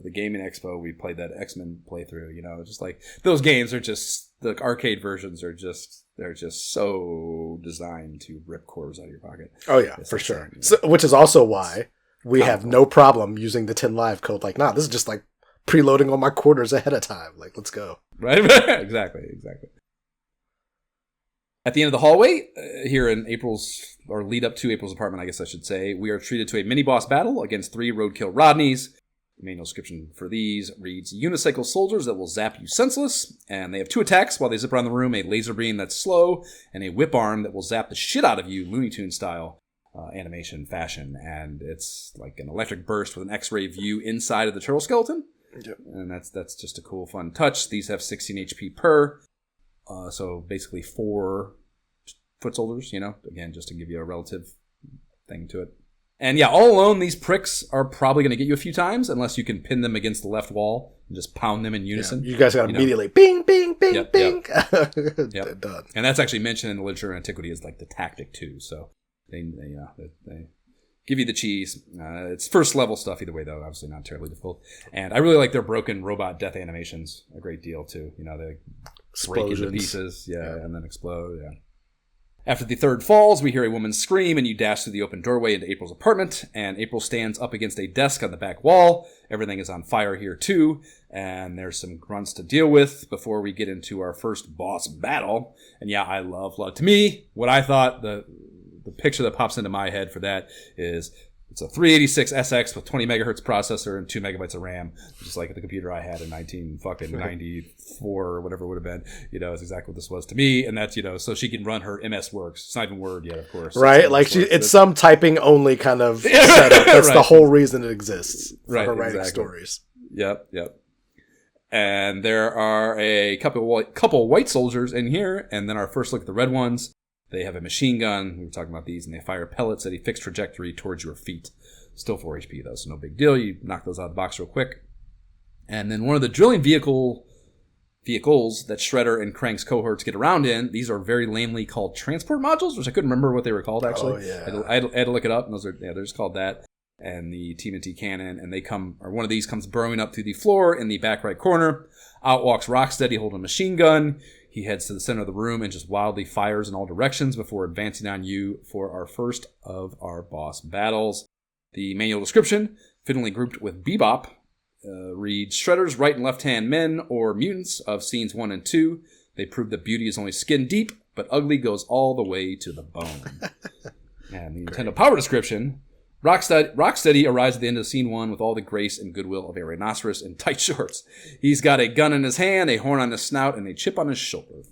the Gaming Expo, we played that X-Men playthrough, just like, those games are just, the arcade versions are just, they're just so designed to rip quarters out of your pocket. Oh yeah, for sure. So, which is also why we have no problem using the 10 live code. Like, nah, this is just like preloading all my quarters ahead of time. Like, let's go. Right? Exactly. At the end of the hallway, here in lead up to April's apartment, I guess I should say, we are treated to a mini-boss battle against 3 roadkill Rodneys. The manual description for these reads, unicycle soldiers that will zap you senseless, and they have 2 attacks while they zip around the room, a laser beam that's slow, and a whip arm that will zap the shit out of you, Looney Tunes style. Animation fashion, and it's like an electric burst with an X-ray view inside of the turtle skeleton. Yep. And that's just a cool, fun touch. These have 16 HP per, so basically 4 foot soldiers, again, just to give you a relative thing to it. And yeah, all alone, these pricks are probably going to get you a few times, unless you can pin them against the left wall and just pound them in unison. Yeah, you guys got to immediately bing, bing, bing, bing. Yep. Done. And that's actually mentioned in the literature of antiquity as like the tactic too. So he give you the cheese. It's first level stuff either way, though. Obviously not terribly difficult. And I really like their broken robot death animations a great deal, too. You know, they break into pieces, and then explode, After the third falls, we hear a woman scream, and you dash through the open doorway into April's apartment, and April stands up against a desk on the back wall. Everything is on fire here, too, and there's some grunts to deal with before we get into our first boss battle. And yeah, I love. To me, what I thought, the picture that pops into my head for that is it's a 386 SX with 20 megahertz processor and 2 megabytes of RAM, just like the computer I had in 1994 or whatever it would have been. You know, it's exactly what this was to me. And that's, you know, so she can run her MS Works. It's not even Word yet, of course. Right? Like it's some typing only kind of setup. That's the whole reason it exists. For her writing stories. Yep. And there are a couple white soldiers in here. And then our first look at the red ones. They have a machine gun. We were talking about these, and they fire pellets at a fixed trajectory towards your feet. Still 4 HP, though, so no big deal. You knock those out of the box real quick. And then one of the drilling vehicles that Shredder and Krang's cohorts get around in, these are very lamely called transport modules, which I couldn't remember what they were called, actually. Oh, yeah. I had to look it up, and they're just called that. And the TMNT cannon, and one of these comes burrowing up through the floor in the back right corner. Out walks Rocksteady holding a machine gun. He heads to the center of the room and just wildly fires in all directions before advancing on you for our first of our boss battles. The manual description, fittingly grouped with Bebop, reads, Shredder's right and left-hand men, or mutants, of scenes 1 and 2. They prove that beauty is only skin deep, but ugly goes all the way to the bone. And the Nintendo Power description, Rocksteady arrives at the end of scene 1 with all the grace and goodwill of a rhinoceros in tight shorts. He's got a gun in his hand, a horn on his snout, and a chip on his shoulder.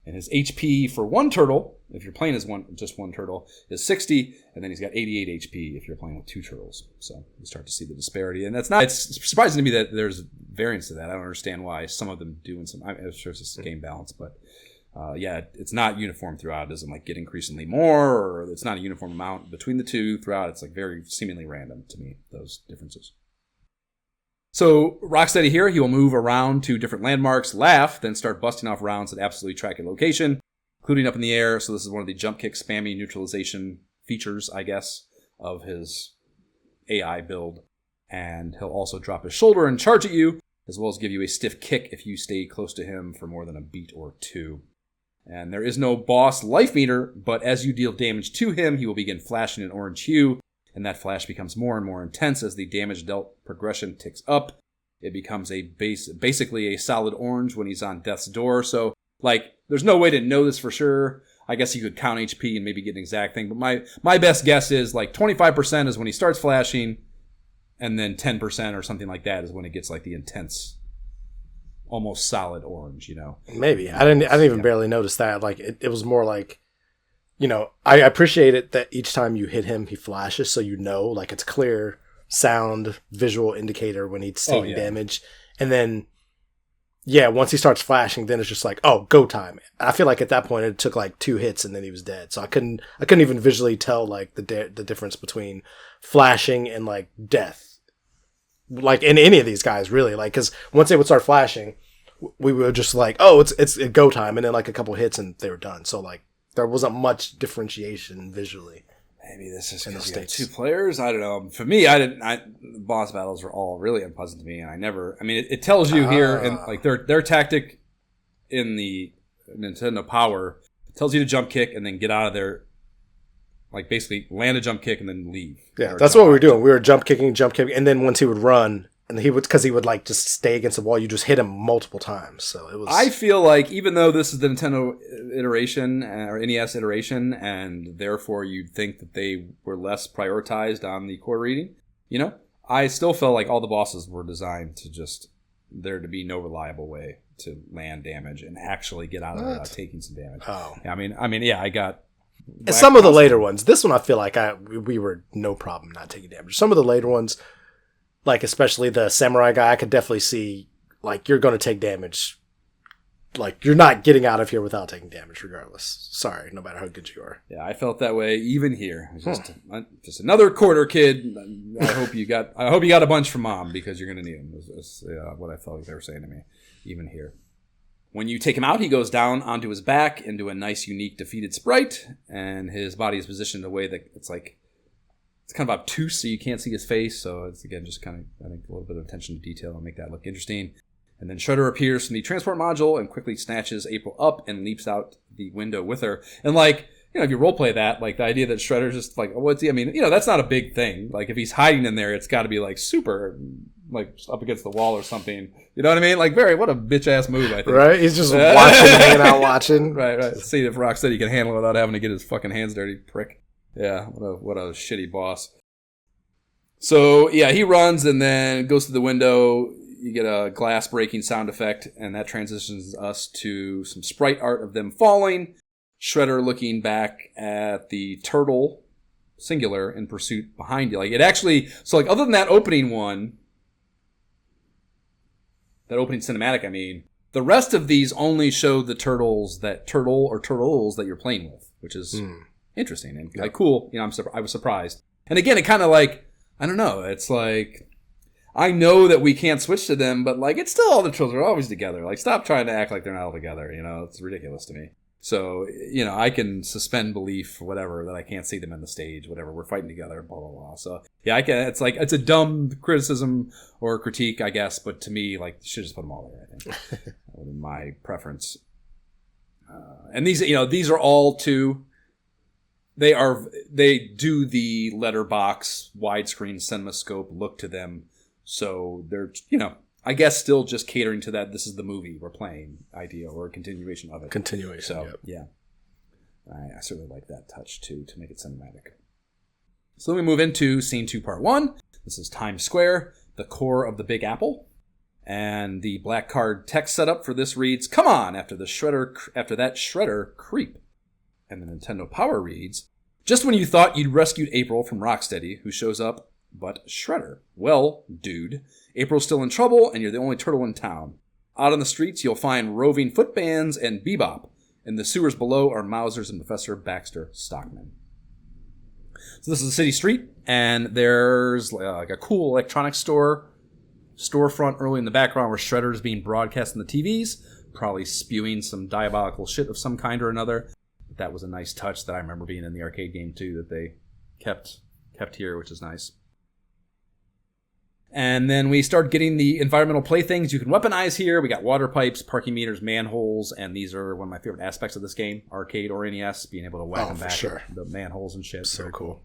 And his HP for one turtle, if you're playing as just one turtle, is 60, and then he's got 88 HP if you're playing with 2 turtles. So you start to see the disparity. And it's surprising to me that there's variance to that. I don't understand why some of them do and some. I'm sure it's just game balance, but it's not uniform throughout. It doesn't get increasingly more, or it's not a uniform amount between the two throughout. It's very seemingly random to me, those differences. So Rocksteady here, he will move around to different landmarks, laugh, then start busting off rounds that absolutely track a location, including up in the air. So this is one of the jump kick spammy neutralization features, I guess, of his AI build. And he'll also drop his shoulder and charge at you, as well as give you a stiff kick if you stay close to him for more than a beat or 2. And there is no boss life meter, but as you deal damage to him, he will begin flashing an orange hue, and that flash becomes more and more intense as the damage dealt progression ticks up. It becomes basically a solid orange when he's on death's door. So, there's no way to know this for sure. I guess you could count HP and maybe get an exact thing, but my best guess is 25% is when he starts flashing, and then 10% or something like that is when it gets the intense, almost solid orange, Maybe. I didn't even barely notice that. It was more I appreciate it that each time you hit him, he flashes, so it's clear sound, visual indicator when he's taking damage. And then, once he starts flashing, then it's just go time. I feel like at that point it took 2 hits and then he was dead. So I couldn't even visually tell the difference between flashing and death. In any of these guys, really, because once they would start flashing, we were just it's go time, and then a couple hits and they were done. So there wasn't much differentiation visually. Maybe this is because you have 2 players. I don't know. For me, boss battles were all really unpleasant to me, and it tells you here, and their tactic in the Nintendo Power tells you to jump kick and then get out of there. Basically land a jump kick and then leave. Yeah, that's what we were doing. We were jump kicking, and then once he would run, and because he would just stay against the wall, you just hit him multiple times. So it was. I feel even though this is the Nintendo iteration or NES iteration, and therefore you'd think that they were less prioritized on the core reading, I still felt all the bosses were designed to there to be no reliable way to land damage and actually get out of it without taking some damage. Oh, I got. And some of the later ones, this one I feel we were no problem not taking damage. Some of the later ones, especially the samurai guy, I could definitely see you're going to take damage. You're not getting out of here without taking damage, regardless. Sorry, no matter how good you are. Yeah, I felt that way even here. Just another quarter, kid. I hope you got a bunch from Mom because you're going to need them. That's what I felt they were saying to me, even here. When you take him out, he goes down onto his back into a nice, unique, defeated sprite, and his body is positioned in a way that it's It's kind of obtuse, so you can't see his face. So it's, again, just kind of, I think, a little bit of attention to detail and make that look interesting. And then Shredder appears from the transport module and quickly snatches April up and leaps out the window with her. And, like, you know, if you roleplay that, like, the idea that Shredder's just like, oh, what's he? I mean, you know, that's not a big thing. Like, if he's hiding in there, it's got to be, like, super, like, up against the wall or something. You know what I mean? Like, what a bitch-ass move, I think. Right? He's just watching, hanging out watching. Right. See if Rocksteady can handle it without having to get his fucking hands dirty, prick. Yeah, what a shitty boss. So, yeah, he runs and then goes to the window. You get a glass breaking sound effect, and that transitions us to some sprite art of them falling. Shredder looking back at the turtle, singular, in pursuit behind you. Like, it actually, so, like, other than that opening one, that opening cinematic, I mean, the rest of these only show the turtles that you're playing with, which is interesting and like cool. You know, I was surprised. And again, it kind of like, I don't know, it's like, I know that we can't switch to them, but like, it's still all the turtles are always together. Like, stop trying to act like they're not all together. You know, it's ridiculous to me. So, you know, I can suspend belief, whatever, that I can't see them on the stage, whatever. We're fighting together, blah, blah, blah. So, yeah, I can. It's like, it's a dumb criticism or critique, I guess. But to me, like, should just put them all there, I think. That would be my preference. And these, you know, these are all two. They do the letterbox, widescreen, cinemascope look to them. So they're, you know, I guess still just catering to that. This is the movie we're playing idea or a continuation of it. So, yeah. I certainly like that touch too, to make it cinematic. So then we move into scene 2, part 1. This is Times Square, the core of the Big Apple. And the black card text setup for this reads, "Come on, after that Shredder creep." And the Nintendo Power reads, "Just when you thought you'd rescued April from Rocksteady, who shows up but Shredder. Well, dude, April's still in trouble, and you're the only turtle in town. Out on the streets, you'll find roving footbands and Bebop. In the sewers below are Mousers and Professor Baxter Stockman." So this is a city street, and there's like a cool electronics storefront early in the background where Shredder is being broadcast on the TVs, probably spewing some diabolical shit of some kind or another. But that was a nice touch that I remember being in the arcade game too, that they kept here, which is nice. And then we start getting the environmental playthings you can weaponize here. We got water pipes, parking meters, manholes, and these are one of my favorite aspects of this game, arcade or NES, being able to whack them back at the manholes and shit. So cool.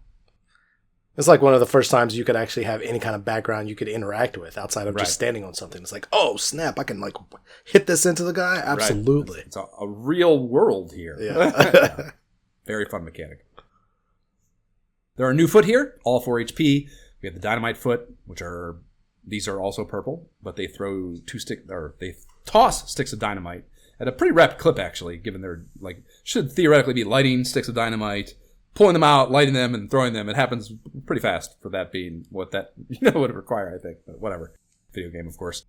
It's like one of the first times you could actually have any kind of background you could interact with outside of just standing on something. It's like, oh, snap, I can like hit this into the guy? Absolutely. Right. It's a real world here. Yeah. Very fun mechanic. There are new foot here, all 4 HP. We have the dynamite foot, these are also purple, but they they toss sticks of dynamite at a pretty rapid clip, actually, given they're like, should theoretically be lighting sticks of dynamite, pulling them out, lighting them, and throwing them. It happens pretty fast for that being what that, would require, I think. But whatever. Video game, of course.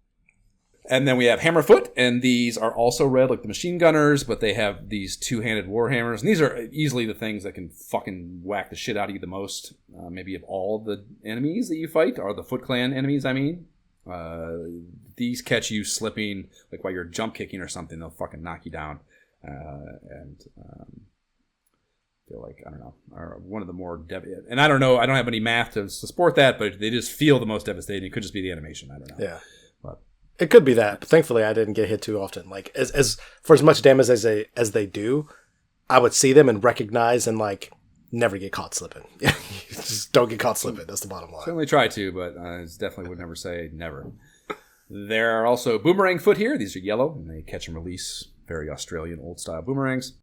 And then we have Hammerfoot, and these are also red like the machine gunners, but they have these two-handed warhammers. And these are easily the things that can fucking whack the shit out of you the most. Maybe of all the enemies that you fight, or the Foot Clan enemies, I mean. These catch you slipping, like while you're jump kicking or something, they'll fucking knock you down. Feel like, I don't know, are one of the more and I don't know, I don't have any math to support that, but they just feel the most devastating. It could just be the animation, I don't know. Yeah. But it could be that. But thankfully, I didn't get hit too often. Like, as for as much damage as they do, I would see them and recognize and like never get caught slipping. Just don't get caught slipping. That's the bottom line. Certainly try to, but I definitely would never say never. There are also boomerang foot here. These are yellow, and they catch and release. Very Australian old style boomerangs.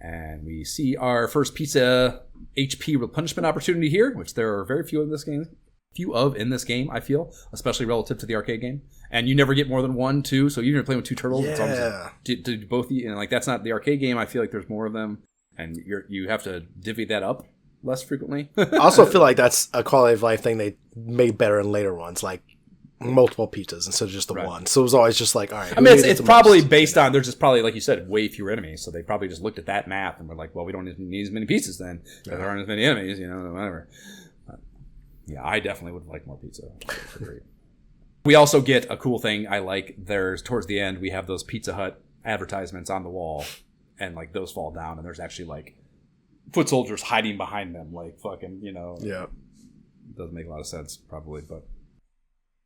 And we see our first pizza HP replenishment opportunity here, which there are very few of in this game, I feel, especially relative to the arcade game. And you never get more than 1, 2, so you're playing with 2 turtles. Yeah. It's almost to both, and like that's not the arcade game. I feel like there's more of them, and you have to divvy that up less frequently. I also feel like that's a quality of life thing they made better in later ones, like multiple pizzas instead of just the one. So it was always just like, all right. I mean, it's probably based on, there's just probably, like you said, way fewer enemies. So they probably just looked at that math and were like, well, we don't need as many pizzas then. If there aren't as many enemies, whatever. Yeah, I definitely would like more pizza. We also get a cool thing I like. There's, towards the end, we have those Pizza Hut advertisements on the wall, and like those fall down, and there's actually like foot soldiers hiding behind them, like fucking, Yeah. doesn't make a lot of sense, probably, but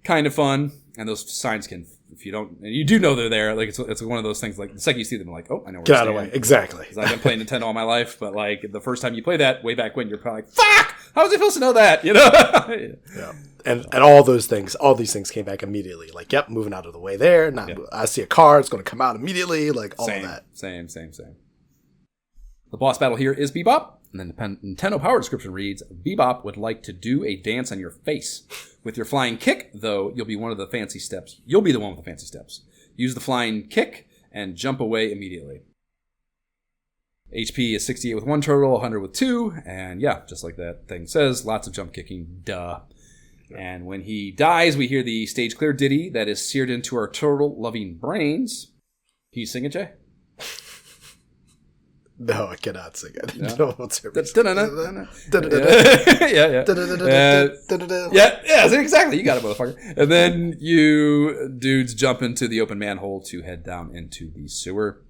kind of fun. And those signs can, if you don't, and you do know they're there, like it's one of those things, like the second you see them, like, oh, I know where Get out of the way. Exactly. I've been playing Nintendo all my life, but like the first time you play that way back when, you're probably like, fuck, how was I supposed to know that? You know? Yeah. And all these things came back immediately. Like, yep, moving out of the way there. Now I see a car, it's going to come out immediately. Like all of that. Same. The boss battle here is Bebop. And then the Nintendo Power description reads, Bebop would like to do a dance on your face. With your flying kick, though, you'll be one of the fancy steps. You'll be the one with the fancy steps. Use the flying kick and jump away immediately. HP is 68 with 1 turtle, 100 with 2. And yeah, just like that thing says, lots of jump kicking. Duh. And when he dies, we hear the stage clear ditty that is seared into our turtle-loving brains. Can you sing it, Jay? No, I cannot sing it. Yeah. No one's here. Yeah, exactly. You got it, motherfucker. And then you dudes jump into the open manhole to head down into the sewer.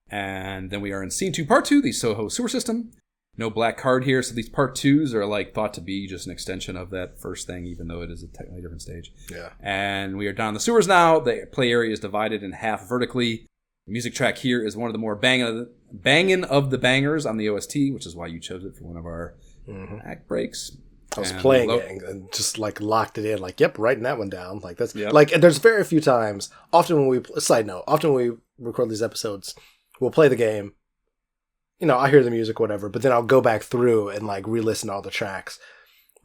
And then we are in Scene 2, Part 2, the Soho sewer system. No black card here, so these Part 2s are like thought to be just an extension of that first thing, even though it is a technically different stage. Yeah. And we are down the sewers now. The play area is divided in half vertically. The music track here is one of the more banging of the bangers on the OST, which is why you chose it for one of our act breaks. I was playing it and just like locked it in, like, yep, writing that one down. Like that's like, and there's very few times. Often when we record these episodes, we'll play the game. You know, I hear the music, whatever, but then I'll go back through and like re-listen to all the tracks.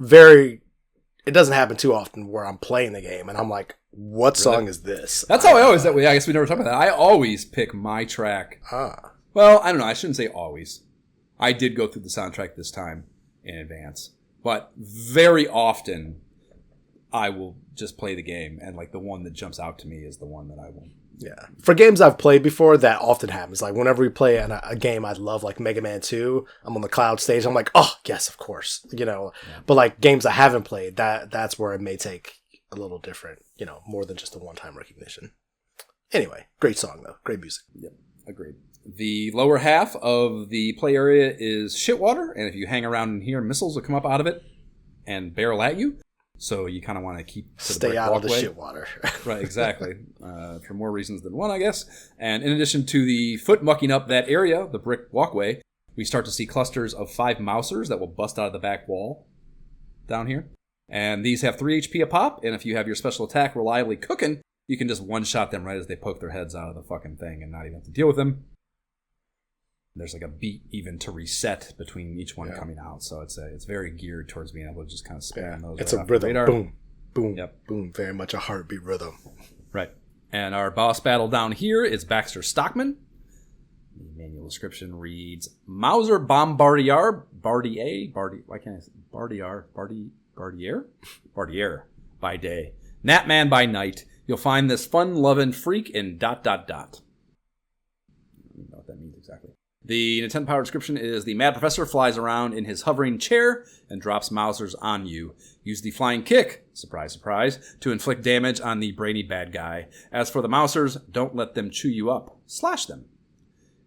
It doesn't happen too often where I'm playing the game and I'm like, what song is this? That's how I always, I guess we never talked about that. I always pick my track. Well, I don't know. I shouldn't say always. I did go through the soundtrack this time in advance, but very often I will just play the game and like the one that jumps out to me is the one that I will. Yeah. For games I've played before, that often happens. Like whenever we play a game I love, like Mega Man 2, I'm on the cloud stage. I'm like, oh, yes, of course. You know, but like games I haven't played, that's where it may take a little different, you know, more than just a one-time recognition. Anyway, great song though. Great music. Yep. Agreed. The lower half of the play area is shit water. And if you hang around in here, missiles will come up out of it and barrel at you. So you kind of want to keep to stay out of the shit water. Right, exactly. For more reasons than one, I guess. And in addition to the foot mucking up that area, the brick walkway, we start to see clusters of 5 mousers that will bust out of the back wall down here. And these have 3 HP a pop, and if you have your special attack reliably cooking, you can just one-shot them right as they poke their heads out of the fucking thing and not even have to deal with them. There's like a beat even to reset between each one coming out, so it's very geared towards being able to just kind of spam those. It's a rhythm, boom, boom, boom, very much a heartbeat rhythm. Right. And our boss battle down here is Baxter Stockman. The manual description reads, Mauser Bombardier, Bardier by day, Gnatman by night. You'll find this fun-loving freak in ... I don't know what that means exactly. The Nintendo Power description is the Mad Professor flies around in his hovering chair and drops Mousers on you. Use the flying kick, surprise, surprise, to inflict damage on the brainy bad guy. As for the Mousers, don't let them chew you up. Slash them.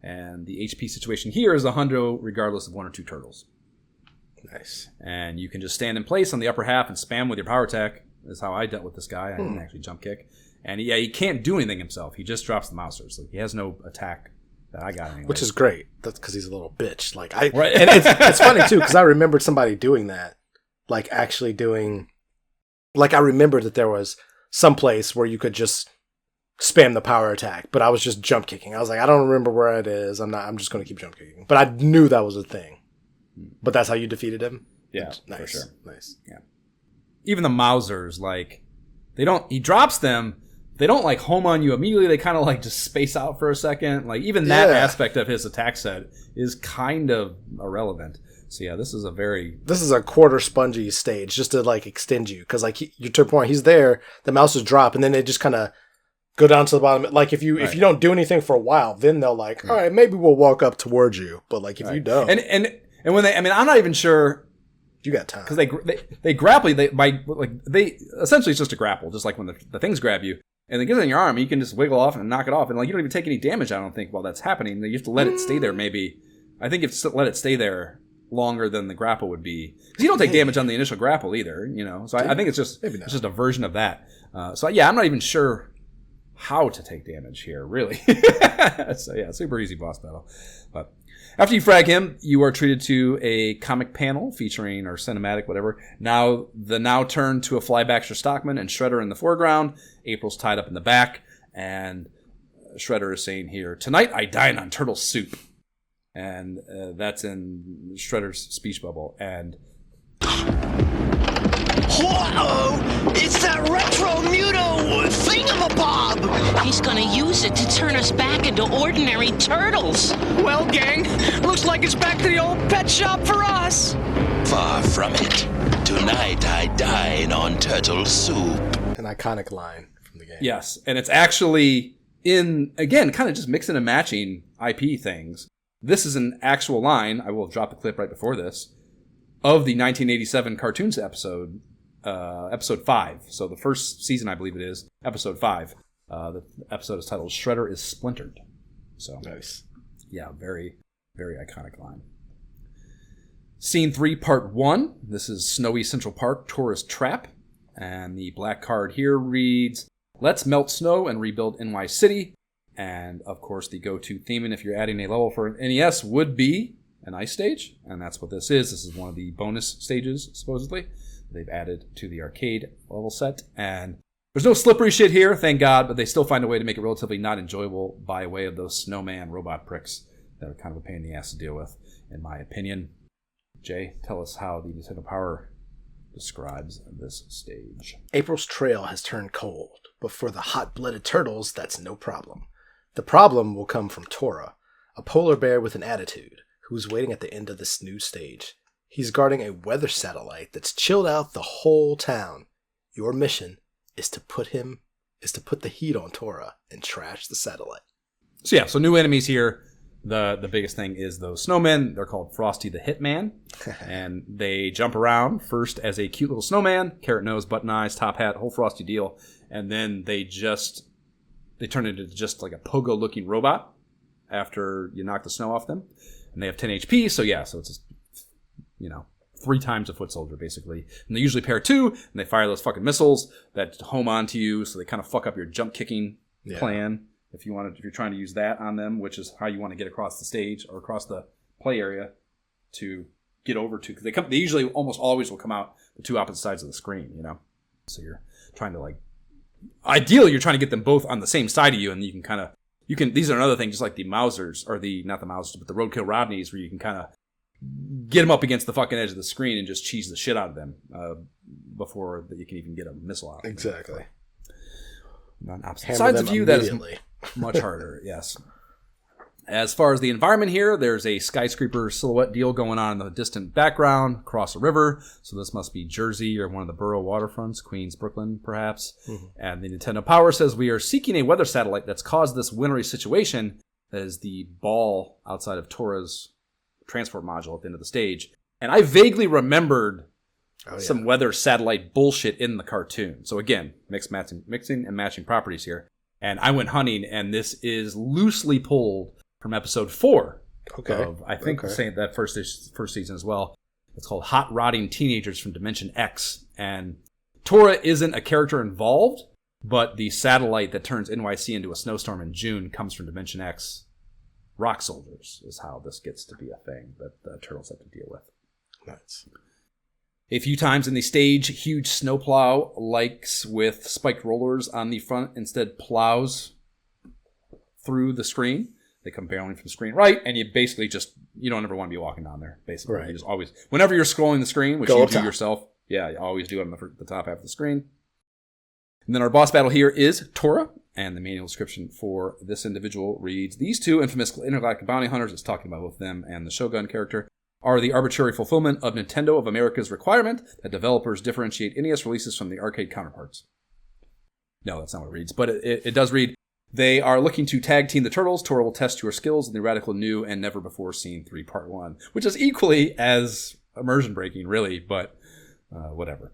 And the HP situation here is a hundo regardless of 1 or 2 turtles. Nice. And you can just stand in place on the upper half and spam with your power attack. That's how I dealt with this guy. I didn't actually jump kick. And he can't do anything himself. He just drops the Mousers. So he has no attack that I got anyway. Which is great. That's because he's a little bitch. Like and it's funny too because I remembered somebody doing that, like actually doing. Like I remembered that there was some place where you could just spam the power attack, but I was just jump kicking. I was like, I don't remember where it is. I'm just going to keep jump kicking. But I knew that was a thing. But that's how you defeated him. Yeah, nice, for sure. Nice. Yeah. Even the Mousers, like he drops them. They don't like home on you immediately. They kind of like just space out for a second. Like even that aspect of his attack set is kind of irrelevant. So yeah, this is a quarter spongy stage just to like extend you because like you to a point he's there, the Mousers drop and then they just kind of go down to the bottom. Like if you don't do anything for a while, then they'll like all right, maybe we'll walk up towards you. But like if you don't, and when I'm not even sure. You got time because they grapple. They essentially it's just a grapple, just like when the things grab you. And it gets in your arm, you can just wiggle off and knock it off. And like you don't even take any damage, I don't think, while that's happening. You have to let it stay there, maybe. I think you have to let it stay there longer than the grapple would be. Because you don't take damage on the initial grapple either, you know. So I think it's just a version of that. So yeah, I'm not even sure how to take damage here, really. So yeah, super easy boss battle. But after you frag him, you are treated to a comic panel featuring, or cinematic, whatever. Now turn to a Fly Baxter Stockman and Shredder in the foreground. April's tied up in the back, and Shredder is saying here, "Tonight I dine on turtle soup." And that's in Shredder's speech bubble. And whoa! It's that retro Muto thingamabob! He's gonna use it to turn us back into ordinary turtles. Well, gang, looks like it's back to the old pet shop for us. Far from it. Tonight I dine on turtle soup. An iconic line from the game. yes, and it's actually in, again, kind of just mixing and matching IP things. This is an actual line, I will drop the clip right before this, of the 1987 cartoons episode, episode 5. So the first season, I believe it is, episode 5. The episode is titled Shredder is Splintered. So Nice. Yeah, very, very iconic line. Scene 3, Part 1. This is Snowy Central Park Tourist Trap. And the black card here reads, "Let's melt snow and rebuild NY City." And, of course, the go-to theme, and if you're adding a level for an NES, would be an ice stage. And that's what this is. This is one of the bonus stages, supposedly, they've added to the arcade level set. And there's no slippery shit here, thank God, but they still find a way to make it relatively not enjoyable by way of those snowman robot pricks that are kind of a pain in the ass to deal with, in my opinion. Jay, tell us how the Nintendo Power describes this stage. April's trail has turned cold, but for the hot-blooded turtles, that's no problem. The problem will come from Tora, a polar bear with an attitude, who's waiting at the end of this new stage. He's guarding a weather satellite that's chilled out the whole town. Your mission is to put the heat on Tora and trash the satellite. So yeah, so new enemies here. The biggest thing is those snowmen. They're called Frosty the Hitman, and they jump around first as a cute little snowman, carrot nose, button eyes, top hat, whole Frosty deal, and then they turn into just like a pogo-looking robot after you knock the snow off them, and they have 10 HP. So yeah, so it's just, 3 times a foot soldier basically, and they usually pair 2, and they fire those fucking missiles that home onto you, so they kind of fuck up your jump kicking plan. If you're trying to use that on them, which is how you want to get across the stage or across the play area to get over to, because they usually almost always will come out the 2 opposite sides of the screen, So you're trying to ideally you're trying to get them both on the same side of you, and you can these are another thing, just like the Mausers, or not the Mausers, but the Roadkill Rodneys, where you can kind of get them up against the fucking edge of the screen and just cheese the shit out of them before you can even get a missile out. Exactly. On opposite sides of you, that is much harder, yes. As far as the environment here, there's a skyscraper silhouette deal going on in the distant background, across a river. So this must be Jersey or one of the borough waterfronts, Queens, Brooklyn, perhaps. Mm-hmm. And the Nintendo Power says, "We are seeking a weather satellite that's caused this wintry situation." That is the ball outside of Tora's transport module at the end of the stage. And I vaguely remembered some weather satellite bullshit in the cartoon. So again, mixing and matching properties here. And I went hunting, and this is loosely pulled from episode 4 of, I think, saying that first season as well. It's called Hot Rodding Teenagers from Dimension X. And Tora isn't a character involved, but the satellite that turns NYC into a snowstorm in June comes from Dimension X. Rock soldiers is how this gets to be a thing that the Turtles have to deal with. Nice. A few times in the stage, huge snowplow likes with spiked rollers on the front instead plows through the screen. They come barreling from screen right, and you basically you don't ever want to be walking down there, basically. Right. You just always, whenever you're scrolling the screen, which you do yourself, you always do it on the top half of the screen. And then our boss battle here is Tora, and the manual description for this individual reads, "These 2 infamous intergalactic bounty hunters," it's talking about both them and the Shogun character, "are the arbitrary fulfillment of Nintendo of America's requirement that developers differentiate NES releases from the arcade counterparts." No, that's not what it reads, but it does read, "They are looking to tag team the Turtles. Tora will test your skills in the radical new and never before seen 3 Part 1, which is equally as immersion breaking, really, but whatever.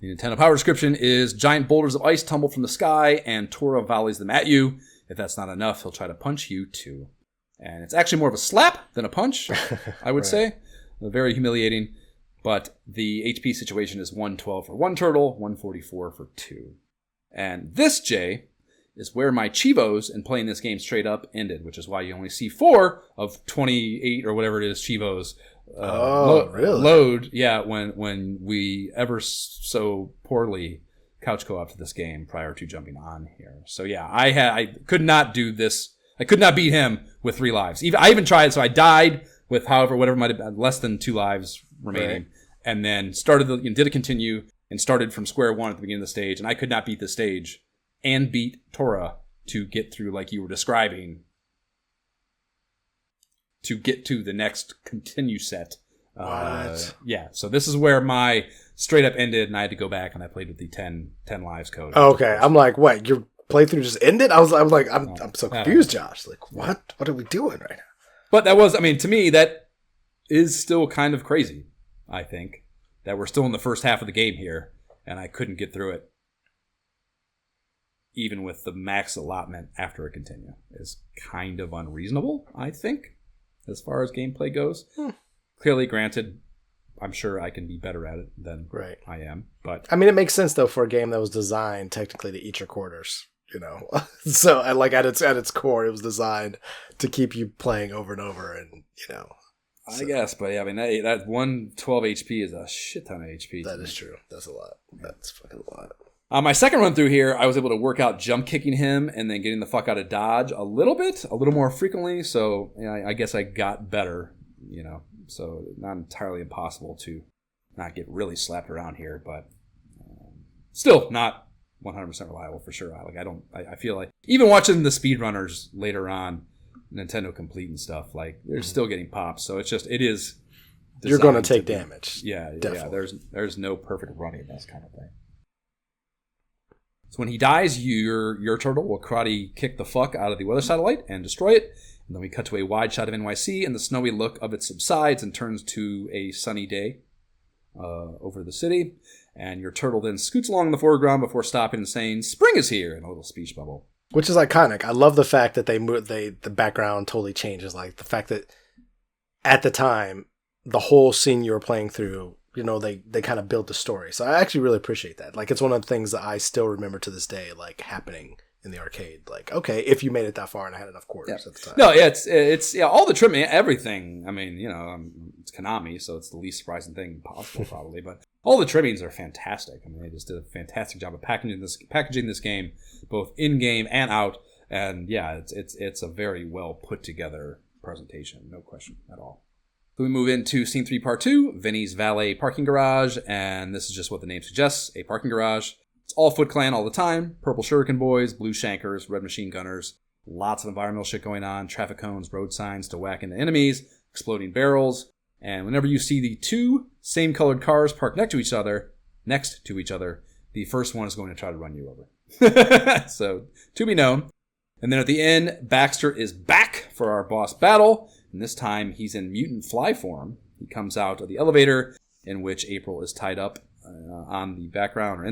The Nintendo Power description is, "Giant boulders of ice tumble from the sky, and Tora volleys them at you. If that's not enough, he'll try to punch you too." And it's actually more of a slap than a punch, I would say. Very humiliating. But the HP situation is 112 for one turtle, 144 for two. And this, Jay, is where my Chivos in playing this game straight up ended, which is why you only see 4 of 28 or whatever it is Chivos really? load. Yeah, when we ever so poorly couch co-op to this game prior to jumping on here. So yeah, I could not do this. I could not beat him with 3 lives. I even tried, so I died with whatever might have been less than 2 lives remaining, right. And then did a continue and started from square one at the beginning of the stage, and I could not beat the stage and beat Tora to get through, like you were describing, to get to the next continue set. What? Yeah, so this is where my straight up ended, and I had to go back and I played with the 10 lives code. Okay, I'm like, what? Your playthrough just ended? I'm so confused, Josh. Like, what? What are we doing right now? But that was, to me, that is still kind of crazy, I think, that we're still in the first half of the game here, and I couldn't get through it, even with the max allotment after a continue. Is kind of unreasonable, I think, as far as gameplay goes. Clearly, granted, I'm sure I can be better at it than I am. But it makes sense, though, for a game that was designed technically to eat your quarters. So at its core, it was designed to keep you playing over and over, and so. I guess, but yeah, that 112 HP is a shit ton of HP. That is true. That's a lot. That's fucking a lot. My second run through here, I was able to work out jump kicking him and then getting the fuck out of dodge a little more frequently. So I guess I got better. So not entirely impossible to not get really slapped around here, but still not 100% reliable for sure. I feel like even watching the speedrunners later on, Nintendo Complete and stuff, like they're still getting pops. So it is. You're going to take damage. Yeah, definitely. Yeah. There's no perfect running in this kind of thing. So when he dies, your turtle will karate kick the fuck out of the weather satellite and destroy it. And then we cut to a wide shot of NYC, and the snowy look of it subsides and turns to a sunny day over the city. And your turtle then scoots along in the foreground before stopping and saying, "Spring is here," in a little speech bubble. Which is iconic. I love the fact that the background totally changes. Like the fact that at the time, the whole scene you were playing through, they kind of built the story. So I actually really appreciate that. Like it's one of the things that I still remember to this day, like happening in the arcade. Like, okay, if you made it that far and I had enough quarters at the time. No, yeah, it's all the trimming, everything. It's Konami, so it's the least surprising thing possible probably, but all the trimmings are fantastic. They just did a fantastic job of packaging this game, both in game and out. And yeah, it's a very well put together presentation, no question at all. So we move into Scene 3, Part 2, Vinny's Valet Parking Garage, and this is just what the name suggests, a parking garage. It's all Foot Clan all the time, purple Shuriken boys, blue shankers, red machine gunners, lots of environmental shit going on, traffic cones, road signs to whack into enemies, exploding barrels, and whenever you see the 2 same colored cars parked next to each other, the first one is going to try to run you over. So, to be known. And then at the end, Baxter is back for our boss battle, and this time he's in mutant fly form. He comes out of the elevator in which April is tied up in the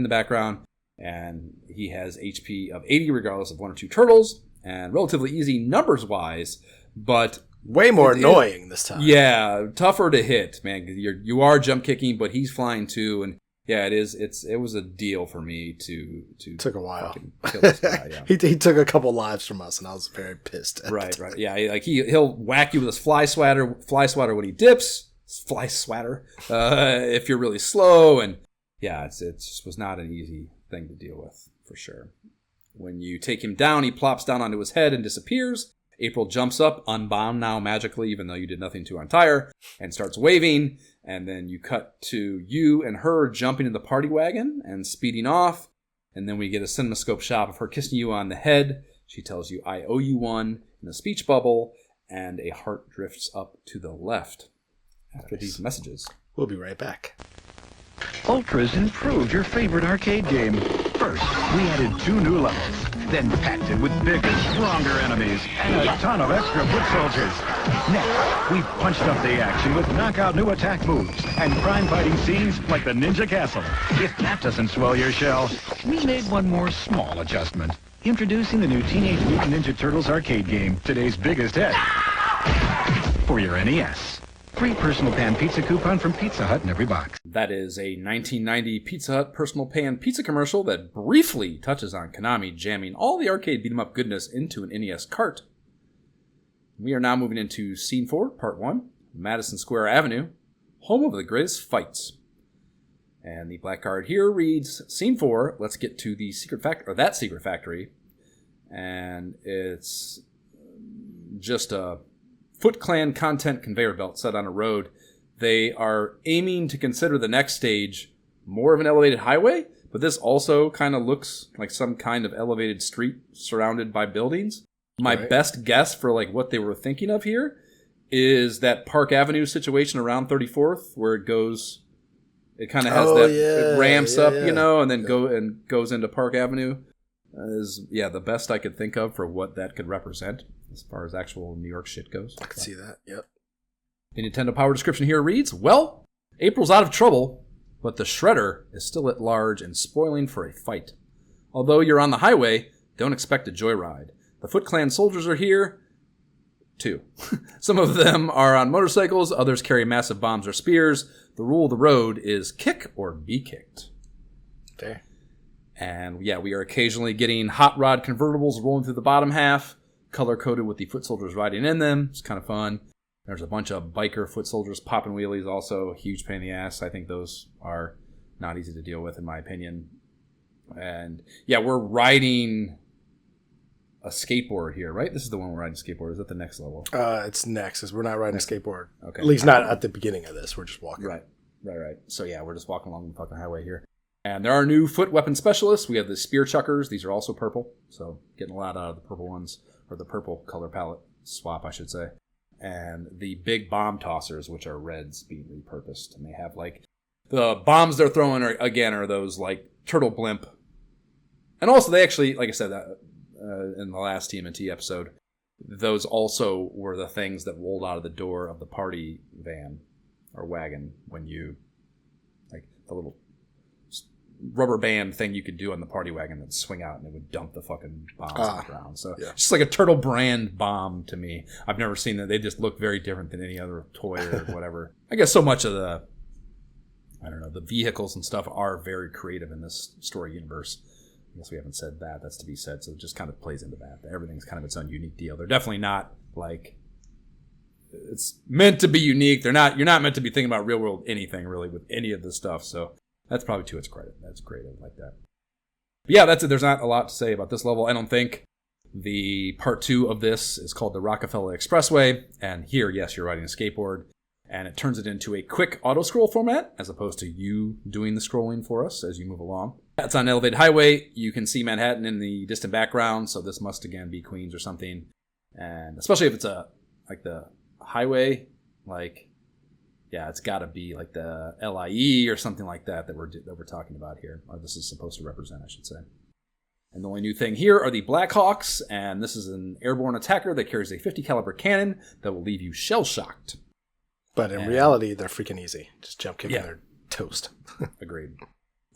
background, and he has HP of 80 regardless of 1 or 2 turtles, and relatively easy numbers-wise, but way more annoying this time. Yeah, tougher to hit, man. You are jump kicking, but he's flying too, and yeah, it was a deal for me to took a while. Kill this guy, yeah. he took a couple lives from us, and I was very pissed. Right. Yeah, like he'll whack you with his fly swatter when he dips. Fly swatter. If you're really slow, and yeah, it just was not an easy thing to deal with for sure. When you take him down, he plops down onto his head and disappears. April jumps up, unbound now magically, even though you did nothing to untire, and starts waving. And then you cut to you and her jumping in the party wagon and speeding off. And then we get a cinemascope shot of her kissing you on the head. She tells you, "I owe you one," in a speech bubble, and a heart drifts up to the left after these messages. We'll be right back. Ultra's improved your favorite arcade game. First, we added 2 new levels, then packed it with bigger, stronger enemies, and a ton of extra foot soldiers. Next, we punched up the action with knockout new attack moves and crime-fighting scenes like the Ninja Castle. If that doesn't swell your shell, we made one more small adjustment. Introducing the new Teenage Mutant Ninja Turtles arcade game, today's biggest hit. for your NES. Free personal pan pizza coupon from Pizza Hut in every box. That is a 1990 Pizza Hut personal pan pizza commercial that briefly touches on Konami jamming all the arcade beat-em-up goodness into an NES cart. We are now moving into Scene 4, Part 1, Madison Square Avenue, home of the greatest fights. And the black card here reads, Scene 4, let's get to the secret factory, or that secret factory. And it's just a Foot Clan content conveyor belt set on a road. They are aiming to consider the next stage more of an elevated highway, but this also kind of looks like some kind of elevated street surrounded by buildings. My best guess for like what they were thinking of here is that Park Avenue situation around 34th, where it goes, it kind of has it ramps up, you know, and then goes into Park Avenue. Is the best I could think of for what that could represent as far as actual New York shit goes. I can see that. Yep. The Nintendo Power description here reads, well, April's out of trouble, but the Shredder is still at large and spoiling for a fight. Although you're on the highway, don't expect a joyride. The Foot Clan soldiers are here, too. Some of them are on motorcycles, others carry massive bombs or spears. The rule of the road is kick or be kicked. Okay. And we are occasionally getting hot rod convertibles rolling through the bottom half, color-coded with the foot soldiers riding in them. It's kind of fun. There's a bunch of biker foot soldiers popping wheelies, also a huge pain in the ass. I think those are not easy to deal with, in my opinion. And, we're riding a skateboard here, right? This is the one we're riding a skateboard. Is that the next level? It's next, because we're not riding a skateboard. Okay. At least not at the beginning of this. We're just walking. Right. So, we're just walking along the fucking highway here. And there are new foot weapon specialists. We have the spear chuckers. These are also purple. So getting a lot out of the purple ones, or the purple color palette swap, I should say. And the big bomb tossers, which are reds, being repurposed. And they have like the bombs they're throwing are those like turtle blimp. And also they actually, like I said, in the last TMNT episode, those also were the things that rolled out of the door of the party van or wagon when you, like the little rubber band thing you could do on the party wagon that'd swing out and it would dump the fucking bombs on the ground. So just like a turtle brand bomb to me. I've never seen that. They just look very different than any other toy or whatever. I guess so much of the vehicles and stuff are very creative in this story universe. I guess we haven't said that. That's to be said. So it just kind of plays into that. Everything's kind of its own unique deal. They're definitely not like, it's meant to be unique. You're not meant to be thinking about real world anything really with any of this stuff. So that's probably to its credit. That's creative like that. But that's it. There's not a lot to say about this level, I don't think. The part 2 of this is called the Rockefeller Expressway. And here, yes, you're riding a skateboard. And it turns it into a quick auto-scroll format, as opposed to you doing the scrolling for us as you move along. It's on an elevated highway. You can see Manhattan in the distant background, so this must, again, be Queens or something. And especially if it's the highway, it's got to be like the LIE or something like that we're talking about here, or this is supposed to represent, I should say. And the only new thing here are the Blackhawks, and this is an airborne attacker that carries a 50 caliber cannon that will leave you shell-shocked. But in reality, they're freaking easy. Just jump kick and they're toast. Agreed.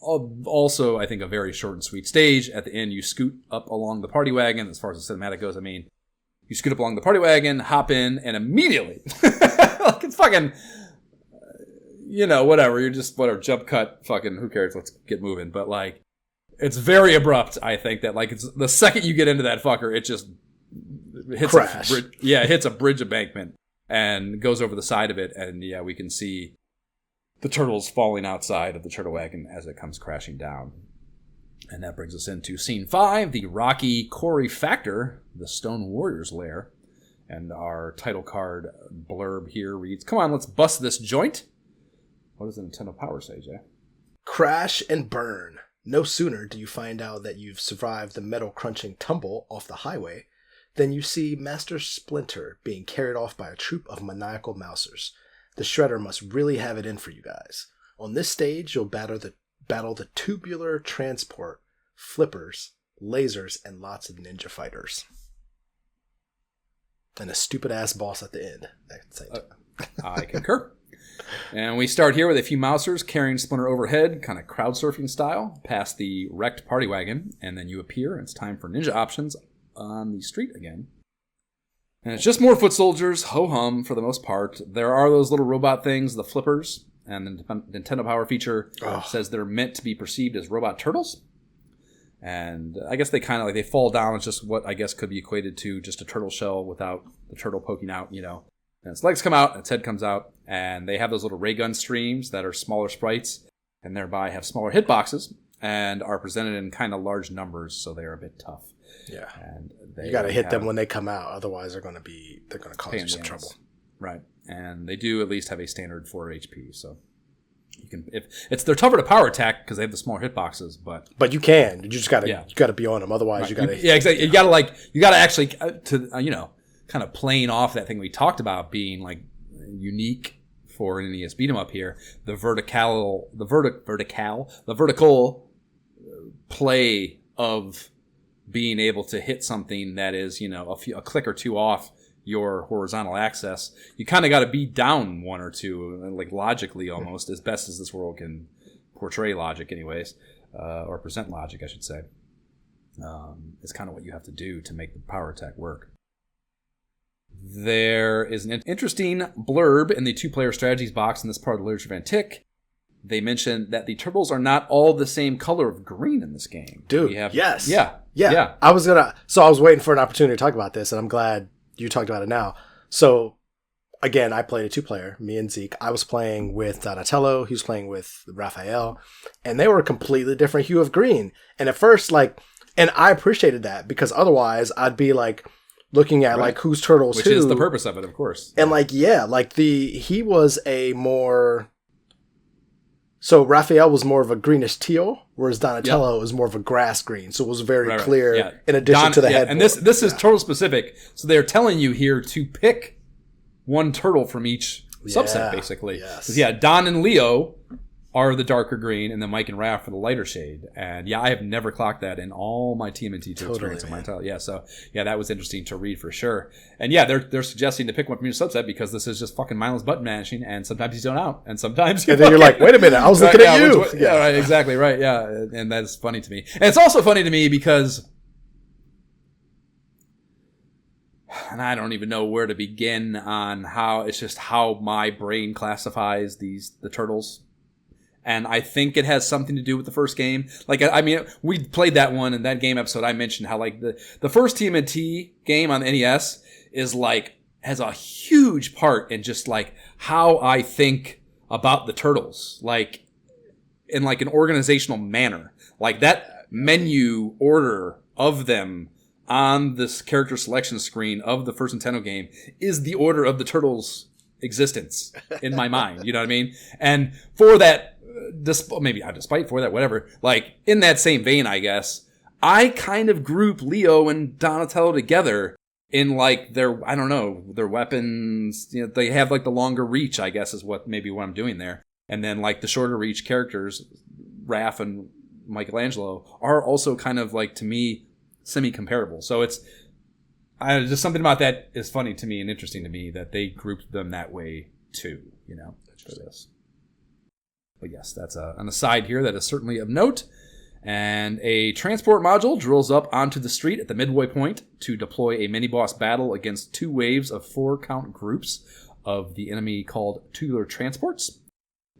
Also, I think a very short and sweet stage. At the end, you scoot up along the party wagon. As far as the cinematic goes, you scoot up along the party wagon, hop in, and immediately, like it's fucking, whatever. You're just, jump cut, fucking, who cares? Let's get moving. But it's very abrupt, I think, that it's the second you get into that fucker, it just hits crash. It hits a bridge embankment and goes over the side of it. And we can see the turtles falling outside of the turtle wagon as it comes crashing down. And that brings us into Scene 5, the Rocky Quarry Factor, the Stone Warrior's lair. And our title card blurb here reads, come on, let's bust this joint. What does the Nintendo Power say, Jay? Crash and burn. No sooner do you find out that you've survived the metal crunching tumble off the highway than you see Master Splinter being carried off by a troop of maniacal mousers. The Shredder must really have it in for you guys. On this stage, you'll battle the tubular transport, flippers, lasers, and lots of ninja fighters. And a stupid-ass boss at the end. I concur. And we start here with a few mousers carrying Splinter overhead, kind of crowd surfing style, past the wrecked party wagon, and then you appear, and it's time for ninja options on the street again. And it's just more foot soldiers, ho-hum, for the most part. There are those little robot things, the flippers, and the Nintendo Power feature says they're meant to be perceived as robot turtles. And I guess they kind of like, they fall down. It's just what I guess could be equated to just a turtle shell without the turtle poking out, you know. And its legs come out, and its head comes out, and they have those little ray gun streams that are smaller sprites, and thereby have smaller hitboxes, and are presented in kind of large numbers, so they are a bit tough. Yeah, and you got to hit them when they come out, otherwise they're going to cause you some trouble. Right, and they do at least have a standard 4 HP, so you can they're tougher to power attack because they have the smaller hitboxes, but you can you just got to you got to be on them, otherwise right. you got to exactly you got to actually kind of playing off that thing we talked about being like unique for an NES beat 'em up here, the vertical play of being able to hit something that is, you know, a click or two off your horizontal axis. You kind of got to be down one or two, like logically almost, as best as this world can portray logic anyways, or present logic, I should say. It's kind of what you have to do to make the power attack work. There is an interesting blurb in the 2-player strategies box in this part of the literature of Antic. They mention that the turtles are not all the same color of green in this game. Dude, yes. Yeah. I was waiting for an opportunity to talk about this, and I'm glad you talked about it now. So, again, I played a 2-player, me and Zeke. I was playing with Donatello, he was playing with Raphael, and they were a completely different hue of green. And at first, and I appreciated that, because otherwise I'd be looking at whose turtles which who. Is the purpose of it, of course. And he was a more... So Raphael was more of a greenish teal, whereas Donatello was more of a grass green. So it was very clear in addition to the head. And this is turtle specific. So they're telling you here to pick one turtle from each subset, basically. Yes. Don and Leo are the darker green, and then Mike and Raph are the lighter shade. And I have never clocked that in all my TMNT 2 experience in my entire. That was interesting to read for sure. And they're suggesting to pick one from each subset because this is just fucking mindless button mashing, and sometimes you zone out, and sometimes and then you're like, wait a minute, I was looking at you. Right, exactly right. Yeah, and that's funny to me. And it's also funny to me because, and I don't even know where to begin on how my brain classifies the turtles. And I think it has something to do with the first game. We played that one, and that game episode I mentioned how the first TMNT game on the NES is has a huge part in just how I think about the turtles, in an organizational manner. That menu order of them on this character selection screen of the first Nintendo game is the order of the turtles' existence in my mind. You know what I mean? And for that, despite for that, whatever, in that same vein, I guess, I kind of group Leo and Donatello together in their, I don't know, their weapons. You know, they have the longer reach, I guess, is what I'm doing there. And then the shorter reach characters, Raph and Michelangelo, are also kind of to me, semi-comparable. So it's just something about that is funny to me and interesting to me that they grouped them that way too, you know, for this. But yes, that's an aside here that is certainly of note. And a transport module drills up onto the street at the midway point to deploy a mini-boss battle against 2 waves of 4-count groups of the enemy called tubular transports.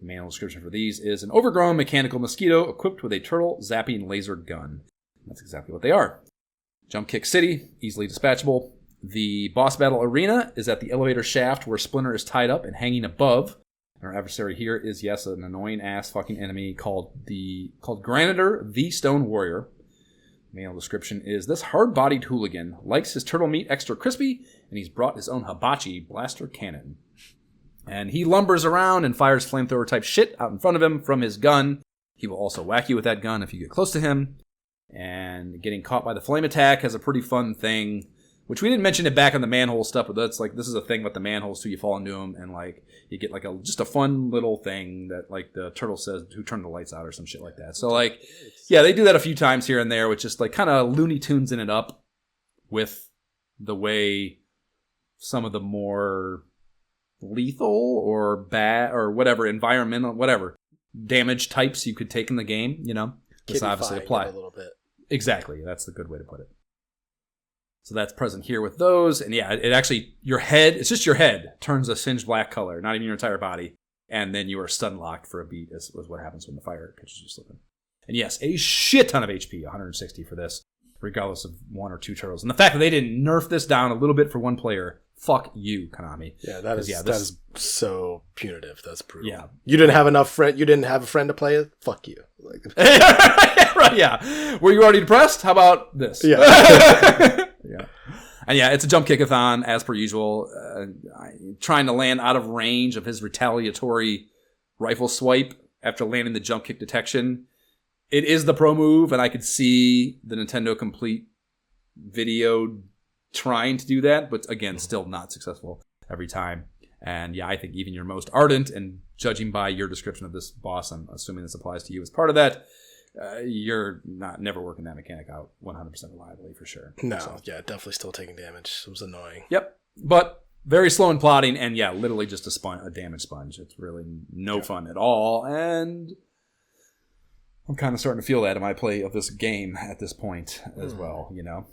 The manual description for these is an overgrown mechanical mosquito equipped with a turtle zapping laser gun. That's exactly what they are. Jumpkick City, easily dispatchable. The boss battle arena is at the elevator shaft where Splinter is tied up and hanging above. Our adversary here is, yes, an annoying ass fucking enemy called Granitor the Stone Warrior. Manual description is this hard-bodied hooligan likes his turtle meat extra crispy, and he's brought his own hibachi blaster cannon. And he lumbers around and fires flamethrower type shit out in front of him from his gun. He will also whack you with that gun if you get close to him. And getting caught by the flame attack has a pretty fun thing, which we didn't mention it back on the manhole stuff, but that's this is a thing with the manholes too. You fall into them, and you get just a fun little thing that the turtle says, "Who turned the lights out?" or some shit like that. So they do that a few times here and there, with just kind of Looney Tunes-ing it up with the way some of the more lethal or bad or whatever environmental damage types you could take in the game. You know, this obviously apply a little bit. Exactly, that's the good way to put it. So that's present here with those. And yeah, it actually, your head, it's just your head turns a singed black color, not even your entire body. And then you are stun locked for a beat is what happens when the fire catches you slipping. And yes, a shit ton of HP, 160 for this, regardless of 1 or 2 turtles. And the fact that they didn't nerf this down a little bit for one player, fuck you, Konami. Yeah, that is so punitive. That's brutal. Yeah. You didn't have you didn't have a friend to play it? Fuck you. Like, right, yeah. Were you already depressed? How about this? Yeah. Yeah. And yeah, it's a jump kickathon as per usual. Trying to land out of range of his retaliatory rifle swipe after landing the jump kick detection. It is the pro move, and I could see the Nintendo Complete video trying to do that, but again, still not successful every time. And yeah, I think even your most ardent, and judging by your description of this boss, I'm assuming this applies to you as part of that, you're never working that mechanic out 100% reliably for sure. No, yeah, definitely still taking damage. It was annoying. Yep, but very slow in plotting, and yeah, literally just a damage sponge. It's really no fun at all, and I'm kind of starting to feel that in my play of this game at this point as well, you know?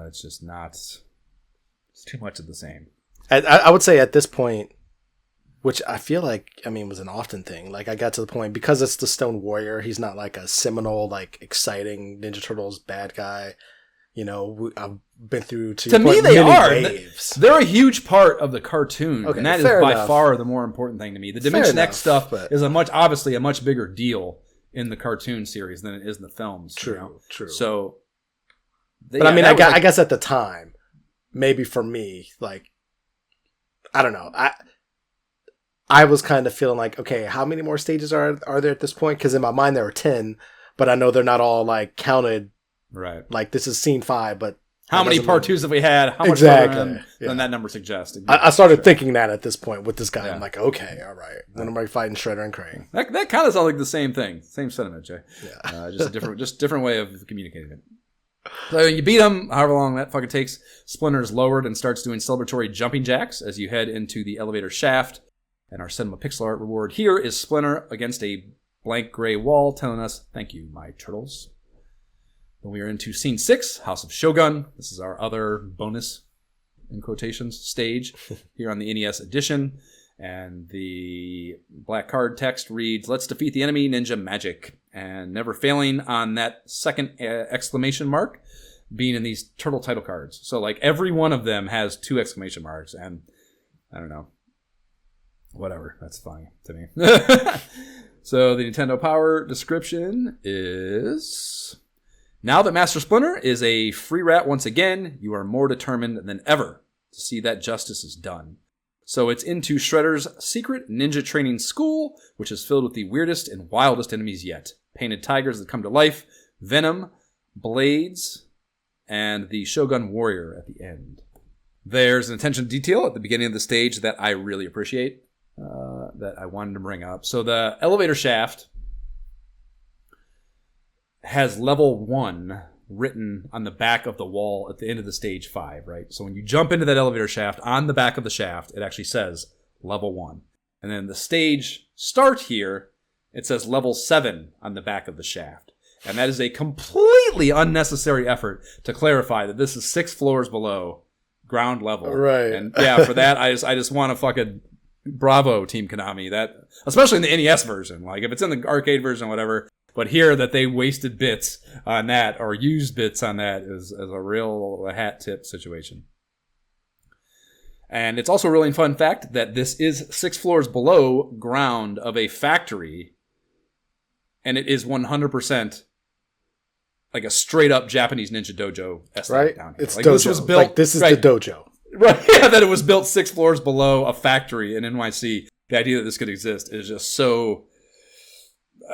It's just not... It's too much of the same. I would say at this point, which I feel like, was an often thing. Like, I got to the point, because it's the Stone Warrior, he's not like a seminal, like, exciting Ninja Turtles bad guy. You know, I've been through, to me, point, they are. waves. They're a huge part of the cartoon, okay, and that is by far the more important thing to me. The Dimension X stuff is obviously a much bigger deal in the cartoon series than it is in the films. True, you know? true. So, but I guess at the time, maybe for me, like, I don't know. I was kind of feeling like, okay, how many more stages are there at this point? Because in my mind there were 10, but I know they're not all like counted. Right. Like this is scene 5, but how many part 2s have we had? How much exactly? Then that number suggests. I started thinking that at this point with this guy. Yeah. I'm like, okay, all right. When am I fighting Shredder and Krang? That kind of sounds like the same thing. Same sentiment, Jay. Yeah. Just different way of communicating it. So you beat him, however long that fucking takes. Splinter is lowered and starts doing celebratory jumping jacks as you head into the elevator shaft. And our cinema pixel art reward here is Splinter against a blank gray wall telling us, thank you, my turtles. Then we are into scene 6, House of Shogun. This is our other bonus, in quotations, stage here on the NES edition. And the black card text reads, let's defeat the enemy, ninja magic. And never failing on that second exclamation mark being in these turtle title cards. So like every one of them has 2 exclamation marks. And I don't know. Whatever. That's funny to me. So the Nintendo Power description is... Now that Master Splinter is a free rat once again, you are more determined than ever to see that justice is done. So it's into Shredder's secret ninja training school, which is filled with the weirdest and wildest enemies yet. Painted tigers that come to life, Venom, Blades, and the Shogun Warrior at the end. There's an attention to detail at the beginning of the stage that I really appreciate, that I wanted to bring up. So the elevator shaft has level 1 written on the back of the wall at the end of the stage 5, right? So when you jump into that elevator shaft, on the back of the shaft, it actually says level 1. And then the stage start here, it says level 7 on the back of the shaft. And that is a completely unnecessary effort to clarify that this is 6 floors below ground level. Right. And yeah, for that, I just want to fucking bravo, Team Konami. That, especially in the NES version. Like, if it's in the arcade version, whatever. But here, that they wasted bits on that, or used bits on that, is a real hat tip situation. And it's also a really fun fact that this is 6 floors below ground of a factory, and it is 100% like a straight up Japanese ninja dojo aesthetic down here. It's like dojo. This was built, like this is the dojo. Right, yeah, that it was built 6 floors below a factory in NYC. The idea that this could exist is just so...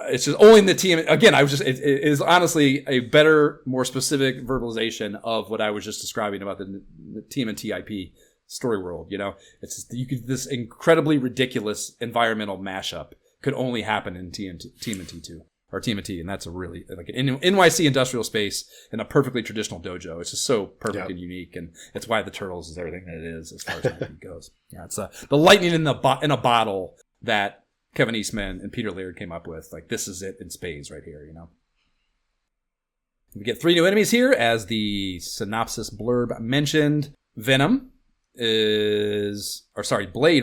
it's just only in the TM. Again, it is honestly a better, more specific verbalization of what I was just describing about the TMNT IP story world. You know, it's just, this incredibly ridiculous environmental mashup could only happen in TMNT 2 or TMNT, and that's a really like an NYC industrial space in a perfectly traditional dojo. It's just so perfect and unique, and it's why the Turtles is everything that it is as far as IP goes. Yeah, it's the lightning in a bottle that Kevin Eastman and Peter Laird came up with. Like, this is it in spades right here, you know? We get 3 new enemies here, as the synopsis blurb mentioned. Blade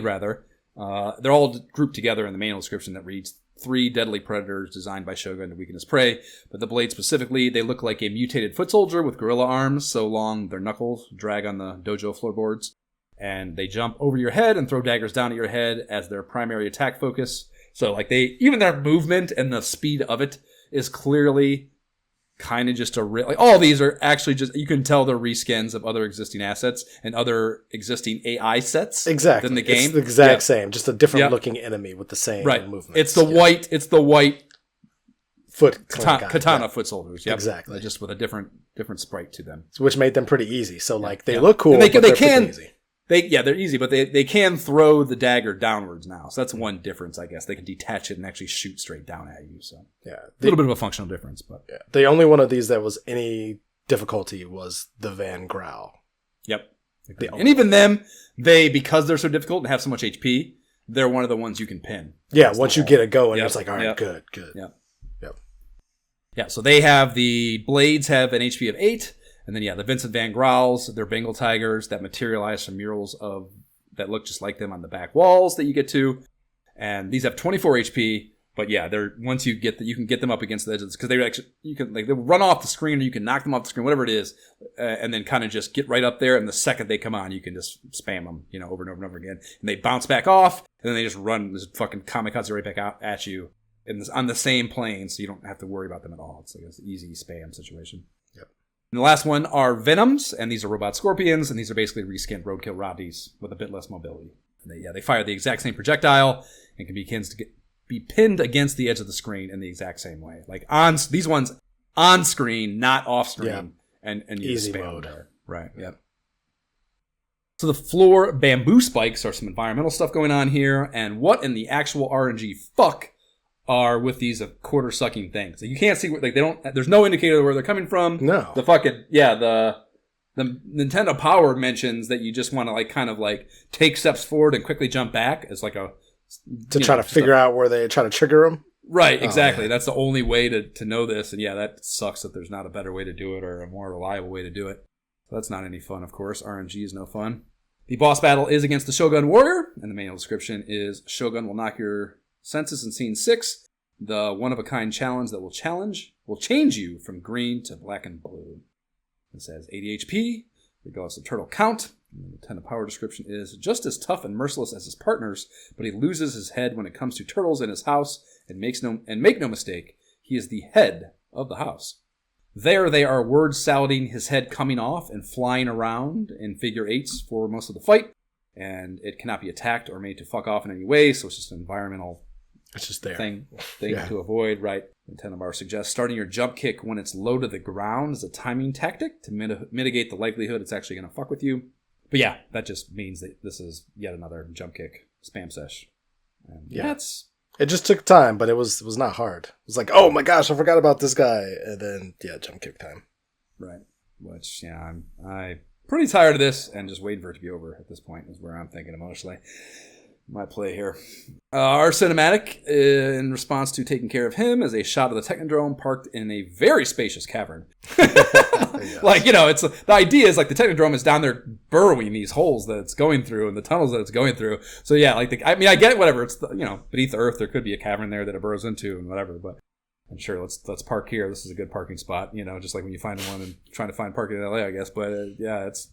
rather. They're all grouped together in the manual description that reads 3 deadly predators designed by Shogun to weaken his prey. But the Blade specifically, they look like a mutated foot soldier with gorilla arms so long their knuckles drag on the dojo floorboards. And they jump over your head and throw daggers down at your head as their primary attack focus. So like even their movement and the speed of it is clearly kind of just like all these are actually just, you can tell they're reskins of other existing assets and other existing AI sets. Exactly. In the game. It's the exact same, just a different looking enemy with the same movement. It's the white foot katana foot soldiers. Yep. Exactly. Just with a different sprite to them. Which made them pretty easy. So like they look cool, and they can easy. They're easy, but they can throw the dagger downwards now. So that's one difference, I guess. They can detach it and actually shoot straight down at you. So yeah, a little bit of a functional difference, but the only one of these that was any difficulty was the Van Growl. Yep. And even them, because they're so difficult and have so much HP, they're one of the ones you can pin. Yeah, once you get it going, it's like, all right, good. Yeah, so the Blades have an HP of 8. And then, the Vincent Van Grauls, they're Bengal tigers that materialize from murals that look just like them on the back walls that you get to. And these have 24 HP, but they're once you can get them up against the edges because they run off the screen or you can knock them off the screen, whatever it is, and then kind of just get right up there. And the second they come on, you can just spam them, over and over and over again. And they bounce back off, and then they just run this fucking kamikaze right back out at you on the same plane, so you don't have to worry about them at all. It's like an easy spam situation. And the last one are Venoms, and these are robot scorpions, and these are basically reskinned roadkill Roddies with a bit less mobility. And they fire the exact same projectile and can be pinned against the edge of the screen in the exact same way. Like these ones on screen, not off screen, and you easy spam mode. There. Right. Yep. So the floor bamboo spikes are some environmental stuff going on here, and what in the actual RNG fuck are with these quarter sucking things. Like you can't see there's no indicator where they're coming from. No. The fucking the Nintendo Power mentions that you just want to take steps forward and quickly jump back as like to try to figure out where they try to trigger them. Right, exactly. That's the only way to know this, and that sucks that there's not a better way to do it or a more reliable way to do it. So that's not any fun, of course. RNG is no fun. The boss battle is against the Shogun Warrior, and the manual description is Shogun will knock your senses in Scene 6, the one-of-a-kind challenge that will change you from green to black and blue. It says 80 HP, regardless of turtle count. And the Nintendo Power description is just as tough and merciless as his partners, but he loses his head when it comes to turtles in his house, and make no mistake, he is the head of the house. There they are word salading his head coming off and flying around in figure eights for most of the fight, and it cannot be attacked or made to fuck off in any way, so it's just an environmental thing to avoid, right? Nintendo Bar suggests starting your jump kick when it's low to the ground is a timing tactic to mitigate the likelihood it's actually going to fuck with you. But that just means that this is yet another jump kick spam sesh. And it just took time, but it was not hard. It was like, oh my gosh, I forgot about this guy, and then jump kick time. Right. Which I'm pretty tired of this and just waiting for it to be over at this point is where I'm thinking emotionally. My play here. Our cinematic, in response to taking care of him, is a shot of the Technodrome parked in a very spacious cavern. It's the idea is the Technodrome is down there burrowing these holes that it's going through and the tunnels that it's going through. So I get it, whatever. It's beneath the earth there could be a cavern there that it burrows into and whatever. But I'm sure let's park here. This is a good parking spot. Just like when you find one and trying to find parking in LA, I guess. But it's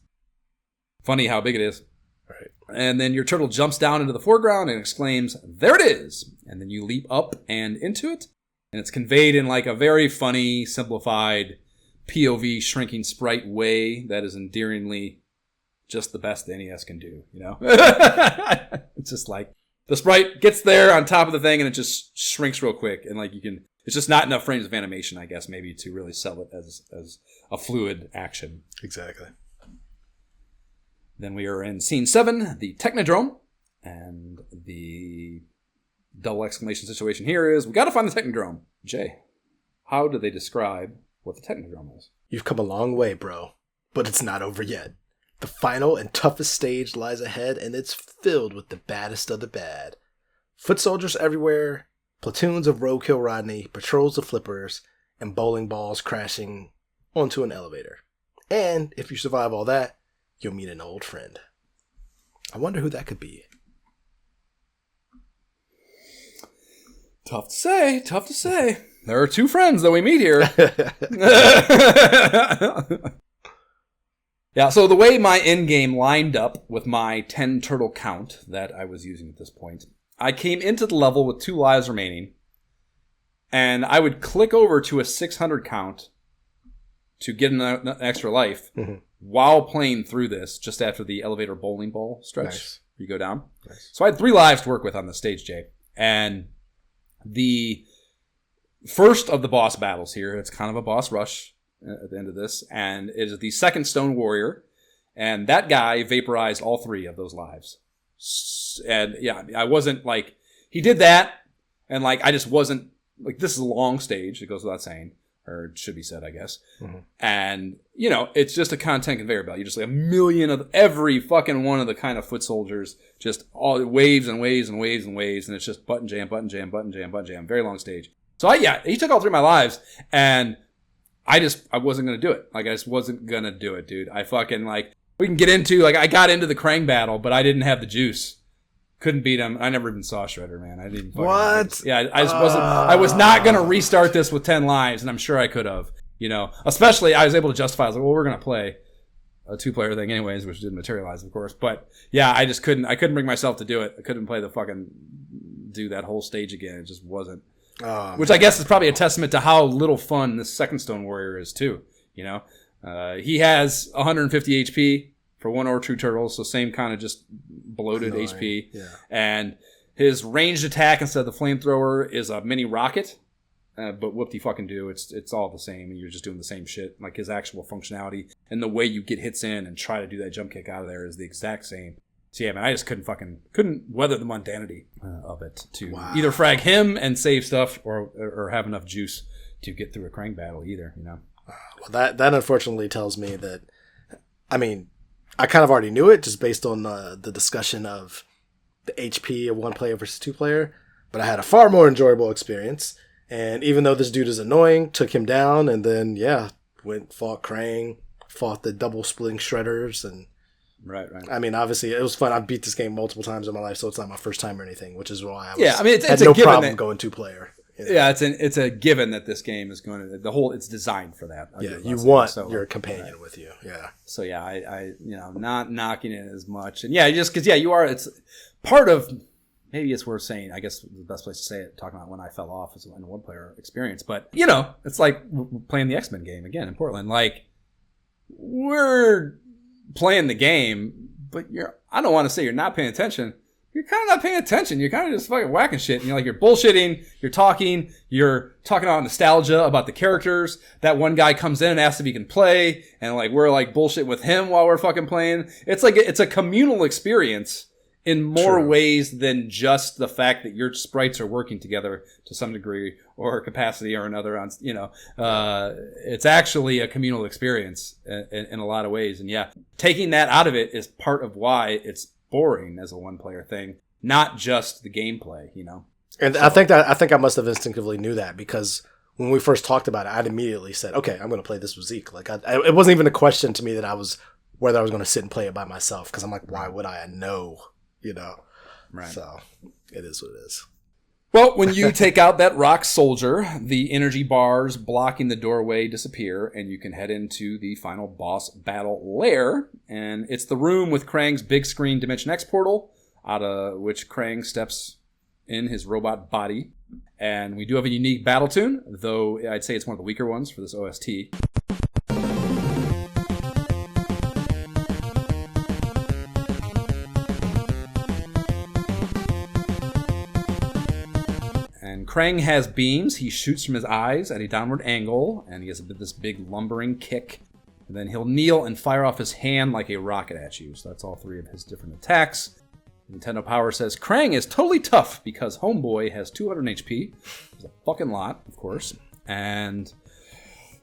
funny how big it is. Right. And then your turtle jumps down into the foreground and exclaims, "There it is!" And then you leap up and into it. And it's conveyed in a very funny, simplified POV shrinking sprite way that is endearingly just the best the NES can do, It's just the sprite gets there on top of the thing and it just shrinks real quick. And it's just not enough frames of animation, I guess, maybe to really sell it as a fluid action. Exactly. Then we are in Scene 7, the Technodrome, and the double exclamation situation here is, we got to find the Technodrome. Jay, how do they describe what the Technodrome is? You've come a long way, bro, but it's not over yet. The final and toughest stage lies ahead, and it's filled with the baddest of the bad. Foot soldiers everywhere, platoons of roadkill Rodney, patrols of flippers, and bowling balls crashing onto an elevator. And if you survive all that, you'll meet an old friend. I wonder who that could be. Tough to say. Tough to say. There are two friends that we meet here. Yeah, so the way my endgame lined up with my 10 turtle count that I was using at this point, I came into the level with 2 lives remaining, and I would click over to a 600 count to get an extra life while playing through this just after the elevator bowling ball stretch. Nice. You go down. Nice. So I had 3 lives to work with on the stage, Jay. And the first of the boss battles here, it's kind of a boss rush at the end of this, and it is the second Stone Warrior, and that guy vaporized all 3 of those lives. And yeah, I wasn't like, he did that, and like I just wasn't like, this is a long stage, it goes without saying, or it should be said, I guess. And you know, it's just a content conveyor belt. You just like a million of every fucking one of the kind of foot soldiers, just all waves and waves and waves and waves, and it's just button jam, button jam, button jam, button jam, very long stage. So he took all 3 of my lives, and I wasn't going to do it. Like, I just wasn't going to do it, dude. I fucking, like, we can get into, like, I got into the Krang battle, but I didn't have the juice. Couldn't beat him. I never even saw Shredder, man. I didn't fucking. What? Yeah, I just wasn't, I was not going to restart this with 10 lives, and I'm sure I could have, you know. Especially, I was able to justify, I was like, well, we're going to play a 2-player thing anyways, which didn't materialize, of course. But, yeah, I couldn't bring myself to do it. I couldn't do that whole stage again. It just wasn't. Which I guess is probably a testament to how little fun this second Stone Warrior is too. You know, he has 150 HP for 1 or 2 turtles, so same kind of just bloated HP. Yeah. And his ranged attack instead of the flamethrower is a mini rocket. But whoop-de-fucking-do, it's all the same, and you're just doing the same shit. Like, his actual functionality and the way you get hits in and try to do that jump kick out of there is the exact same. So yeah, man, I just couldn't weather the mundanity of it to either frag him and save stuff or have enough juice to get through a Krang battle either, you know. Well, that unfortunately tells me that, I mean, I kind of already knew it just based on the discussion of the HP of 1-player versus 2-player, but I had a far more enjoyable experience. And even though this dude is annoying, took him down, and then fought Krang, fought the double splitting shredders, and. Right. I mean, obviously, it was fun. I've beat this game multiple times in my life, so it's not my first time or anything, which is why I had no problem going 2-player. You know? Yeah, it's a given that this game is going to it's designed for that. You want your companion with you. Yeah. So yeah, I not knocking it as much, and just because you are. It's part of. Maybe it's worth saying. I guess the best place to say it, talking about when I fell off, is in a 1-player experience. But it's like playing the X-Men game again in Portland. Like, we're playing the game, but I don't want to say you're not paying attention. You're kind of not paying attention. You're kind of just fucking whacking shit. And you're bullshitting. You're talking about nostalgia about the characters. That one guy comes in and asks if he can play, and like we're like bullshit with him while we're fucking playing. It's like it's a communal experience in more ways than just the fact that your sprites are working together to some degree or capacity or another. On it's actually a communal experience in a lot of ways. And taking that out of it is part of why it's boring as a 1-player thing, not just the gameplay. And I think I must have instinctively knew that, because when we first talked about it, I'd immediately said, "Okay, I'm going to play this with Zeke." Like, it wasn't even a question to me that whether I was going to sit and play it by myself, because I'm like, why would I know? Right. So it is what it is. Well, when you take out that rock soldier, the energy bars blocking the doorway disappear, and you can head into the final boss battle lair. And it's the room with Krang's big screen Dimension X portal, out of which Krang steps in his robot body. And we do have a unique battle tune, though I'd say it's one of the weaker ones for this OST. Krang has beams. He shoots from his eyes at a downward angle, and he has this big lumbering kick. And then he'll kneel and fire off his hand like a rocket at you. So that's all 3 of his different attacks. Nintendo Power says Krang is totally tough because Homeboy has 200 HP. It's a fucking lot, of course. And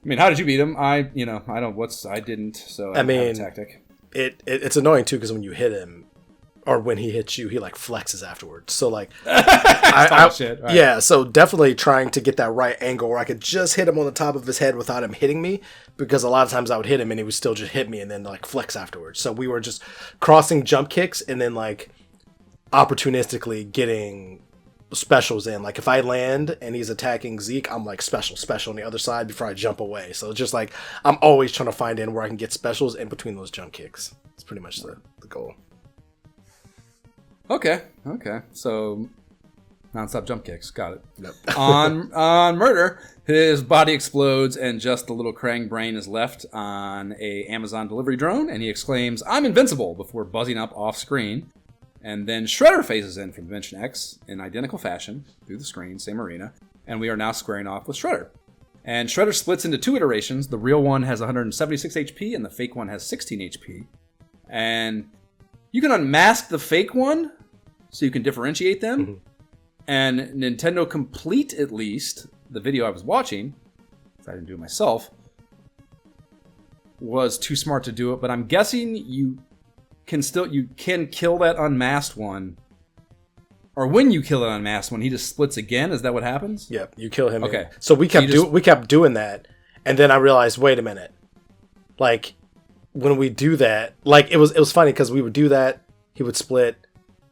I mean, how did you beat him? I didn't. So I mean, tactic. It's annoying too, because when you hit him, or when he hits you, he like flexes afterwards. So like, Shit. Right. yeah. So definitely trying to get that right angle where I could just hit him on the top of his head without him hitting me, because a lot of times I would hit him and he would still just hit me and then like flex afterwards. So we were just crossing jump kicks and then like opportunistically getting specials in. Like if I land and he's attacking Zeke, I'm like special on the other side before I jump away. So it's just like I'm always trying to find in where I can get specials in between those jump kicks. It's pretty much the goal. Okay. So non-stop jump kicks. Got it. Yep. on Murder, his body explodes and just the little Krang brain is left on a Amazon delivery drone, and he exclaims, "I'm invincible," before buzzing up off screen. And then Shredder phases in from Dimension X in identical fashion through the screen, same arena, and we are now squaring off with Shredder. And Shredder splits into 2 iterations. The real one has 176 HP, and the fake one has 16 HP. And you can unmask the fake one, so you can differentiate them. Mm-hmm. And Nintendo Complete, at least, the video I was watching, if I didn't do it myself, was too smart to do it. But I'm guessing you can kill that unmasked one. Or when you kill that unmasked one, he just splits again. Is that what happens? Yep, you kill him. Okay. So we kept doing that, and then I realized, wait a minute, like when we do that, like it was funny because we would do that, he would split,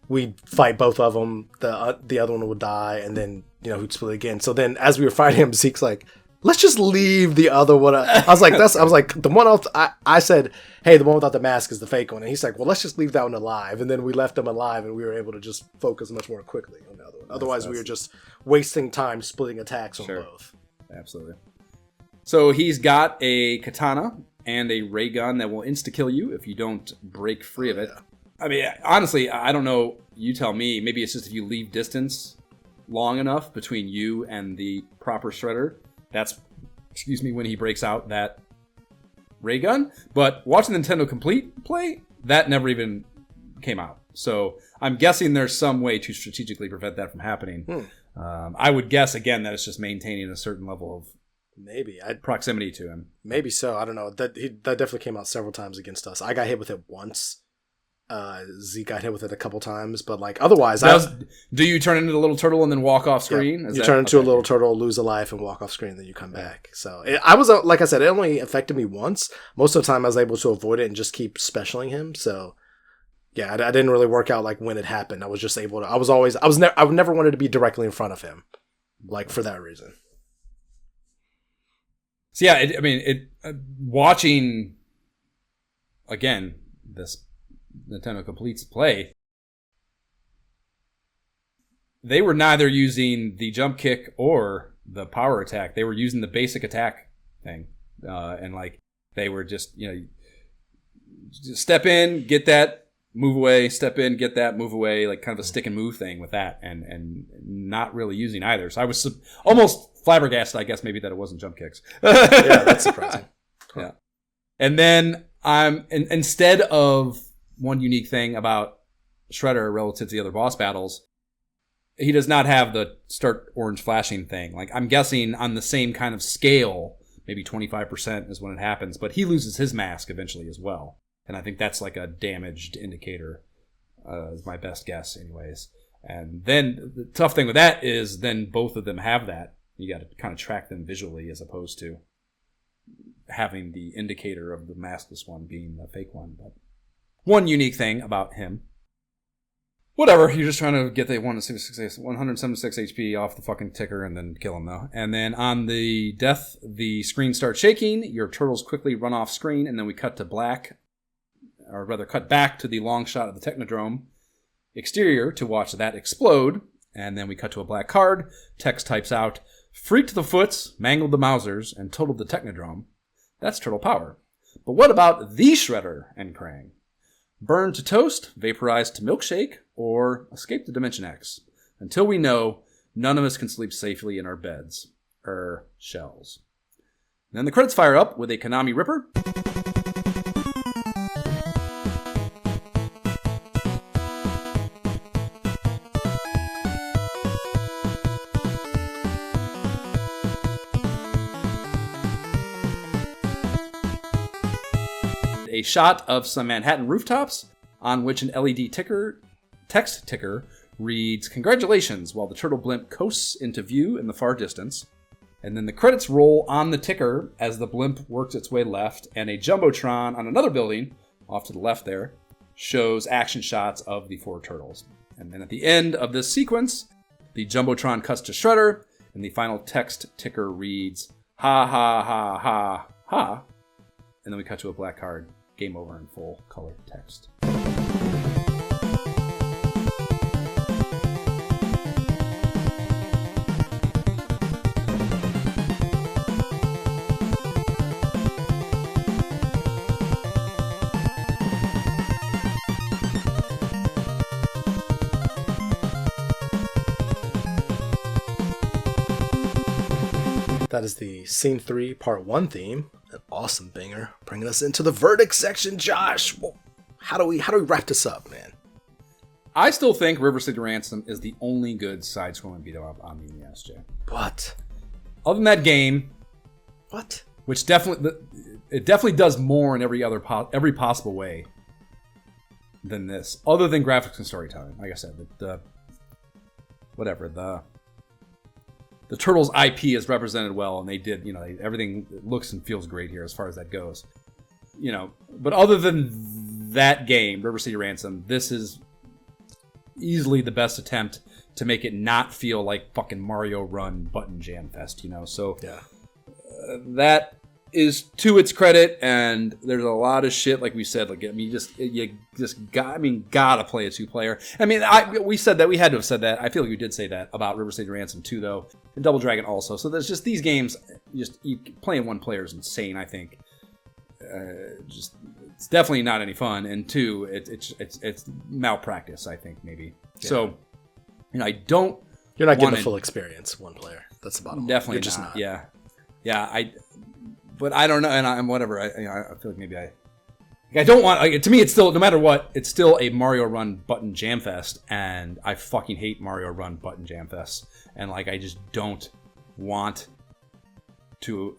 we'd fight both of them, the other one would die, and then he'd split again. So then as we were fighting him, Zeke's like, let's just leave the other one. I was like, the one I said, hey, the one without the mask is the fake one. And he's like, well, let's just leave that one alive. And then we left him alive and we were able to just focus much more quickly on the other one. Otherwise, we were just wasting time splitting attacks on both. Absolutely. So he's got a katana and a ray gun that will insta-kill you if you don't break free of it. Yeah. I mean, honestly, I don't know. You tell me. Maybe it's just if you leave distance long enough between you and the proper Shredder. That's, when he breaks out that ray gun. But watching Nintendo Complete play, that never even came out. So I'm guessing there's some way to strategically prevent that from happening. I would guess, again, that it's just maintaining a certain level of proximity to him. Maybe so. I don't know. That definitely came out several times against us. I got hit with it once. Zeke got hit with it a couple times, but like otherwise, do you turn into the little turtle and then walk off screen? Yeah, you turn into a little turtle, lose a life, and walk off screen, and then you come back. So I was like I said, it only affected me once. Most of the time, I was able to avoid it and just keep specialing him. So yeah, I didn't really work out like when it happened. I was just able to. I never wanted to be directly in front of him, like for that reason. So yeah, watching again this Nintendo Complete's play, they were neither using the jump kick or the power attack. They were using the basic attack thing, and like they were just step in, get that, move away, step in, get that, move away, like kind of a stick and move thing with that, and not really using either. So I was almost flabbergasted, I guess, maybe that it wasn't jump kicks. Yeah, that's surprising. Yeah, and then instead of one unique thing about Shredder relative to the other boss battles, he does not have the start orange flashing thing. Like, I'm guessing on the same kind of scale, maybe 25% is when it happens, but he loses his mask eventually as well. And I think that's like a damaged indicator, is my best guess anyways. And then the tough thing with that is then both of them have that. You got to kind of track them visually as opposed to having the indicator of the maskless one being the fake one. But one unique thing about him. Whatever, you're just trying to get the 176 HP off the fucking ticker and then kill him, though. And then on the death, the screen starts shaking. Your turtles quickly run off screen, and then we cut to black, or rather cut back to the long shot of the Technodrome exterior to watch that explode. And then we cut to a black card. Text types out, "Freaked the foots, mangled the Mousers, and totaled the Technodrome." That's turtle power. But what about the Shredder and Krang? Burned to toast, vaporized to milkshake, or escape to Dimension X? Until we know, none of us can sleep safely in our beds. Shells. And then the credits fire up with a Konami Ripper. A shot of some Manhattan rooftops, on which an LED text ticker reads, "Congratulations," while the turtle blimp coasts into view in the far distance. And then the credits roll on the ticker as the blimp works its way left, and a jumbotron on another building, off to the left there, shows action shots of the 4 turtles. And then at the end of this sequence, the jumbotron cuts to Shredder, and the final text ticker reads, "Ha ha ha ha ha." And then we cut to a black card, game over in full color text. That is the Scene 3 Part 1 theme. An awesome banger. Bringing us into the verdict section, Josh. Well, how do we wrap this up, man? I still think River City Ransom is the only good side-scrolling beat-em-up on the NES, Jay. What? Other than that game, What? which definitely does more in every possible way than this, other than graphics and storytelling. Like I said, the Turtles IP is represented well, and they did, everything looks and feels great here as far as that goes. But other than that game, River City Ransom, this is easily the best attempt to make it not feel like fucking Mario Run button jam fest, So Yeah. That is to its credit, and there's a lot of shit, like we said, like, gotta play a 2-player. We said that, we had to have said that. I feel like we did say that about River City Ransom 2, though, and Double Dragon also. So there's just these games, playing 1 player is insane, I think. It's definitely not any fun, and 2, it's malpractice, I think, maybe. Yeah. So, I don't. You're not getting the full experience, 1 player. That's the bottom line. Definitely You're just not. not. Yeah. But I don't know, and I'm whatever. I feel like maybe I don't want. To me, it's still, no matter what, it's still a Mario Run button jam fest, and I fucking hate Mario Run button jam fest, and I just don't want to.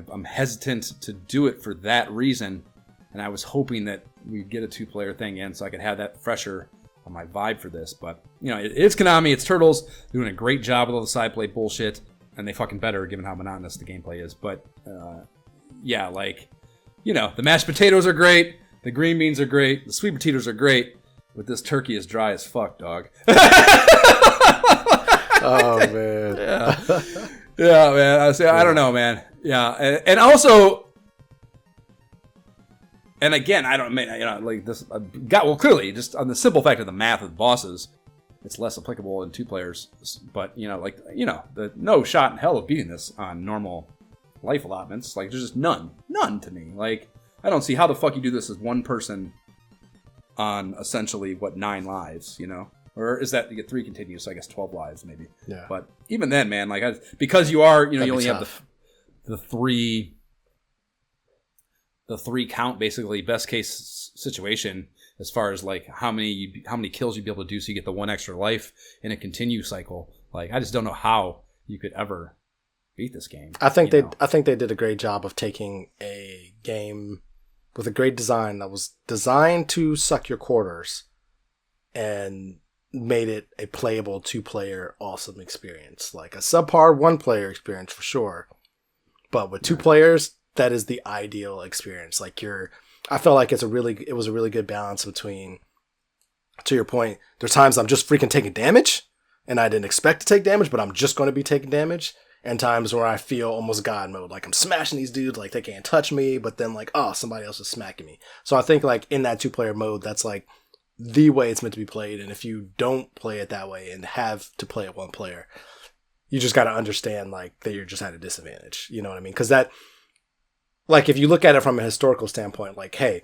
I'm hesitant to do it for that reason, and I was hoping that we'd get a 2-player thing in, so I could have that fresher on my vibe for this. But it's Konami, it's Turtles doing a great job with all the side play bullshit. And they fucking better, given how monotonous the gameplay is. But, the mashed potatoes are great. The green beans are great. The sweet potatoes are great. But this turkey is dry as fuck, dog. Oh, man. Yeah, man. I don't know, man. Yeah. And also, and again, I don't mean, this, clearly, just on the simple fact of the math of the bosses, it's less applicable in 2 players, but the no shot in hell of beating this on normal life allotments. There's just none to me. I don't see how the fuck you do this as 1 person on essentially 9 lives, or is that you get 3 continues, so I guess 12 lives maybe. Yeah. But even then, man, because you are, you only have the 3 count basically best case situation. As far as how many kills you'd be able to do so you get the 1 extra life in a continue cycle. I just don't know how you could ever beat this game. I think they did a great job of taking a game with a great design that was designed to suck your quarters and made it a playable 2-player awesome experience. A subpar 1-player experience for sure. But with 2 players, that is the ideal experience. I felt like it was a really good balance between, to your point, there's times I'm just freaking taking damage, and I didn't expect to take damage, but I'm just going to be taking damage, and times where I feel almost God mode, I'm smashing these dudes, they can't touch me, but then somebody else is smacking me. So I think in that 2-player mode, that's the way it's meant to be played, and if you don't play it that way and have to play it 1 player, you just got to understand that you're just at a disadvantage. You know what I mean? Because that. If you look at it from a historical standpoint, hey,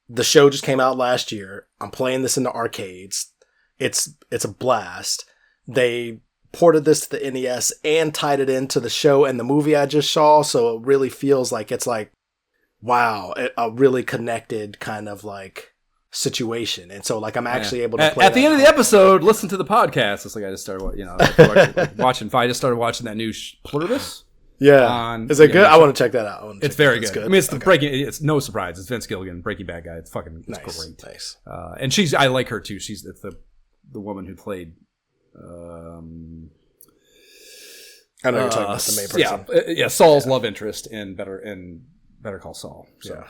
the show just came out last year. I'm playing this in the arcades. It's a blast. They ported this to the NES and tied it into the show and the movie I just saw, so it really feels like it's wow, a really connected kind of situation. And so I'm actually able to play at the end of the episode, listen to the podcast. It's I just started, watching. I just started watching that new Pluribus. Yeah. Is it good? I want to check that out. It's very good. I mean, it's it's no surprise. It's Vince Gilligan, Breaking Bad guy. It's fucking great. Nice. And I like her too. It's the woman who played. I know you're talking about the main person. Yeah. Saul's love interest in Better Call Saul. So. Yeah.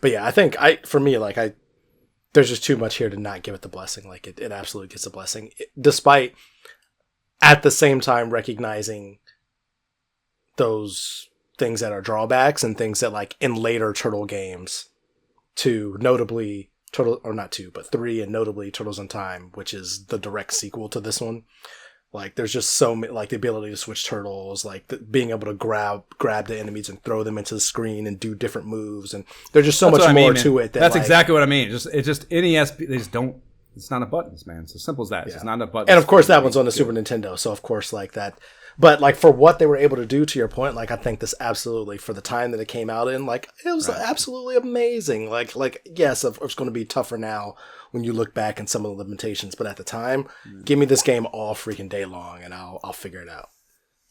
But yeah, I think for me, like there's just too much here to not give it the blessing. Like it absolutely gets a blessing, despite at the same time recognizing those things that are drawbacks and things that like in later Turtle games, notably 3 and notably Turtles in Time, which is the direct sequel to this one. Like there's just so many, like the ability to switch turtles, like being able to grab the enemies and throw them into the screen and do different moves, and there's just so much more to it. That's exactly what I mean. It's just NES. They just don't. It's not a buttons, man. It's as simple as that. It's not a button. And of course, that one's on the Super Nintendo, so of course, like that. But like for what they were able to do, to your point, like I think this absolutely, for the time that it came out in, like it was absolutely amazing. Like yes, it's going to be tougher now when you look back and some of the limitations, but at the time, give me this game all freaking day long, and I'll figure it out.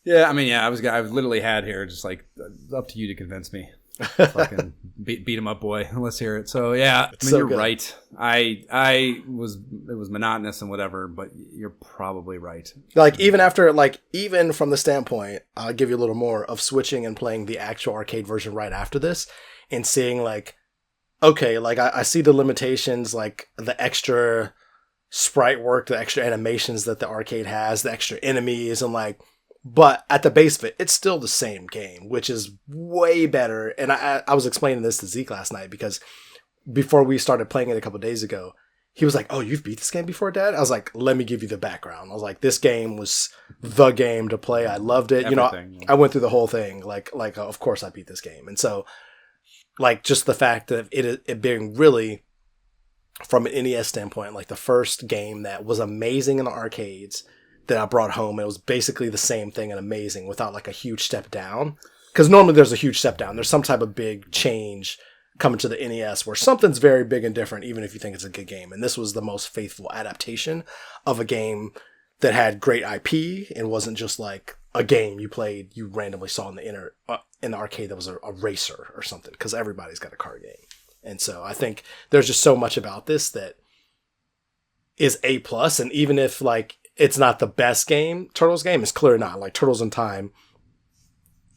Yeah, I mean, I literally had here just like up to you to convince me. Fucking beat him up, boy. Let's hear it. So yeah, I mean, you're right. It was monotonous and whatever, but you're probably right. Like even from the standpoint, I'll give you a little more of switching and playing the actual arcade version right after this, and seeing like, okay, like I see the limitations, like the extra sprite work, the extra animations that the arcade has, the extra enemies, and like. But at the base of it, it's still the same game, which is way better. And I was explaining this to Zeke last night because before we started playing it a couple of days ago, he was like, "Oh, you've beat this game before, Dad?" I was like, "Let me give you the background." I was like, "This game was the game to play. I loved it." I went through the whole thing. Like, of course I beat this game. And so, like, just the fact of it being really, from an NES standpoint, like the first game that was amazing in the arcades that I brought home. It was basically the same thing and amazing without like a huge step down. Because normally there's a huge step down. There's some type of big change coming to the NES where something's very big and different, even if you think it's a good game. And this was the most faithful adaptation of a game that had great IP and wasn't just like a game you randomly saw in the arcade that was a racer or something. Because everybody's got a car game. And so I think there's just so much about this that is A+. And even if like it's not the best Turtles game, it's clearly not. Like Turtles in Time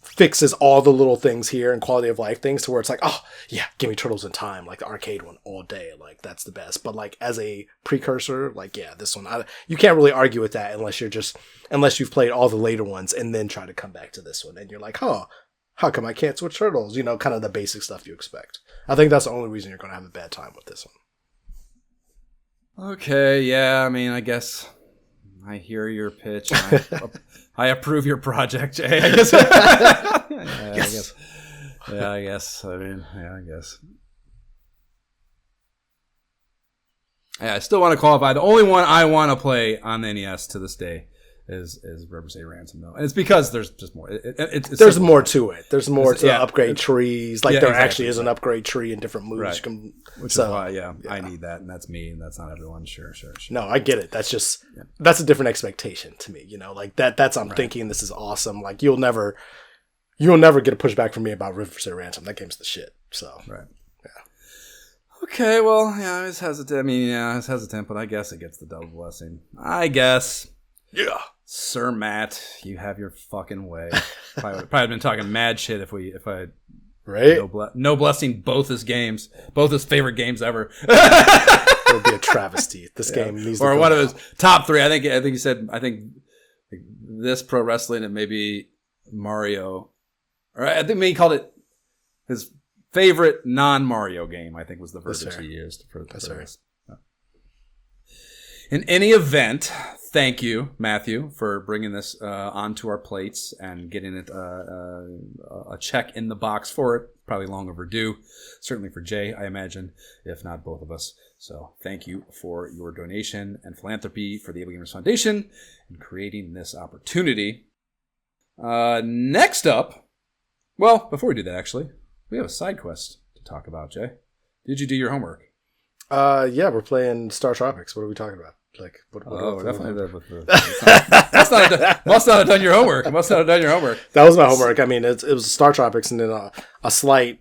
fixes all the little things here and quality of life things to where it's like, oh yeah, give me Turtles in Time, like the arcade one all day. Like that's the best. But like as a precursor, like yeah, this one, you can't really argue with that unless you've played all the later ones and then try to come back to this one. And you're like, oh, how come I can't switch turtles? Kind of the basic stuff you expect. I think that's the only reason you're going to have a bad time with this one. Okay. Yeah. I mean, I guess I hear your pitch. I approve your project, Jay. I guess. Yes. I guess. Yeah, I still want to qualify. The only one I want to play on the NES to this day is River City Ransom, though, and it's because there's just more. There's more to it. There's more to upgrade trees. Like there actually is an upgrade tree and different moves. Right. Which is why, I need that, and that's me, and that's not everyone. Sure. No, I get it. That's just that's a different expectation to me. Like that. I'm thinking this is awesome. Like you'll never get a pushback from me about River City Ransom. That game's the shit. So right. Yeah. Okay. Well, yeah, it's hesitant. It's hesitant, but I guess it gets the double blessing. I guess. Yeah. Sir Matt, you have your fucking way. Probably been talking mad shit if I right no blessing both his favorite games ever. It would be a travesty. This game needs to or one of his top 3. I think he said this pro wrestling and maybe Mario, or I think maybe he called it his favorite non-Mario game. I think was the verbiage he used for this. In any event, thank you, Matthew, for bringing this onto our plates and getting it a check in the box for it. Probably long overdue, certainly for Jay, I imagine, if not both of us. So thank you for your donation and philanthropy for the Able Gamers Foundation and creating this opportunity. Next up, well, before we do that, actually, we have a side quest to talk about, Jay. Did you do your homework? Yeah, we're playing Star Tropics. What are we talking about? Like, what we're definitely there with the. Must not have done your homework. Must not have done your homework. That was my homework. I mean, it was Star Tropics, and then a slight,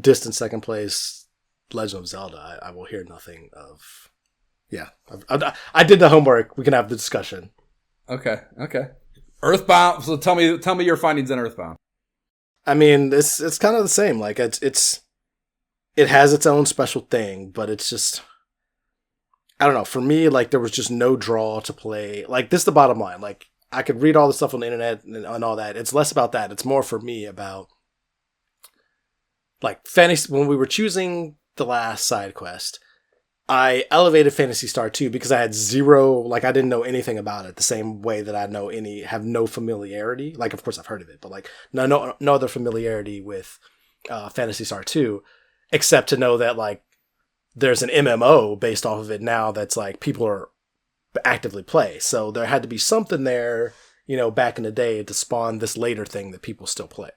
distant second place, Legend of Zelda. I will hear nothing of. Yeah, I did the homework. We can have the discussion. Okay. Earthbound. So tell me your findings on Earthbound. I mean, it's kind of the same. Like it has its own special thing, but it's just, I don't know. For me, like there was just no draw to play. Like this is the bottom line. Like I could read all the stuff on the internet and all that. It's less about that. It's more for me about like fantasy. When we were choosing the last side quest, I elevated Phantasy Star 2 because I had zero, like I didn't know anything about it the same way that I have no familiarity. Like, of course I've heard of it, but like no other familiarity with Phantasy Star 2, except to know that like there's an MMO based off of it now that's like people are actively play. So there had to be something there, back in the day to spawn this later thing that people still play.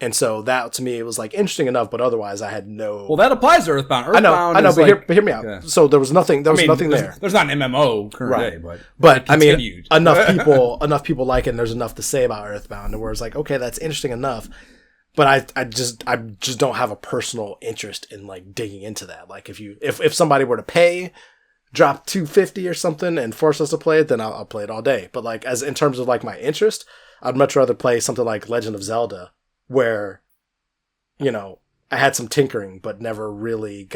And so that, to me, it was like interesting enough, but otherwise I had no... Well, that applies to Earthbound. I know, but hear me out. Yeah. So there was nothing there. There's not an MMO current day, but I mean, enough people like it, and there's enough to say about Earthbound, where it's like, okay, that's interesting enough, but I just don't have a personal interest in like digging into that. Like if somebody were to drop $250 or something and force us to play it, then I'll play it all day. But like as in terms of like my interest, I'd much rather play something like Legend of Zelda, where, I had some tinkering, but never beat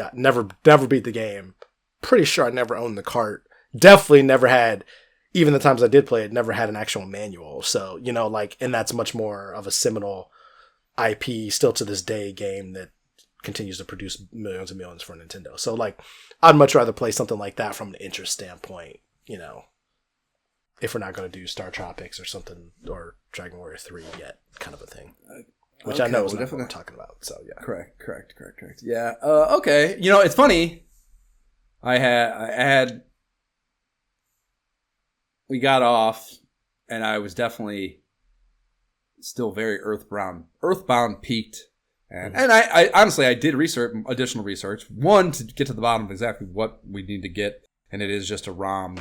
the game. Pretty sure I never owned the cart. Definitely never had, even the times I did play it, never had an actual manual. So, and that's much more of a seminal IP, still to this day, game that continues to produce millions and millions for Nintendo. So, like, I'd much rather play something like that from an interest standpoint, if we're not going to do Star Tropics or something, or Dragon Warrior 3 yet, kind of a thing. Which I know is not what we're talking about. So yeah, correct. Yeah. Okay. It's funny. We got off, and I was definitely still very Earthbound peaked, and I honestly I did additional research. One, to get to the bottom of exactly what we need to get, and it is just a ROM,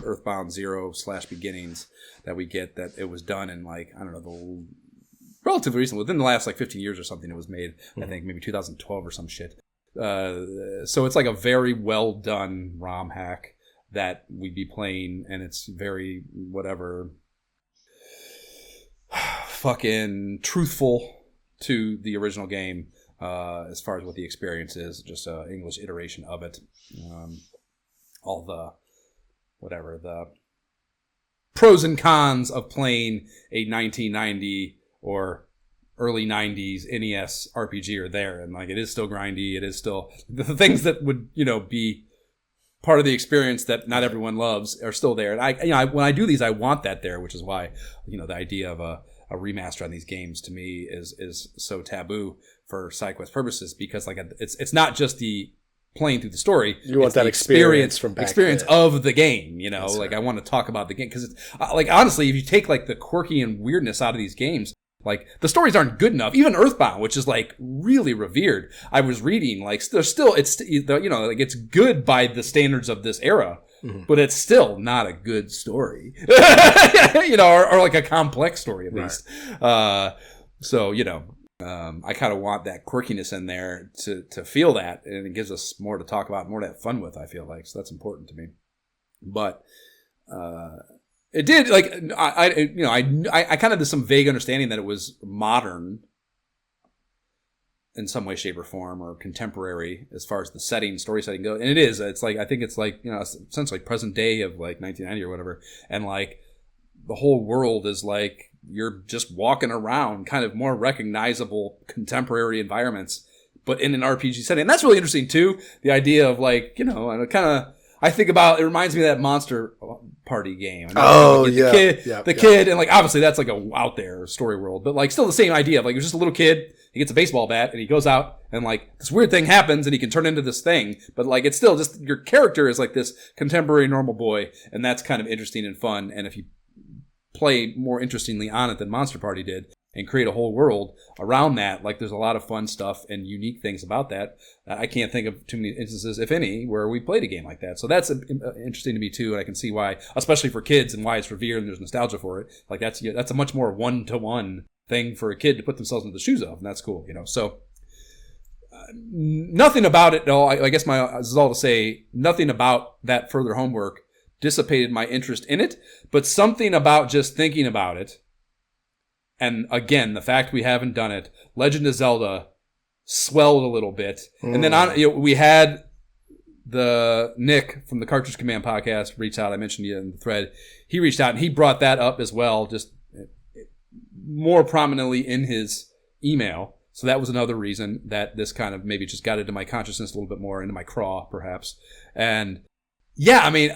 Earthbound 0/Beginnings, that we get. That it was done in like I don't know relatively recently, within the last like 15 years or something. It was made, I think maybe 2012 or some shit. So it's like a very well done ROM hack that we'd be playing, and it's very whatever fucking truthful to the original game as far as what the experience is, just an English iteration of it. All the pros and cons of playing a 1990 or early 90s NES RPG are there, and like it is still grindy, it is still the things that would be part of the experience that not everyone loves are still there. And when I do these, I want that there, which is why the idea of a remaster on these games to me is so taboo for side quest purposes, because like it's not just the playing through the story. You want that experience from back then. Of the game, like I want to talk about the game, because it's like honestly, if you take like the quirky and weirdness out of these games, like the stories aren't good enough. Even Earthbound, which is like really revered, I was reading like there's still it's like it's good by the standards of this era, but it's still not a good story, or like a complex story at least. So I kind of want that quirkiness in there to feel that, and it gives us more to talk about, more to have fun with. I feel like so that's important to me, but. It did, like, I kind of had some vague understanding that it was modern in some way, shape, or form, or contemporary as far as the story setting goes. And it is. It's like, I think it's like, essentially present day of like 1990 or whatever. And like the whole world is like, you're just walking around kind of more recognizable contemporary environments, but in an RPG setting. And that's really interesting too. The idea of like, and it kind of, I think about, it reminds me of that Monster Party game. The kid, and like obviously that's like a out there story world, but like still the same idea of like, you're just a little kid, he gets a baseball bat and he goes out and like this weird thing happens and he can turn into this thing, but like it's still just your character is like this contemporary normal boy, and that's kind of interesting and fun. And if you play more interestingly on it than Monster Party did, and create a whole world around that. Like there's a lot of fun stuff and unique things about that. I can't think of too many instances, if any, where we played a game like that. So that's interesting to me too, and I can see why, especially for kids, and why it's revered and there's nostalgia for it. Like that's a much more one-to-one thing for a kid to put themselves into the shoes of, and that's cool, So nothing about it, though. I guess this is all to say, nothing about that further homework dissipated my interest in it, but something about just thinking about it, and again, the fact we haven't done it, Legend of Zelda swelled a little bit. And then we had the Nick from the Cartridge Command podcast reach out. I mentioned you in the thread. He reached out and he brought that up as well, just more prominently in his email. So that was another reason that this kind of maybe just got into my consciousness a little bit more, into my craw, perhaps. And yeah, I mean,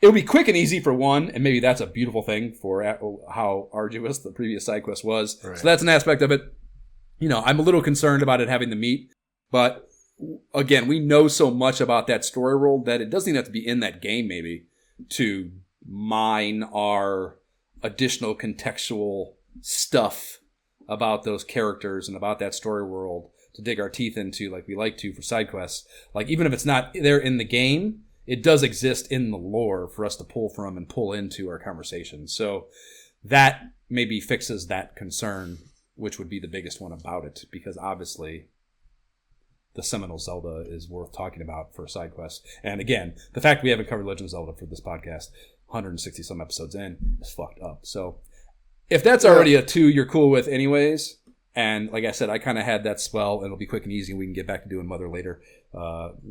it'll be quick and easy for one, and maybe that's a beautiful thing for how arduous the previous side quest was. Right. So that's an aspect of it. I'm a little concerned about it having the meat, but again, we know so much about that story world that it doesn't even have to be in that game, maybe, to mine our additional contextual stuff about those characters and about that story world to dig our teeth into, like we like to for side quests. Like, even if it's not there in the game, it does exist in the lore for us to pull from and pull into our conversation. So that maybe fixes that concern, which would be the biggest one about it, because obviously the seminal Zelda is worth talking about for a side quest. And again, the fact we haven't covered Legend of Zelda for this podcast, 160 some episodes in, is fucked up. So if that's already a 2 you're cool with anyways, and like I said, I kind of had that swell, and it'll be quick and easy, and we can get back to doing Mother later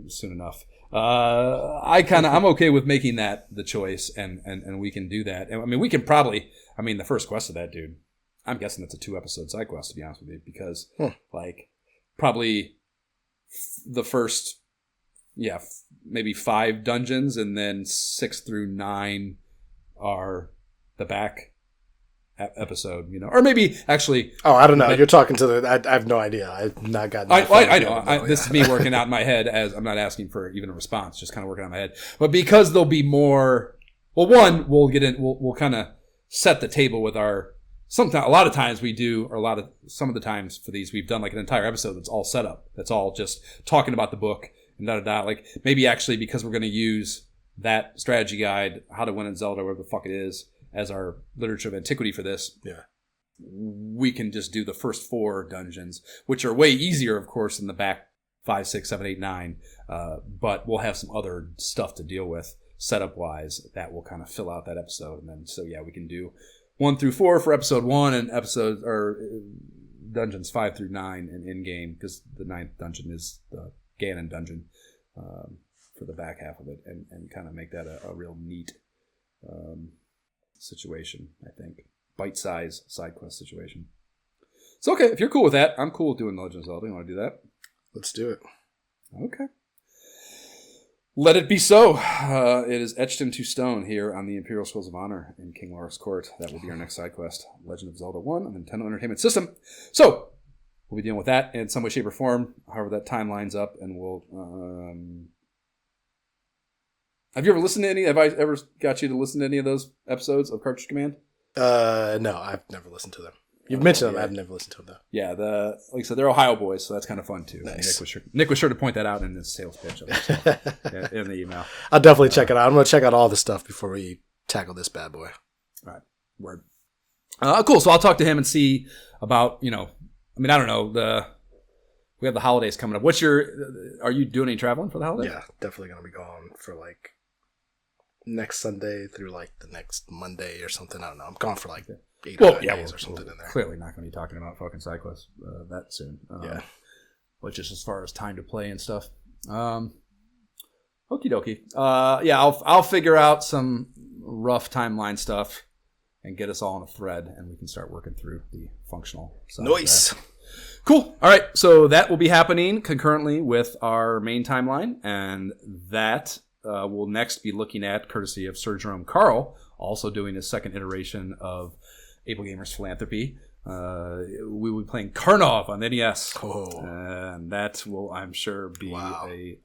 soon enough. I'm okay with making that the choice, and we can do that. And I mean, we can probably, the first quest of that, dude, I'm guessing it's a 2-episode side quest, to be honest with you, because probably the first, maybe 5 dungeons, and then 6 through 9 are the back episode, or maybe actually. Oh, I don't know. You're talking to I have no idea. I've not gotten. I know. This is me working out in my head, as I'm not asking for even a response, just kind of working out in my head. But because there'll be more. Well, one, we'll get in. We'll kind of set the table with our. Sometimes, a lot of times we do, or some of the times for these, we've done like an entire episode that's all set up. That's all just talking about the book and da. Like maybe actually, because we're going to use that strategy guide, How to Win in Zelda, whatever the fuck it is, as our literature of antiquity for this, we can just do the first 4 dungeons, which are way easier, of course, than the back 5, 6, 7, 8, 9. But we'll have some other stuff to deal with setup-wise that will kind of fill out that episode. And then, we can do 1 through 4 for episode 1, and dungeons 5 through 9 in game, because the 9th dungeon is the Ganon dungeon for the back half of it, and kind of make that a real neat situation, I think. Bite-size side quest situation. So, okay, if you're cool with that, I'm cool with doing Legend of Zelda. You want to do that? Let's do it. Okay. Let it be so. It is etched into stone here on the Imperial Scrolls of Honor in King Loras Court. That will be our next side quest. Legend of Zelda 1 on the Nintendo Entertainment System. So, we'll be dealing with that in some way, shape, or form, however that time lines up, and we'll... Have you ever listened to any? Have I ever got you to listen to any of those episodes of Cartridge Command? No, I've never listened to them. You've mentioned them. I've never listened to them, though. Yeah, like I said, they're Ohio boys, so that's kind of fun, too. Nice. Nick was sure to point that out in his sales pitch in the email. I'll definitely check it out. I'm going to check out all the stuff before we tackle this bad boy. All right. Word. Cool. So I'll talk to him and see about, I don't know, we have the holidays coming up. Are you doing any traveling for the holidays? Yeah, definitely going to be gone for next Sunday through the next Monday or something. I don't know. I'm gone for 8 days or something in there. Clearly not going to be talking about fucking side quests that soon. But just as far as time to play and stuff. Okie dokie. I'll figure out some rough timeline stuff and get us all on a thread, and we can start working through the functional side. Nice. Cool. All right. So that will be happening concurrently with our main timeline, and that we'll next be looking at, courtesy of Sir Jerome Carl, also doing his second iteration of Able Gamers Philanthropy. We will be playing Karnov on the NES. And that will, I'm sure, be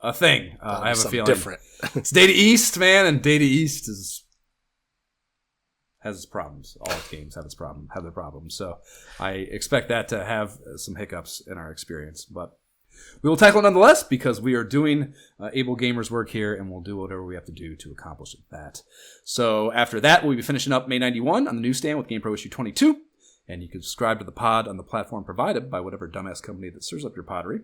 a thing. I have a feeling. Different. It's Data East, man, and Data East is has its problems. All its games have their problems. So I expect that to have some hiccups in our experience, but we will tackle it nonetheless because we are doing Able Gamers work here, and we'll do whatever we have to do to accomplish that. So after that, we'll be finishing up May 91 on the newsstand with GamePro issue 22, and you can subscribe to the pod on the platform provided by whatever dumbass company that serves up your pottery.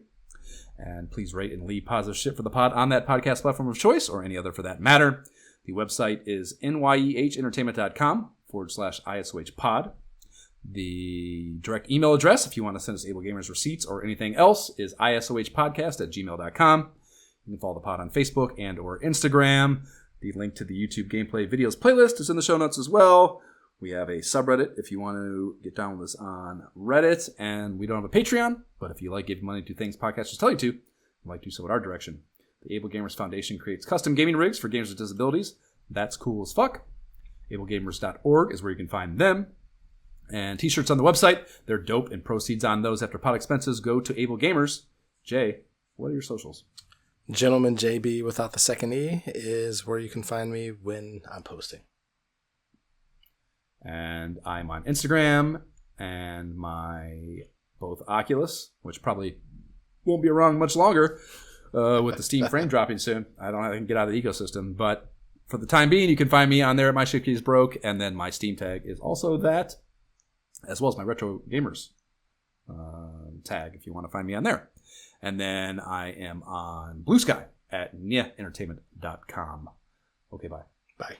And please rate and leave positive shit for the pod on that podcast platform of choice, or any other for that matter. The website is nyehentertainment.com/ISOHpod. The direct email address, if you want to send us Able Gamers receipts or anything else, is isohpodcast@gmail.com. You can follow the pod on Facebook and or Instagram. The link to the YouTube gameplay videos playlist is in the show notes as well. We have a subreddit if you want to get down with us on Reddit. And we don't have a Patreon, but if you like giving money to things podcasters tell you to, you might do so in our direction. The Able Gamers Foundation creates custom gaming rigs for gamers with disabilities. That's cool as fuck. AbleGamers.org is where you can find them. And t-shirts on the website. They're dope, and proceeds on those after pod expenses go to Able Gamers. Jay, what are your socials? Gentleman JB without the second E is where you can find me when I'm posting. And I'm on Instagram and my both Oculus, which probably won't be around much longer with the Steam frame dropping soon. I don't know how I can get out of the ecosystem, but for the time being, you can find me on there at My Ship Keys Broke, and then my Steam tag is also that, as well as my Retro Gamers tag if you want to find me on there. And then I am on Blue Sky at nyehentertainment.com. Okay, bye. Bye.